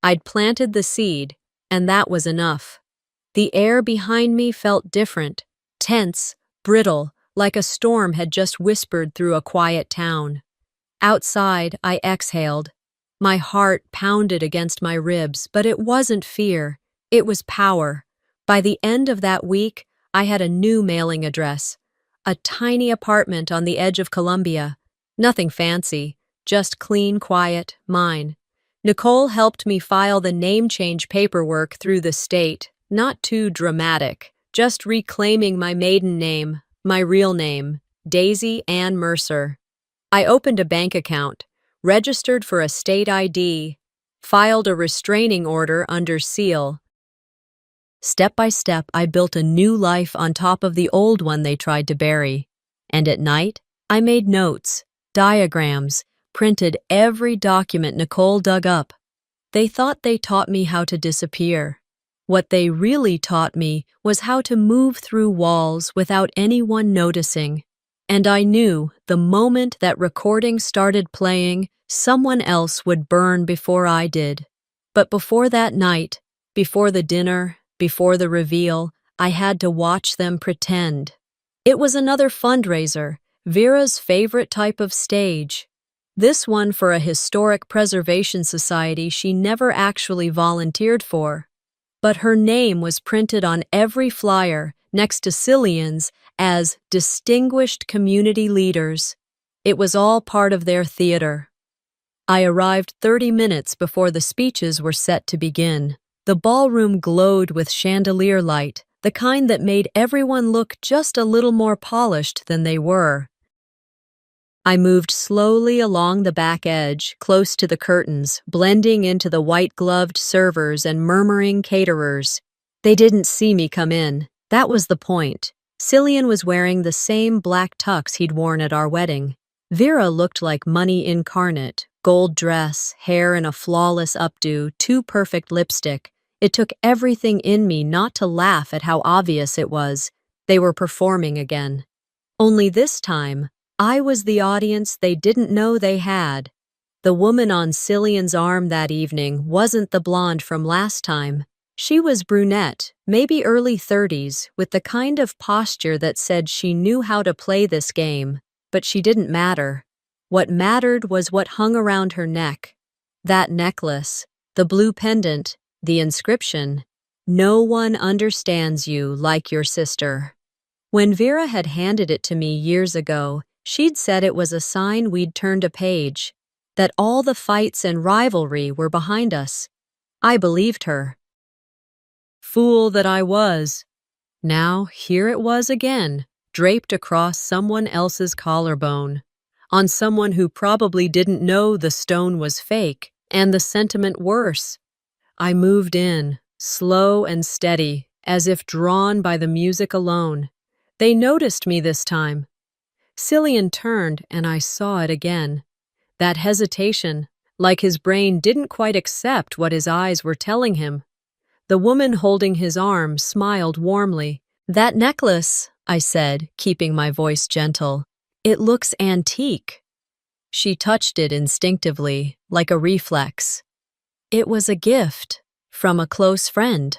I'd planted the seed, and that was enough. The air behind me felt different, tense, brittle, like a storm had just whispered through a quiet town. Outside, I exhaled. My heart pounded against my ribs, but it wasn't fear. It was power. By the end of that week, I had a new mailing address. A tiny apartment on the edge of Columbia. Nothing fancy, just clean, quiet, mine. Nicole helped me file the name change paperwork through the state. Not too dramatic, just reclaiming my maiden name, my real name, Daisy Ann Mercer. I opened a bank account, registered for a state ID, filed a restraining order under seal. Step by step, I built a new life on top of the old one they tried to bury. And at night, I made notes, diagrams, printed every document Nicole dug up. They thought they taught me how to disappear. What they really taught me was how to move through walls without anyone noticing. And I knew the moment that recording started playing, someone else would burn before I did. But before that night, before the dinner, before the reveal, I had to watch them pretend. It was another fundraiser, Vera's favorite type of stage. This one for a historic preservation society she never actually volunteered for. But her name was printed on every flyer next to Cillian's as distinguished community leaders. It was all part of their theater. I arrived 30 minutes before the speeches were set to begin. The ballroom glowed with chandelier light, the kind that made everyone look just a little more polished than they were. I moved slowly along the back edge, close to the curtains, blending into the white-gloved servers and murmuring caterers. They didn't see me come in. That was the point. Cillian was wearing the same black tux he'd worn at our wedding. Vera looked like money incarnate, gold dress, hair in a flawless updo, too perfect lipstick. It took everything in me not to laugh at how obvious it was. They were performing again. Only this time, I was the audience they didn't know they had. The woman on Cillian's arm that evening wasn't the blonde from last time. She was brunette, maybe early 30s, with the kind of posture that said she knew how to play this game, but she didn't matter. What mattered was what hung around her neck. That necklace, the blue pendant, the inscription, "No one understands you like your sister." When Vera had handed it to me years ago, she'd said it was a sign we'd turned a page, that all the fights and rivalry were behind us. I believed her. Fool that I was. Now, here it was again, draped across someone else's collarbone, on someone who probably didn't know the stone was fake, and the sentiment worse. I moved in, slow and steady, as if drawn by the music alone. They noticed me this time. Cillian turned, and I saw it again. That hesitation, like his brain didn't quite accept what his eyes were telling him. The woman holding his arm smiled warmly. "That necklace," I said, keeping my voice gentle. "It looks antique." She touched it instinctively, like a reflex. "It was a gift from a close friend."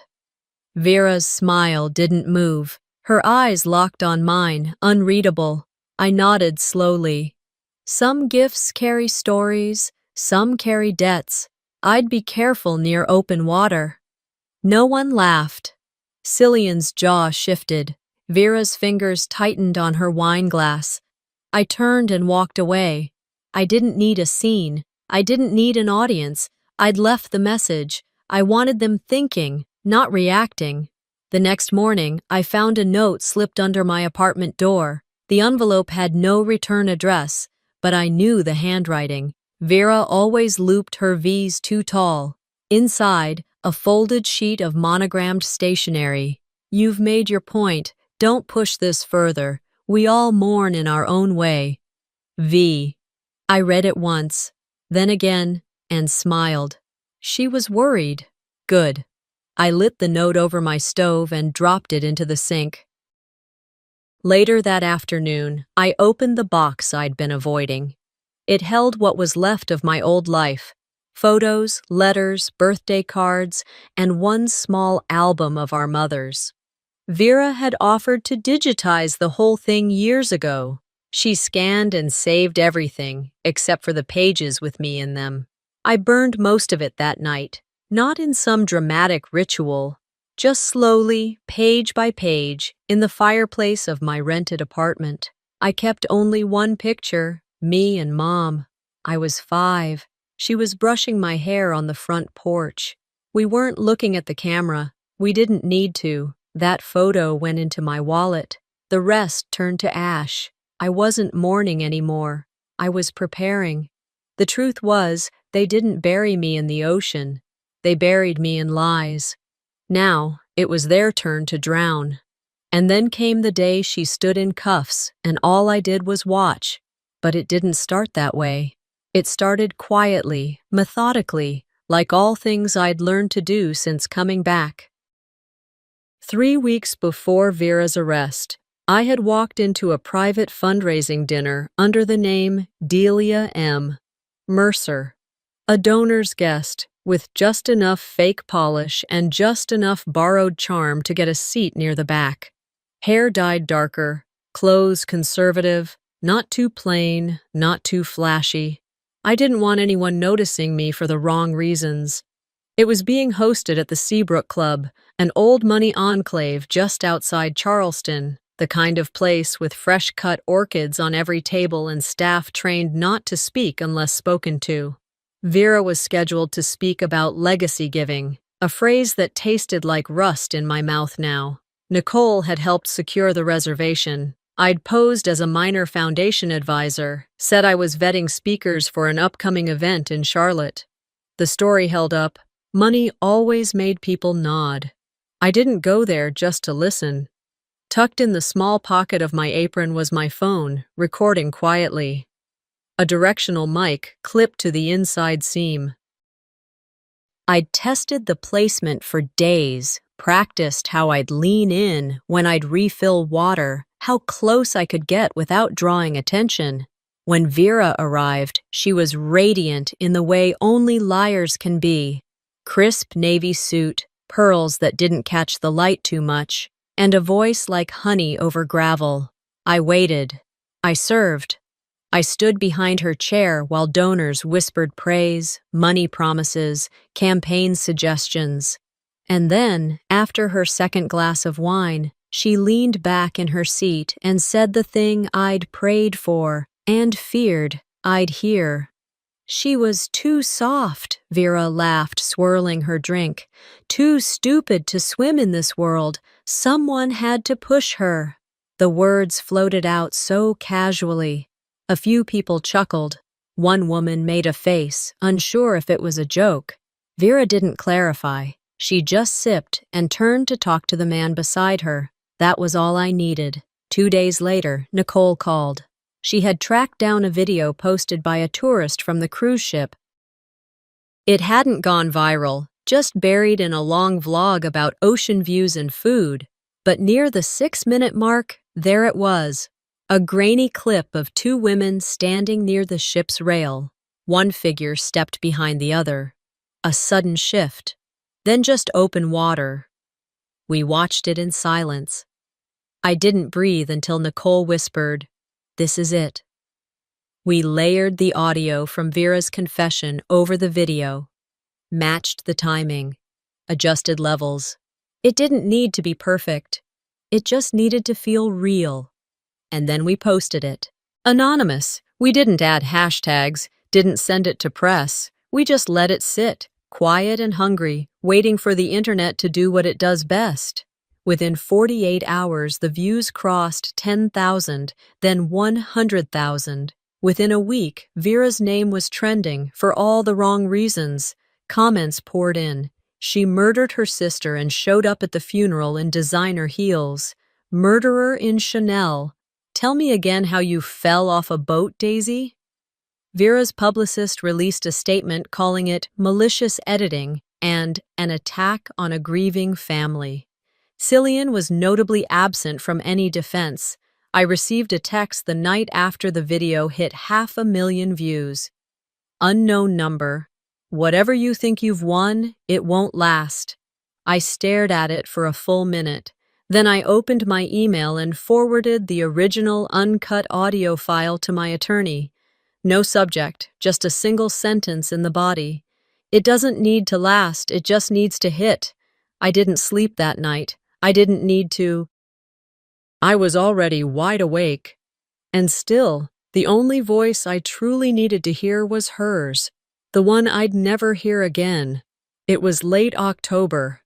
Vera's smile didn't move. Her eyes locked on mine, unreadable. I nodded slowly. Some gifts carry stories, some carry debts. I'd be careful near open water. No one laughed. Cillian's jaw shifted. Vera's fingers tightened on her wine glass. I turned and walked away. I didn't need a scene. I didn't need an audience. I'd left the message. I wanted them thinking, not reacting. The next morning, I found a note slipped under my apartment door. The envelope had no return address, but I knew the handwriting. Vera always looped her V's too tall. Inside, a folded sheet of monogrammed stationery. "You've made your point. Don't push this further. We all mourn in our own way. V." I read it once, then again, and smiled. She was worried. Good. I lit the note over my stove and dropped it into the sink. Later that afternoon, I opened the box I'd been avoiding. It held what was left of my old life: photos, letters, birthday cards, and one small album of our mothers. Vera had offered to digitize the whole thing years ago. She scanned and saved everything, except for the pages with me in them. I burned most of it that night, not in some dramatic ritual, just slowly, page by page, in the fireplace of my rented apartment. I kept only one picture, me and Mom. I was 5. She was brushing my hair on the front porch. We weren't looking at the camera. We didn't need to. That photo went into my wallet. The rest turned to ash. I wasn't mourning anymore. I was preparing. The truth was, they didn't bury me in the ocean. They buried me in lies. Now, it was their turn to drown. And then came the day she stood in cuffs, and all I did was watch. But it didn't start that way. It started quietly, methodically, like all things I'd learned to do since coming back. 3 weeks before Vera's arrest, I had walked into a private fundraising dinner under the name Delia M. Mercer, a donor's guest with just enough fake polish and just enough borrowed charm to get a seat near the back. Hair dyed darker, clothes conservative, not too plain, not too flashy. I didn't want anyone noticing me for the wrong reasons. It was being hosted at the Seabrook Club, an old money enclave just outside Charleston, the kind of place with fresh-cut orchids on every table and staff trained not to speak unless spoken to. Vera was scheduled to speak about legacy giving, a phrase that tasted like rust in my mouth now. Nicole had helped secure the reservation. I'd posed as a minor foundation advisor, said I was vetting speakers for an upcoming event in Charlotte. The story held up. Money always made people nod. I didn't go there just to listen. Tucked in the small pocket of my apron was my phone, recording quietly. A directional mic clipped to the inside seam. I'd tested the placement for days, practiced how I'd lean in when I'd refill water, how close I could get without drawing attention. When Vera arrived, she was radiant in the way only liars can be. Crisp navy suit, pearls that didn't catch the light too much, and a voice like honey over gravel. I waited. I served. I stood behind her chair while donors whispered praise, money promises, campaign suggestions. And then, after her second glass of wine, she leaned back in her seat and said the thing I'd prayed for and feared I'd hear. She was too soft, Vera laughed, swirling her drink. Too stupid to swim in this world. Someone had to push her. The words floated out so casually. A few people chuckled. One woman made a face, unsure if it was a joke. Vera didn't clarify. She just sipped and turned to talk to the man beside her. That was all I needed. 2 days later, Nicole called. She had tracked down a video posted by a tourist from the cruise ship. It hadn't gone viral, just buried in a long vlog about ocean views and food. But near the 6-minute mark, there it was. A grainy clip of 2 women standing near the ship's rail. One figure stepped behind the other. A sudden shift. Then just open water. We watched it in silence. I didn't breathe until Nicole whispered, "This is it." We layered the audio from Vera's confession over the video, matched the timing, adjusted levels. It didn't need to be perfect. It just needed to feel real. And then we posted it. Anonymous. We didn't add hashtags, didn't send it to press. We just let it sit, quiet and hungry, waiting for the internet to do what it does best. Within 48 hours, the views crossed 10,000, then 100,000. Within a week, Vera's name was trending for all the wrong reasons. Comments poured in. She murdered her sister and showed up at the funeral in designer heels. Murderer in Chanel. Tell me again how you fell off a boat, Daisy? Vera's publicist released a statement calling it malicious editing and an attack on a grieving family. Cillian was notably absent from any defense. I received a text the night after the video hit 500,000 views. Unknown number. Whatever you think you've won, it won't last. I stared at it for a full minute. Then I opened my email and forwarded the original uncut audio file to my attorney. No subject, just a single sentence in the body. It doesn't need to last, it just needs to hit. I didn't sleep that night. I didn't need to. I was already wide awake. And still, the only voice I truly needed to hear was hers, the one I'd never hear again. It was late October.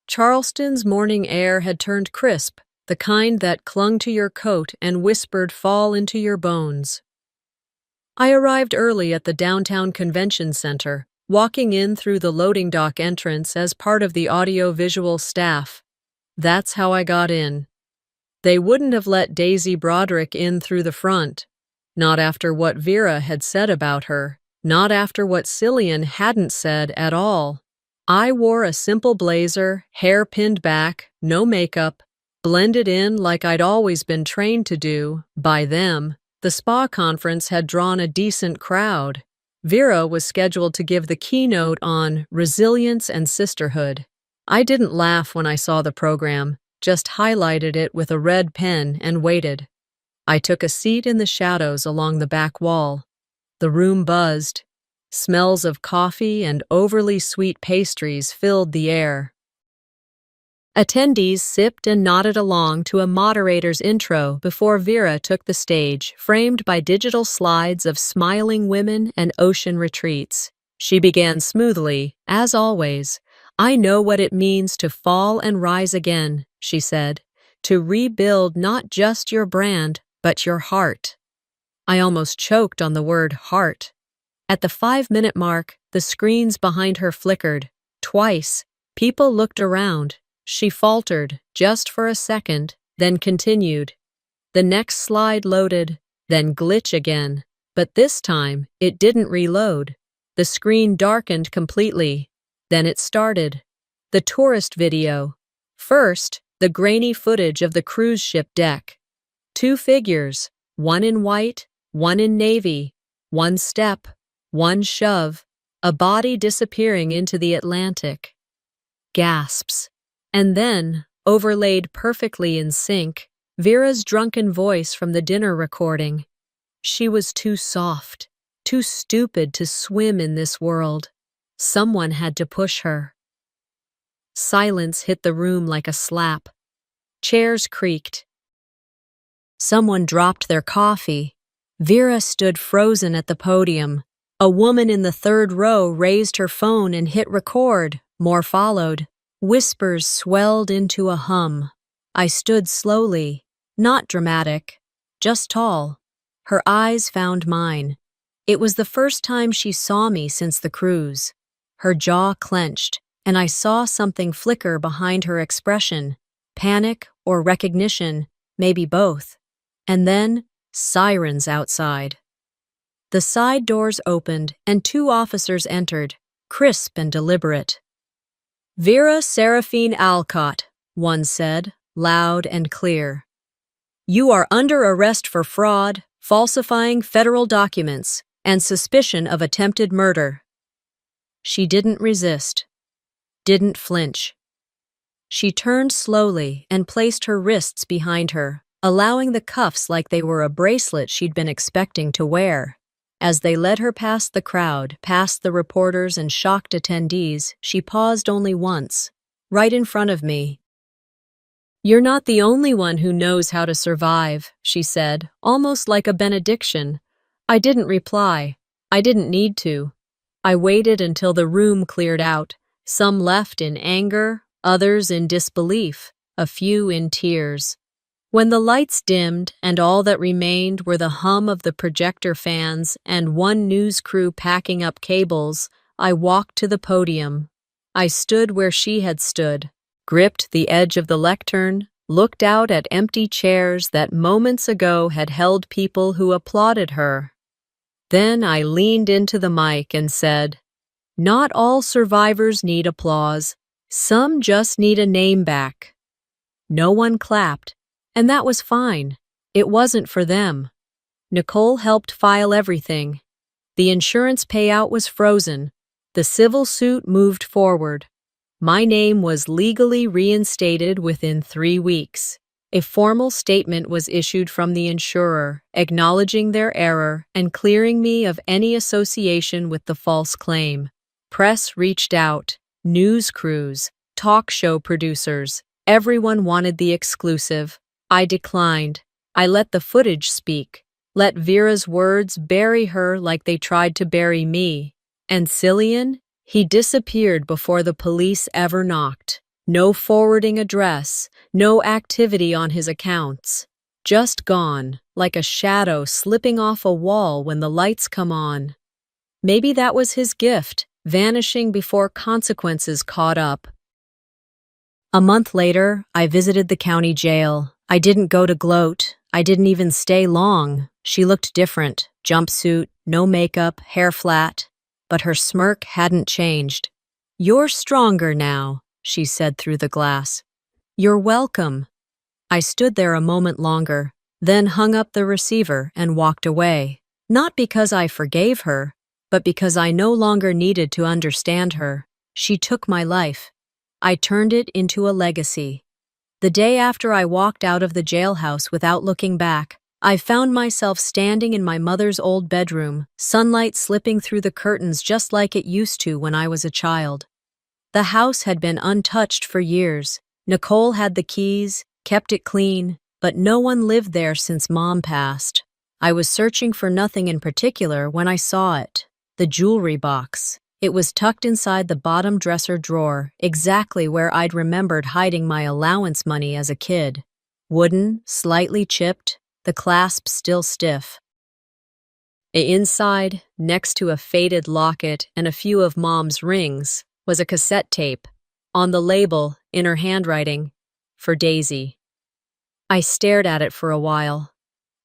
Charleston's morning air had turned crisp, the kind that clung to your coat and whispered fall into your bones. I arrived early at the downtown convention center, walking in through the loading dock entrance as part of the audio-visual staff. That's how I got in. They wouldn't have let Daisy Broderick in through the front. Not after what Vera had said about her. Not after what Cillian hadn't said at all. I wore a simple blazer, hair pinned back, no makeup, blended in like I'd always been trained to do, by them. The spa conference had drawn a decent crowd. Vera was scheduled to give the keynote on resilience and sisterhood. I didn't laugh when I saw the program, just highlighted it with a red pen and waited. I took a seat in the shadows along the back wall. The room buzzed. Smells of coffee and overly sweet pastries filled the air. Attendees sipped and nodded along to a moderator's intro before Vera took the stage, framed by digital slides of smiling women and ocean retreats. She began smoothly, as always. "I know what it means to fall and rise again," she said, "to rebuild not just your brand, but your heart." I almost choked on the word heart. At the 5-minute mark, the screens behind her flickered. Twice, people looked around. She faltered, just for a second, then continued. The next slide loaded, then glitch again. But this time, it didn't reload. The screen darkened completely. Then it started. The tourist video. First, the grainy footage of the cruise ship deck. 2 figures, one in white, one in navy, one step, one shove, a body disappearing into the Atlantic. Gasps. And then, overlaid perfectly in sync, Vera's drunken voice from the dinner recording. She was too soft, too stupid to swim in this world. Someone had to push her. Silence hit the room like a slap. Chairs creaked. Someone dropped their coffee. Vera stood frozen at the podium. A woman in the 3rd row raised her phone and hit record. More followed. Whispers swelled into a hum. I stood slowly, not dramatic, just tall. Her eyes found mine. It was the first time she saw me since the cruise. Her jaw clenched, and I saw something flicker behind her expression. Panic or recognition, maybe both. And then, sirens outside. The side doors opened, and 2 officers entered, crisp and deliberate. "Vera Seraphine Alcott," one said, loud and clear. "You are under arrest for fraud, falsifying federal documents, and suspicion of attempted murder." She didn't resist, didn't flinch. She turned slowly and placed her wrists behind her, allowing the cuffs like they were a bracelet she'd been expecting to wear. As they led her past the crowd, past the reporters and shocked attendees, she paused only once, right in front of me. "You're not the only one who knows how to survive," she said, almost like a benediction. I didn't reply. I didn't need to. I waited until the room cleared out, some left in anger, others in disbelief, a few in tears. When the lights dimmed and all that remained were the hum of the projector fans and one news crew packing up cables, I walked to the podium. I stood where she had stood, gripped the edge of the lectern, looked out at empty chairs that moments ago had held people who applauded her. Then I leaned into the mic and said, "Not all survivors need applause. Some just need a name back." No one clapped. And that was fine. It wasn't for them. Nicole helped file everything. The insurance payout was frozen. The civil suit moved forward. My name was legally reinstated within 3 weeks. A formal statement was issued from the insurer, acknowledging their error and clearing me of any association with the false claim. Press reached out. News crews, talk show producers, everyone wanted the exclusive. I declined. I let the footage speak, let Vera's words bury her like they tried to bury me. And Cillian? He disappeared before the police ever knocked. No forwarding address, no activity on his accounts. Just gone, like a shadow slipping off a wall when the lights come on. Maybe that was his gift, vanishing before consequences caught up. A month later, I visited the county jail. I didn't go to gloat. I didn't even stay long. She looked different. Jumpsuit, no makeup, hair flat. But her smirk hadn't changed. "You're stronger now," she said through the glass. "You're welcome." I stood there a moment longer, then hung up the receiver and walked away. Not because I forgave her, but because I no longer needed to understand her. She took my life. I turned it into a legacy. The day after I walked out of the jailhouse without looking back, I found myself standing in my mother's old bedroom, sunlight slipping through the curtains just like it used to when I was a child. The house had been untouched for years. Nicole had the keys, kept it clean, but no one lived there since Mom passed. I was searching for nothing in particular when I saw it. The jewelry box. It was tucked inside the bottom dresser drawer, exactly where I'd remembered hiding my allowance money as a kid. Wooden, slightly chipped, the clasp still stiff. Inside, next to a faded locket and a few of Mom's rings, was a cassette tape. On the label, in her handwriting, "For Daisy." I stared at it for a while.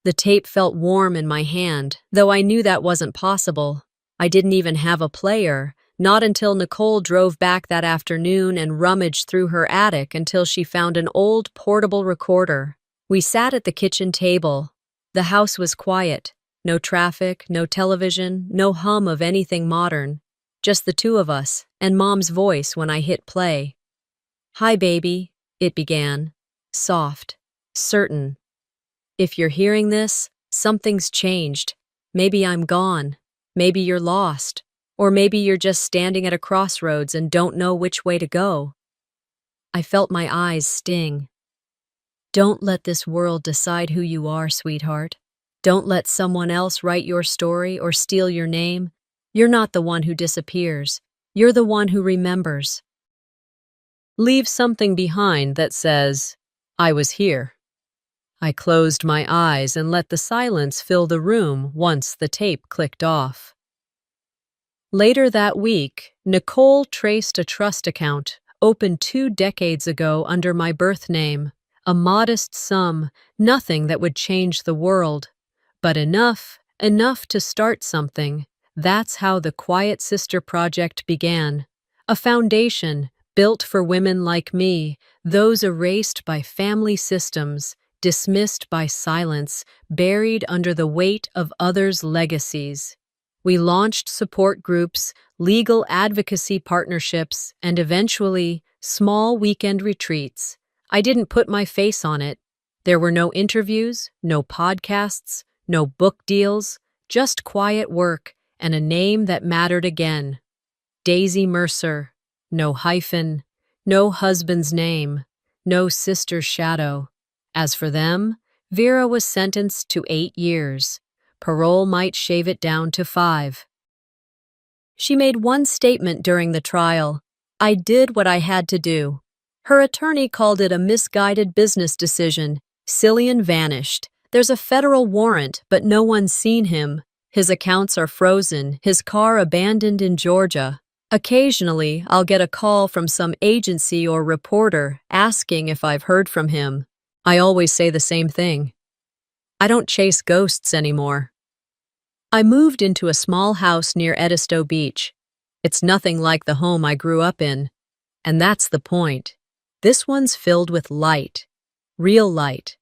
The tape felt warm in my hand, though I knew that wasn't possible. I didn't even have a player, not until Nicole drove back that afternoon and rummaged through her attic until she found an old portable recorder. We sat at the kitchen table. The house was quiet. No traffic, no television, no hum of anything modern. Just the two of us, and Mom's voice when I hit play. "Hi, baby," it began. Soft. Certain. "If you're hearing this, something's changed. Maybe I'm gone. Maybe you're lost. Or maybe you're just standing at a crossroads and don't know which way to go." I felt my eyes sting. Don't let this world decide who you are, sweetheart. Don't let someone else write your story or steal your name. You're not the one who disappears. You're the one who remembers. Leave something behind that says, "I was here." I closed my eyes and let the silence fill the room once the tape clicked off. Later that week, Nicole traced a trust account opened 2 decades ago under my birth name. A modest sum, nothing that would change the world. But enough to start something. That's how the Quiet Sister Project began. A foundation built for women like me, those erased by family systems, dismissed by silence, buried under the weight of others' legacies. We launched support groups, legal advocacy partnerships, and eventually, small weekend retreats. I didn't put my face on it. There were no interviews, no podcasts, no book deals, just quiet work and a name that mattered again. Daisy Mercer. No hyphen, no husband's name, no sister's shadow. As for them, Vera was sentenced to 8 years. Parole might shave it down to 5. She made one statement during the trial: "I did what I had to do." Her attorney called it a misguided business decision. Cillian vanished. There's a federal warrant, but no one's seen him. His accounts are frozen, his car abandoned in Georgia. Occasionally, I'll get a call from some agency or reporter asking if I've heard from him. I always say the same thing. I don't chase ghosts anymore. I moved into a small house near Edisto Beach. It's nothing like the home I grew up in. And that's the point. This one's filled with light. Real light.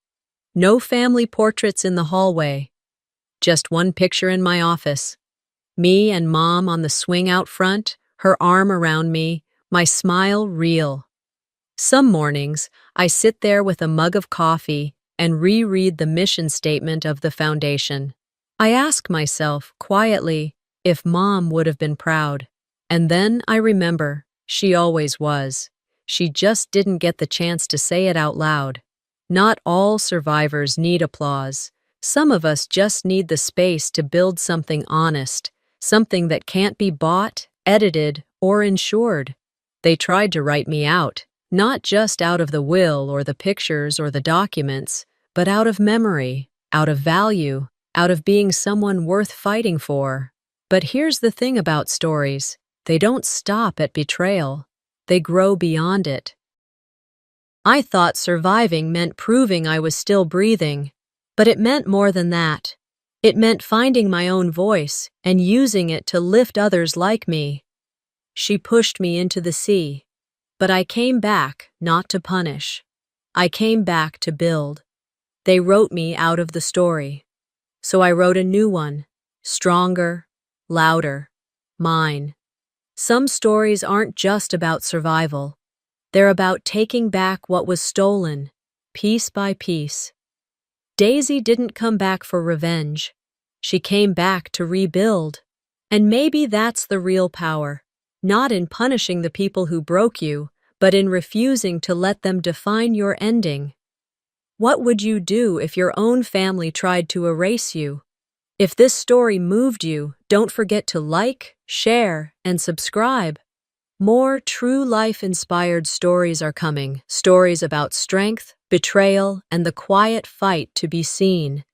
No family portraits in the hallway. Just one picture in my office. Me and Mom on the swing out front, her arm around me, my smile real. Some mornings, I sit there with a mug of coffee and reread the mission statement of the foundation. I ask myself, quietly, if Mom would have been proud. And then I remember, she always was. She just didn't get the chance to say it out loud. Not all survivors need applause. Some of us just need the space to build something honest, something that can't be bought, edited, or insured. They tried to write me out, not just out of the will or the pictures or the documents, but out of memory, out of value, out of being someone worth fighting for. But here's the thing about stories. They don't stop at betrayal. They grow beyond it. I thought surviving meant proving I was still breathing, but it meant more than that. It meant finding my own voice and using it to lift others like me. She pushed me into the sea, but I came back not to punish. I came back to build. They wrote me out of the story. So I wrote a new one, stronger, louder, mine. Some stories aren't just about survival. They're about taking back what was stolen, piece by piece. Daisy didn't come back for revenge. She came back to rebuild. And maybe that's the real power, not in punishing the people who broke you, but in refusing to let them define your ending. What would you do if your own family tried to erase you? If this story moved you, don't forget to like, share, and subscribe. More true life-inspired stories are coming, stories about strength, betrayal, and the quiet fight to be seen.